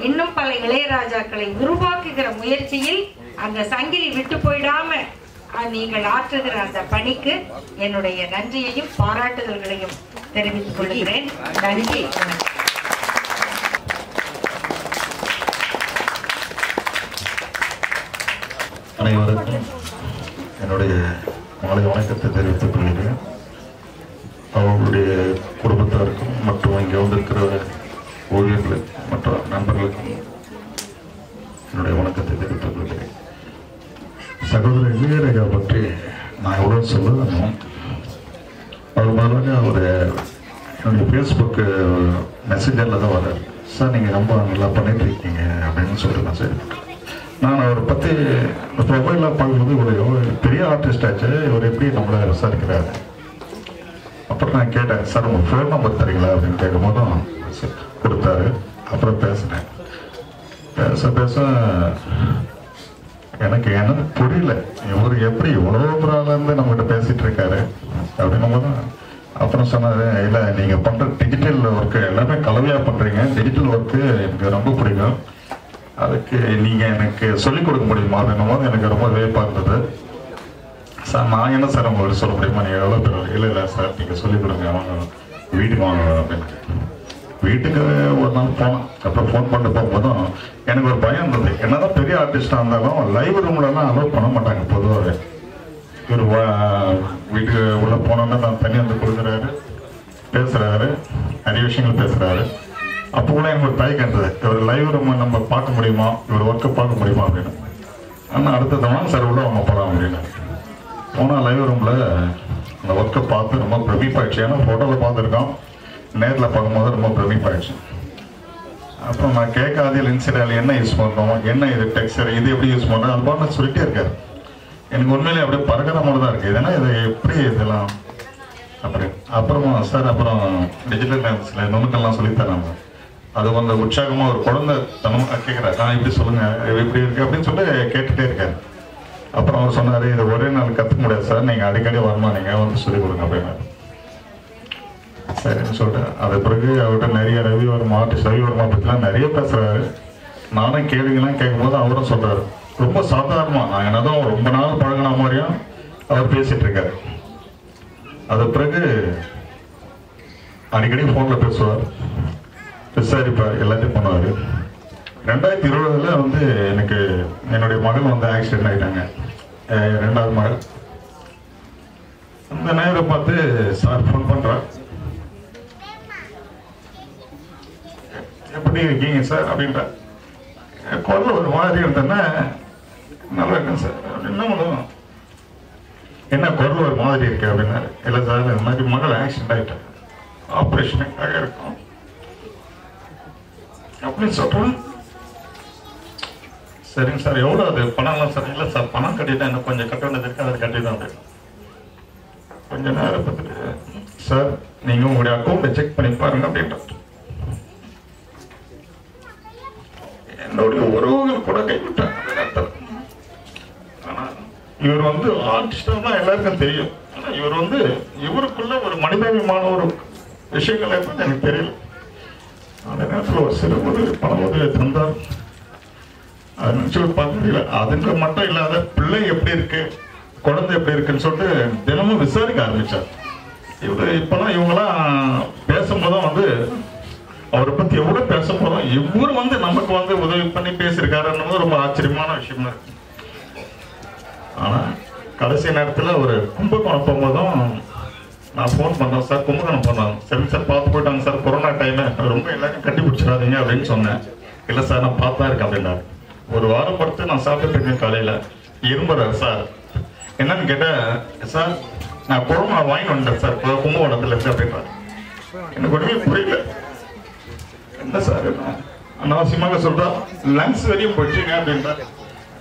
S12: இன்னும் பல இளையராஜாக்களை உருவாக்குகிற முயற்சியில் அந்த சங்கிலி விட்டு போயிடாம நீங்கள் ஆற்றுகிற அந்த பணிக்கு என்னுடைய நன்றியையும் பாராட்டுதல்களையும் தெரிவித்துக் கொள்கிறேன். நன்றி.
S13: அனைவருக்கும் என்னுடைய மாலை வணக்கத்தை தெரிவித்துக் கொள்கிறேன். அவர்களுடைய குடும்பத்தாருக்கும் மற்றும் இங்கே வந்திருக்கிற ஊழியர்களுக்கும் மற்ற நண்பர்களுக்கும் என்னுடைய வணக்கத்தை தெரிவித்துக் கொள்கிறேன். சகோதரர் இளையராஜா பற்றி நான் எவ்வளோ சொல்லணும். அவர் முதல்ல அவர் என்னுடைய ஃபேஸ்புக்கு மெசேஜரில் தான் வர்றார். சார் நீங்கள் ரொம்ப நல்லா பண்ணிட்டு இருக்கீங்க அப்படின்னு சொல்லிட்டு மெசேஜ். நான் அவரை பற்றி ப்ரொஃபைலாக பார்க்கும்போது இவ்வளோ பெரிய ஆர்டிஸ்ட் ஆச்சு, இவர் எப்படி நம்மளை விசாரிக்கிறாரு. அப்புறம் நான் கேட்டேன், சார் உங்கள் ஃபோன் நம்பர் தரீங்களா அப்படின்னு கேட்கும் போதும் கொடுத்தாரு. அப்புறம் பேசினேன். பேச எனக்கு புரியல, இவர் எப்படி இவ்வளோ பிராலேருந்து நம்மகிட்ட பேசிட்டு இருக்காரு அப்படின்னும் போது அப்புறம் சொன்னாரு, இல்லை நீங்கள் பண்ணுற டிஜிட்டல் ஒர்க்கு எல்லாமே கலவையாக பண்ணுறீங்க, டிஜிட்டல் ஒர்க்கு எனக்கு ரொம்ப பிடிக்கும், அதுக்கு நீங்கள் எனக்கு சொல்லிக் கொடுக்க முடியுமா அப்படின்னும் போது எனக்கு ரொம்ப வியப்பாக இருந்தது. சார் நான் என்ன சார் உங்களுக்கு சொல்ல முடியுமா, நீங்கள் எவ்வளோ பேர்? இல்லை சார் நீங்கள் சொல்லிக் கொடுங்க, வாங்க வீட்டுக்கு வாங்க அப்படின்னு. வீட்டுக்கு ஒரு நாள் போனோம். அப்புறம் ஃபோன் பண்ணிட்டு போகும்போதும் எனக்கு ஒரு பயம் இருந்தது. என்னதான் பெரிய ஆர்டிஸ்டாக இருந்தாலும் லைவ் ரூம்லலாம் அலோவ் பண்ண மாட்டாங்க பொதுவாகவே. இவர் வீட்டுக்கு உள்ளே போனோன்னா நான் தண்ணி வந்து கொடுக்குறாரு, பேசுகிறாரு, நிறைய விஷயங்கள் பேசுகிறாரு. அப்போ கூட எனக்கு ஒரு தயக்கம் இருந்தது, இவர் லைவ் ரூம் நம்ம பார்க்க முடியுமா, இவர் ஒர்க்கை பார்க்க முடியுமா அப்படின்னு. ஆனால் அடுத்த தவணை சார் உள்ள அவங்க போகலாம் அப்படின்னு போனால் லைவ் ரூமில் அந்த ஒர்க்கை பார்த்து ரொம்ப பிரமிப்பாயிடுச்சு. ஏன்னா ஃபோட்டோவில் பார்த்துருக்கோம், நேரில் பார்க்கும்போது ரொம்ப பிரமிப்பாயிடுச்சு. அப்புறம் நான் கேட்காத இன்சிடென்ட் என்ன யூஸ் பண்ணுறோம், என்ன இது டெக்ஸ்டர், இது எப்படி யூஸ் பண்ணுறோம், அது பாட்டு சொல்லிட்டே இருக்காரு. எனக்கு உண்மையிலே அப்படியே பறக்கிற மாதிரி தான் இருக்குது. ஏன்னா இது எப்படி இதெல்லாம் அப்படி. அப்புறமா சார் அப்புறம் டிஜிட்டல் சில நுணுக்கெல்லாம் சொல்லித்தராங்க. அது கொஞ்சம் உற்சாகமாக ஒரு குழந்தை தனமாக கேட்குறாரு, இப்படி சொல்லுங்கள் இப்படி இருக்குது அப்படின்னு சொல்லிட்டு கேட்டுகிட்டே இருக்காரு. அப்புறம் அவர் சொன்னார், இது ஒரே நாள் கற்றுக்க முடியாது சார், நீங்கள் அடிக்கடி வரணும், நீங்கள் வந்து சொல்லிக் கொடுங்க அப்படின்னாரு. சரின்னு சொல்லிட்டு அது பிறகு அவர்கிட்ட நிறைய ரவிவர்மா ஆர்டிஸ்ட் ரவிவர்மா பற்றிலாம் நிறைய பேசுகிறாரு. நானும் கேள்விங்கெல்லாம் கேட்கும்போது அவரும் சொல்கிறாரு, ரொம்ப சாதாரணமாக நான் என்னதான் ரொம்ப நாள் பழகின மாதிரியும் அவர் பேசிகிட்டு இருக்காரு. அது பிறகு அடிக்கடி ஃபோனில் பேசுவார், விசாரிப்பார், எல்லாத்தையும் பண்ணுவார். 2020 வந்து எனக்கு என்னுடைய மகள் வந்து ஆக்சிடென்ட் ஆகிட்டாங்க, 2வது மகள். அந்த நேரம் பார்த்து சார் ஃபோன் பண்ணுறார், எப்படி இருக்கீங்க சார் அப்படின்ற. குரல் ஒரு மாதிரி இருந்தேன்னா நல்லா இருக்கேன் சார் அப்படின்னா, என்ன குரல் ஒரு மாதிரி இருக்கு அப்படின்னாரு. இல்லை சார் இந்த மாதிரி மகள் ஆக்சிடென்ட் ஆகிட்டாங்க, ஆப்ரேஷனுக்காக இருக்கும் அப்படின்னு சொல்கிறேன். சரிங்க சார், எவ்வளோ அது பணம்லாம் சார்? இல்லை சார் பணம் கட்டிட்டேன், எனக்கு கொஞ்சம் கட்ட வேண்டியது இருக்கு, அதை கட்டிதான் அப்படின்னு. கொஞ்சம் நேரம் பார்த்துட்டு, சார் நீங்கள் உங்களுடைய அக்கௌண்ட்டை செக் பண்ணி பாருங்க அப்படின்ட்டு என்னுடைய உறவுகள் கூட கைவிட்டாங்க. ஆனால் இவர் வந்து ஆர்டிஸ்டாக தான் எல்லாருக்கும் தெரியும். ஆனால் இவர் வந்து இவருக்குள்ள ஒரு மனிதாபிமான ஒரு விஷயங்கள் எப்படி எனக்கு தெரியல. அந்த நேரத்தில் ஒரு சிறு பணம் உதவி தந்தார். அதை நினச்சி ஒரு பார்க்க முடியல. அதுக்கு மட்டும் இல்லாத பிள்ளை எப்படி இருக்கு, குழந்தை எப்படி இருக்குன்னு சொல்லிட்டு தினமும் விசாரிக்க ஆரம்பிச்சார். இவர் இப்பெல்லாம் இவங்கெல்லாம் பேசும்போதும் வந்து அவரை பத்தி எவ்வளவு பேசும்போதும் இவரு வந்து நமக்கு வந்து உதவி பண்ணி பேசியிருக்காருன்னு ரொம்ப ஆச்சரியமான விஷயமா இருக்கு. ஆனா கடைசி நேரத்துல ஒரு கும்பகோணம் போகும்போதும் நான் ஃபோன் பண்ணேன், சார் கும்பகோணம் போனோம், சரி சார் பார்த்து போயிட்டாங்க சார், கொரோனா டைம் ரொம்ப எல்லாரும் கட்டி பிடிச்சிடாதீங்க அப்படின்னு சொன்னேன். இல்லை சார் நான் பார்த்தா இருக்கேன் அப்படின்னாரு. ஒரு வாரம் படுத்து நான் சாப்பிட்டு இருக்கேன். காலையில இரும்புறாரு சார், என்னன்னு கேட்டேன், சார் நான் கொரோனா வாங்கி வந்தேன் சார் கும்பகோணத்துல இருக்கு அப்படின்றாரு. எனக்கு ஒன்றுமே புரியல. என்ன சார் அனாவசியமாக சொல்றா, லங்ஸ் வரையும் போச்சுங்க அப்படின்றாரு.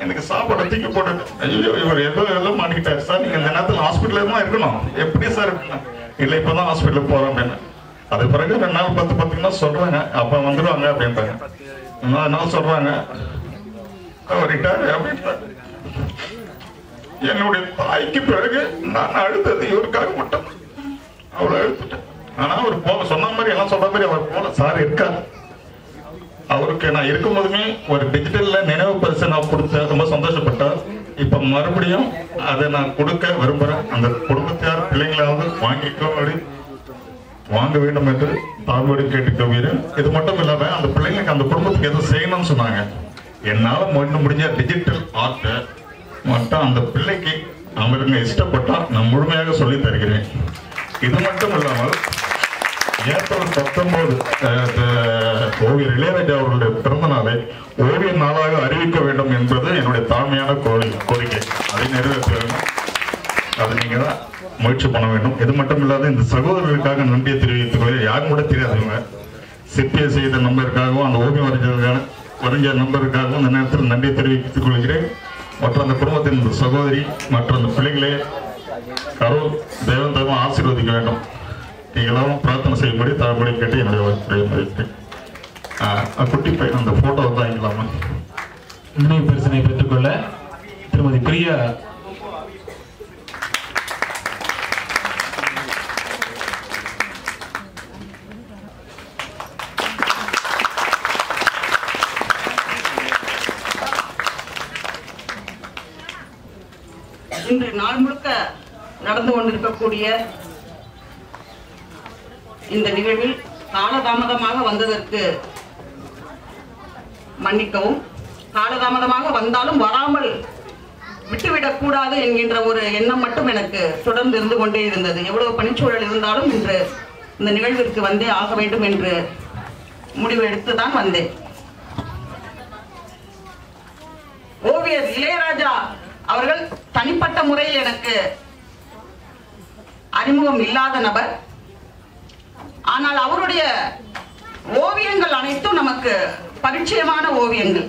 S13: எனக்கு சாப்பாடு தூக்கி போட்டு, ஐயோ இவர் எதோ மாட்டிக்கிட்டாரு சார், நீங்க இந்த நேரத்தில் ஹாஸ்பிட்டல தான் இருக்கணும், எப்படி சார் அப்படின்னா. இல்லை இப்பதான் ஹாஸ்பிட்டலுக்கு போறோம் அப்படின்னு. அது பிறகு 2 நாள் பார்த்தீங்கன்னா சொல்றாங்க, அப்ப வந்துடுவாங்க அப்படின்றாங்க. 4 நாள் சொல்றாங்க அவர்கிட்டாரு அப்படின்றாரு. என்னுடைய தாய்க்கு பிறகு நான் அழுத்தது இவருக்காக மட்டும் அவ்வளவு எழுத்துட்டேன். ஆனா அவர் போல சொன்ன மாதிரி எல்லாம் சொல்ற மாதிரி அவர் போல சார் இருக்காரு. அவருக்கு நான் இருக்கும் போதுமே ஒரு டிஜிட்டல்ல நினைவு பரிசு நான் கொடுத்த ரொம்ப சந்தோஷப்பட்டார். இப்ப மறுபடியும் அதை நான் கொடுக்க விரும்புறேன். அந்த குடும்பத்தார் பிள்ளைங்களாவது வாங்க வேண்டும் என்று தாழ்வோடு கேட்டுக்கொள்கிறேன். இது மட்டும் இல்லாம அந்த பிள்ளைங்களுக்கு அந்த குடும்பத்துக்கு எதுவும் செய்யணும்னு சொன்னாங்க. என்னால முடிஞ்ச டிஜிட்டல் ஆர்ட்டை மட்டும் அந்த பிள்ளைக்கு அவருங்க இஷ்டப்பட்டா நான் முழுமையாக சொல்லி தருகிறேன். இது மட்டும் இல்லாமல் ஏப்ரல் 19 ஓவியர் இளையராஜா அவர்களுடைய பிறந்த நாளை ஓவிய நாளாக அறிவிக்க வேண்டும் என்பது என்னுடைய தாழ்மையான கோரிக்கை. அதை நிறைவேற்ற வேண்டும். அது நீங்க தான் முயற்சி பண்ண வேண்டும். இது மட்டும் இல்லாத இந்த சகோதரர்களுக்காக நன்றியை தெரிவித்துக் கொள்ள யாரும் கூட தெரியாதவங்க சிற்பியை செய்த நம்பருக்காகவும் அந்த ஓவியம் வரைஞ்ச நம்பருக்காகவும் இந்த நேரத்தில் நன்றியை தெரிவித்துக் கொள்கிறேன். மற்றும் அந்த குடும்பத்தின் சகோதரி மற்றும் அந்த பிள்ளைகளே கரூர் தேவன் தர்மம் ஆசீர்வதிக்க வேண்டும். நீங்களும் பிரார்த்தனை செய்யும்படி தாழ்மொழி கேட்டு என்னுடைய மதிப்பேன். குட்டி பையன் அந்த போட்டோ வந்து வாங்கிக்கலாமா?
S1: நினைவு பரிசனை பெற்றுக்கொள்ள திருமதி பிரியா
S14: இன்று நாள் முழுக்க நடந்து கொண்டிருக்கக்கூடிய இந்த நிகழ்வில் காலதாமதமாக வந்ததற்கு மன்னிக்கவும். காலதாமதமாக வந்தாலும் வராமல் விட்டுவிடக் கூடாது என்கின்ற ஒரு எண்ணம் மட்டும் எனக்கு தொடர்ந்து இருந்து கொண்டே இருந்தது. எவ்வளவு பணிச்சூழல் இருந்தாலும் இன்று இந்த நிகழ்விற்கு வந்தே ஆக வேண்டும் என்று முடிவு எடுத்துதான் வந்தேன். ஓவியர் இளையராஜா அவர்கள் தனிப்பட்ட முறையில் எனக்கு அறிமுகம் இல்லாத நபர். ஆனால் அவருடைய ஓவியங்கள் அனைத்தும் நமக்கு பரிச்சயமான ஓவியங்கள்.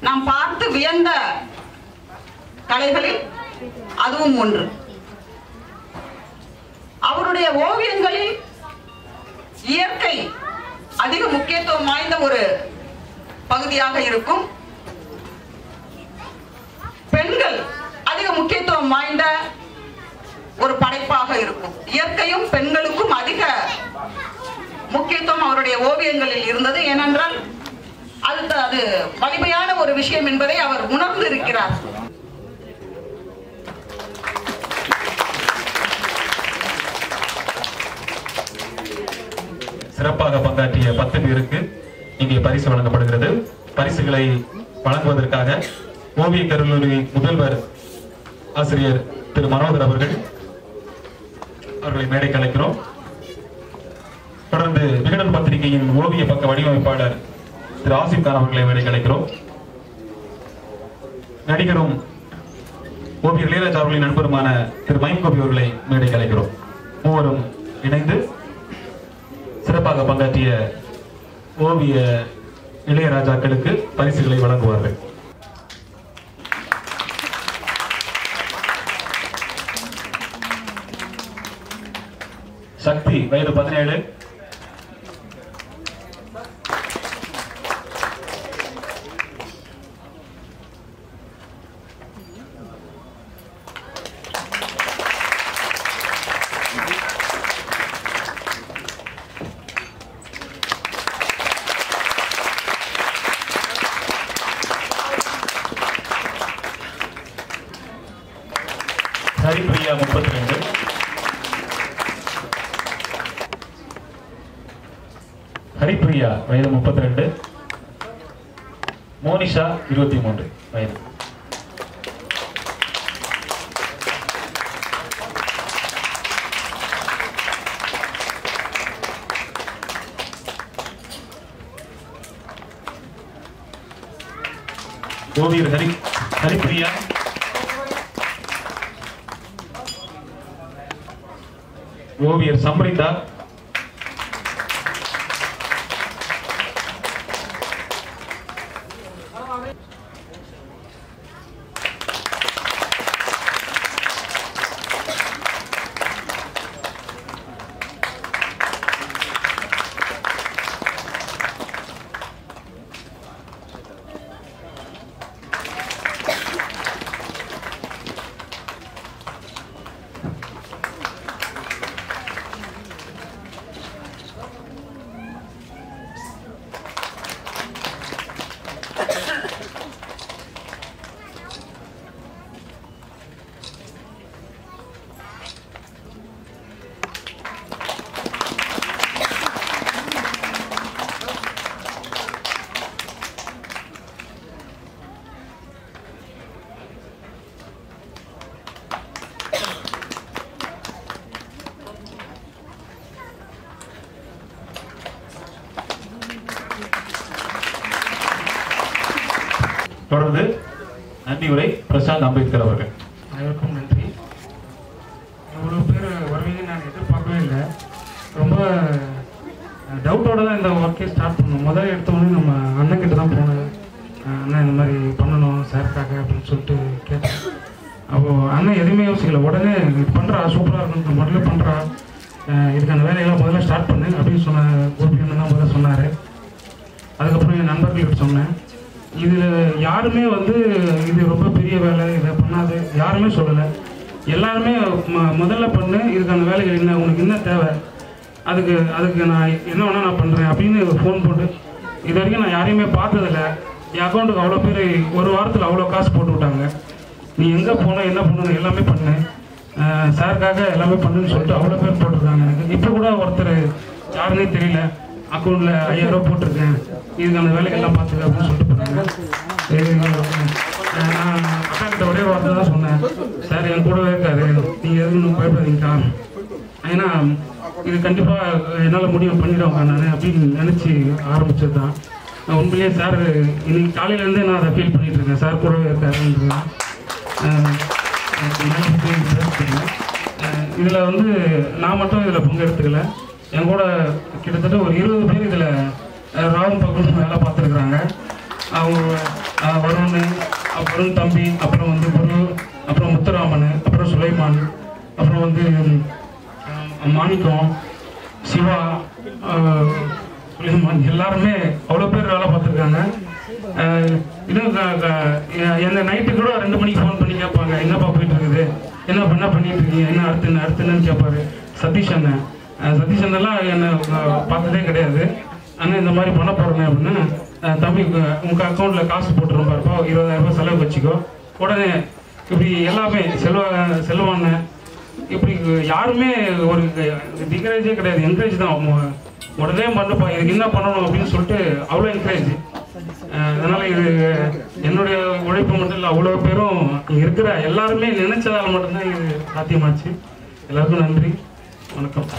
S14: நாம் பார்த்து வியந்த கலைகளில் அதுவும் ஒன்று. அவருடைய ஓவியங்களில் இயற்கை அதிக முக்கியத்துவம் வாய்ந்த ஒரு பகுதியாக இருக்கும். பெண்கள் அதிக முக்கியத்துவம் வாய்ந்த ஒரு படைப்பாக இருக்கும். இயற்கையும் பெண்களுக்கும் அதிக முக்கியத்துவம் அவருடைய ஓவியங்களில் இருந்தது. ஏனென்றால் அது வலிமையான ஒரு விஷயம் என்பதை அவர் உணர்ந்து இருக்கிறார்.
S1: சிறப்பாக பங்காற்றிய 10 பேருக்கு இங்கே பரிசு வழங்கப்படுகிறது. பரிசுகளை வழங்குவதற்காக ஓவிய கல்லூரி முதல்வர் ஆசிரியர் திரு மனோகர் அவர்களை மேடைக்கு அழைக்கிறோம். தொடர்ந்து விகடன் பத்திரிகையின் ஓவிய பக்க வடிவமைப்பாளர் திரு ஆசிப் கான் அவர்களை மேடைக்கு அழைக்கிறோம். நடிகரும் ஓவியர் இளையராஜா அவர்களின் நண்பருமான திரு மைம் கோபி அவர்களை மேடைக்கு அழைக்கிறோம். மூவரும் இணைந்து சிறப்பாக பங்காற்றிய ஓவிய இளையராஜாக்களுக்கு பரிசுகளை வழங்குவார்கள். சக்தி வயது 17, ஹரிப்பிரியா 32, ஹரிப்பிரியா வயது 32, மோனிஷா 23 வயது. ஓவியர் ஹரிப்பிரியா ஓவியர் சம்ரிதா தொடர்ந்து நன்றியுரை பிரசாந்த் அம்பேத்கர் அவர்கள்.
S7: அனைவருக்கும் நன்றி. இவ்வளோ பேர் வருவீங்கன்னு நான் எதிர்பார்க்கவே இல்லை. ரொம்ப டவுட்டோட தான் இந்த ஒர்க்கே ஸ்டார்ட் பண்ணோம். முதல்ல எடுத்தோடனே நம்ம அண்ணன்கிட்ட தான் போனேன். அண்ணன் இந்த மாதிரி பண்ணணும் சாருக்காக அப்படின்னு சொல்லிட்டு கேட்டேன். அப்போது அண்ணன் எதுவுமே யோசிக்கல. உடனே இது பண்ணுறா சூப்பராக இருக்குன்னு முதல்ல பண்ணுறா, இதுக்கான வேலையெல்லாம் முதல்ல ஸ்டார்ட் பண்ணு அப்படின்னு சொன்ன குரூப் தான் முதல்ல சொன்னார். அதுக்கப்புறம் என் நண்பர்கள்கிட்ட சொன்னேன். இதில் யாருமே இது ரொம்ப பெரிய வேலை, இதை பண்ணாது யாருமே சொல்லலை. எல்லாருமே முதல்ல பண்ணு, இதுக்கான வேலைகள் என்ன, உனக்கு என்ன தேவை, அதுக்கு நான் என்ன வேணால் நான் பண்ணுறேன் அப்படின்னு ஃபோன் போட்டு இது வரைக்கும் நான் யாரையுமே பார்த்ததில்ல.
S1: என் அக்கௌண்ட்டுக்கு அவ்வளோ பேர் ஒரு வாரத்தில் அவ்வளோ காசு போட்டு விட்டாங்க. நீ எங்கே போன என்ன பண்ணணும் எல்லாமே பண்ணு, சாருக்காக எல்லாமே பண்ணுன்னு சொல்லிட்டு அவ்வளோ பேர் போட்டிருக்காங்க. எனக்கு இப்போ கூட ஒருத்தர் யாருன்னே தெரியல, அக்கௌண்ட்டில் 5000 ரூபா போட்டிருக்கேன், இதுக்கான வேலைகள்லாம் பார்த்துக்க அப்படின்னு சொல்லிட்டு போனாங்க. நான் அக்கா கிட்ட ஒரே வார்த்தை தான் சொன்னேன், சார் என் கூடவே இருக்காரு, நீங்கள் எதுவும் பயப்படாதீங்கக்கா, ஏன்னா இது கண்டிப்பாக என்னால் முடியும் பண்ணிடுவாங்க நான் அப்படின்னு நினச்சி ஆரம்பிச்சது தான். உண்மையிலேயே சார் இன்னைக்கு காலையிலேருந்தே நான் அதை ஃபீல் பண்ணிட்டு இருக்கேன், சார் கூடவே இருக்காருன்னு. இதில் வந்து நான் மட்டும் இதில் பங்கெடுத்துக்கல, என் கூட கிட்டத்தட்ட ஒரு 20 பேர் இதில் ராவும் பக்கம் வேலை பார்த்துருக்குறாங்க. அவங்க வருண் தம்பி, அப்புறம் வந்து குரு, அப்புறம் முத்துராமன், அப்புறம் சுலைமான், அப்புறம் வந்து மாணிக்கம், சிவா, சுலைமான், எல்லாருமே அவ்வளோ பேர் வேலை பார்த்துருக்காங்க. இன்னும் என்ன நைட்டு கூட 2 மணிக்கு ஃபோன் பண்ணி கேட்பாங்க, என்னப்பா போயிட்டு இருக்குது, என்ன பண்ணிட்டு இருக்கீங்க, என்ன அடுத்துன்னு கேட்பாரு. சதீஷ் அண்ணெல்லாம் என்னை பார்த்ததே கிடையாது. அண்ணன் இந்த மாதிரி பண்ண போகிறேன் அப்படின்னு, தம்பி உங்கள் அக்கௌண்ட்டில் காசு போட்டுருப்பாருப்பா, 20,000 ரூபாய் செலவு வச்சுக்கோ, உடனே இப்படி எல்லாமே செல்வாண்ண இப்படி யாருமே ஒரு டிகரேஜே கிடையாது, என்கரேஜ் தான். உடனே பண்ணுப்பா, இதுக்கு என்ன பண்ணணும் அப்படின்னு சொல்லிட்டு அவ்வளோ என்கரேஜ். அதனால இது என்னுடைய உழைப்பு மட்டும் இல்லை, அவ்வளோ பேரும் இருக்கிற எல்லாருமே நினைச்சதால் மட்டும்தான் இது சாத்தியமாச்சு. எல்லாருக்கும் நன்றி, வணக்கம்.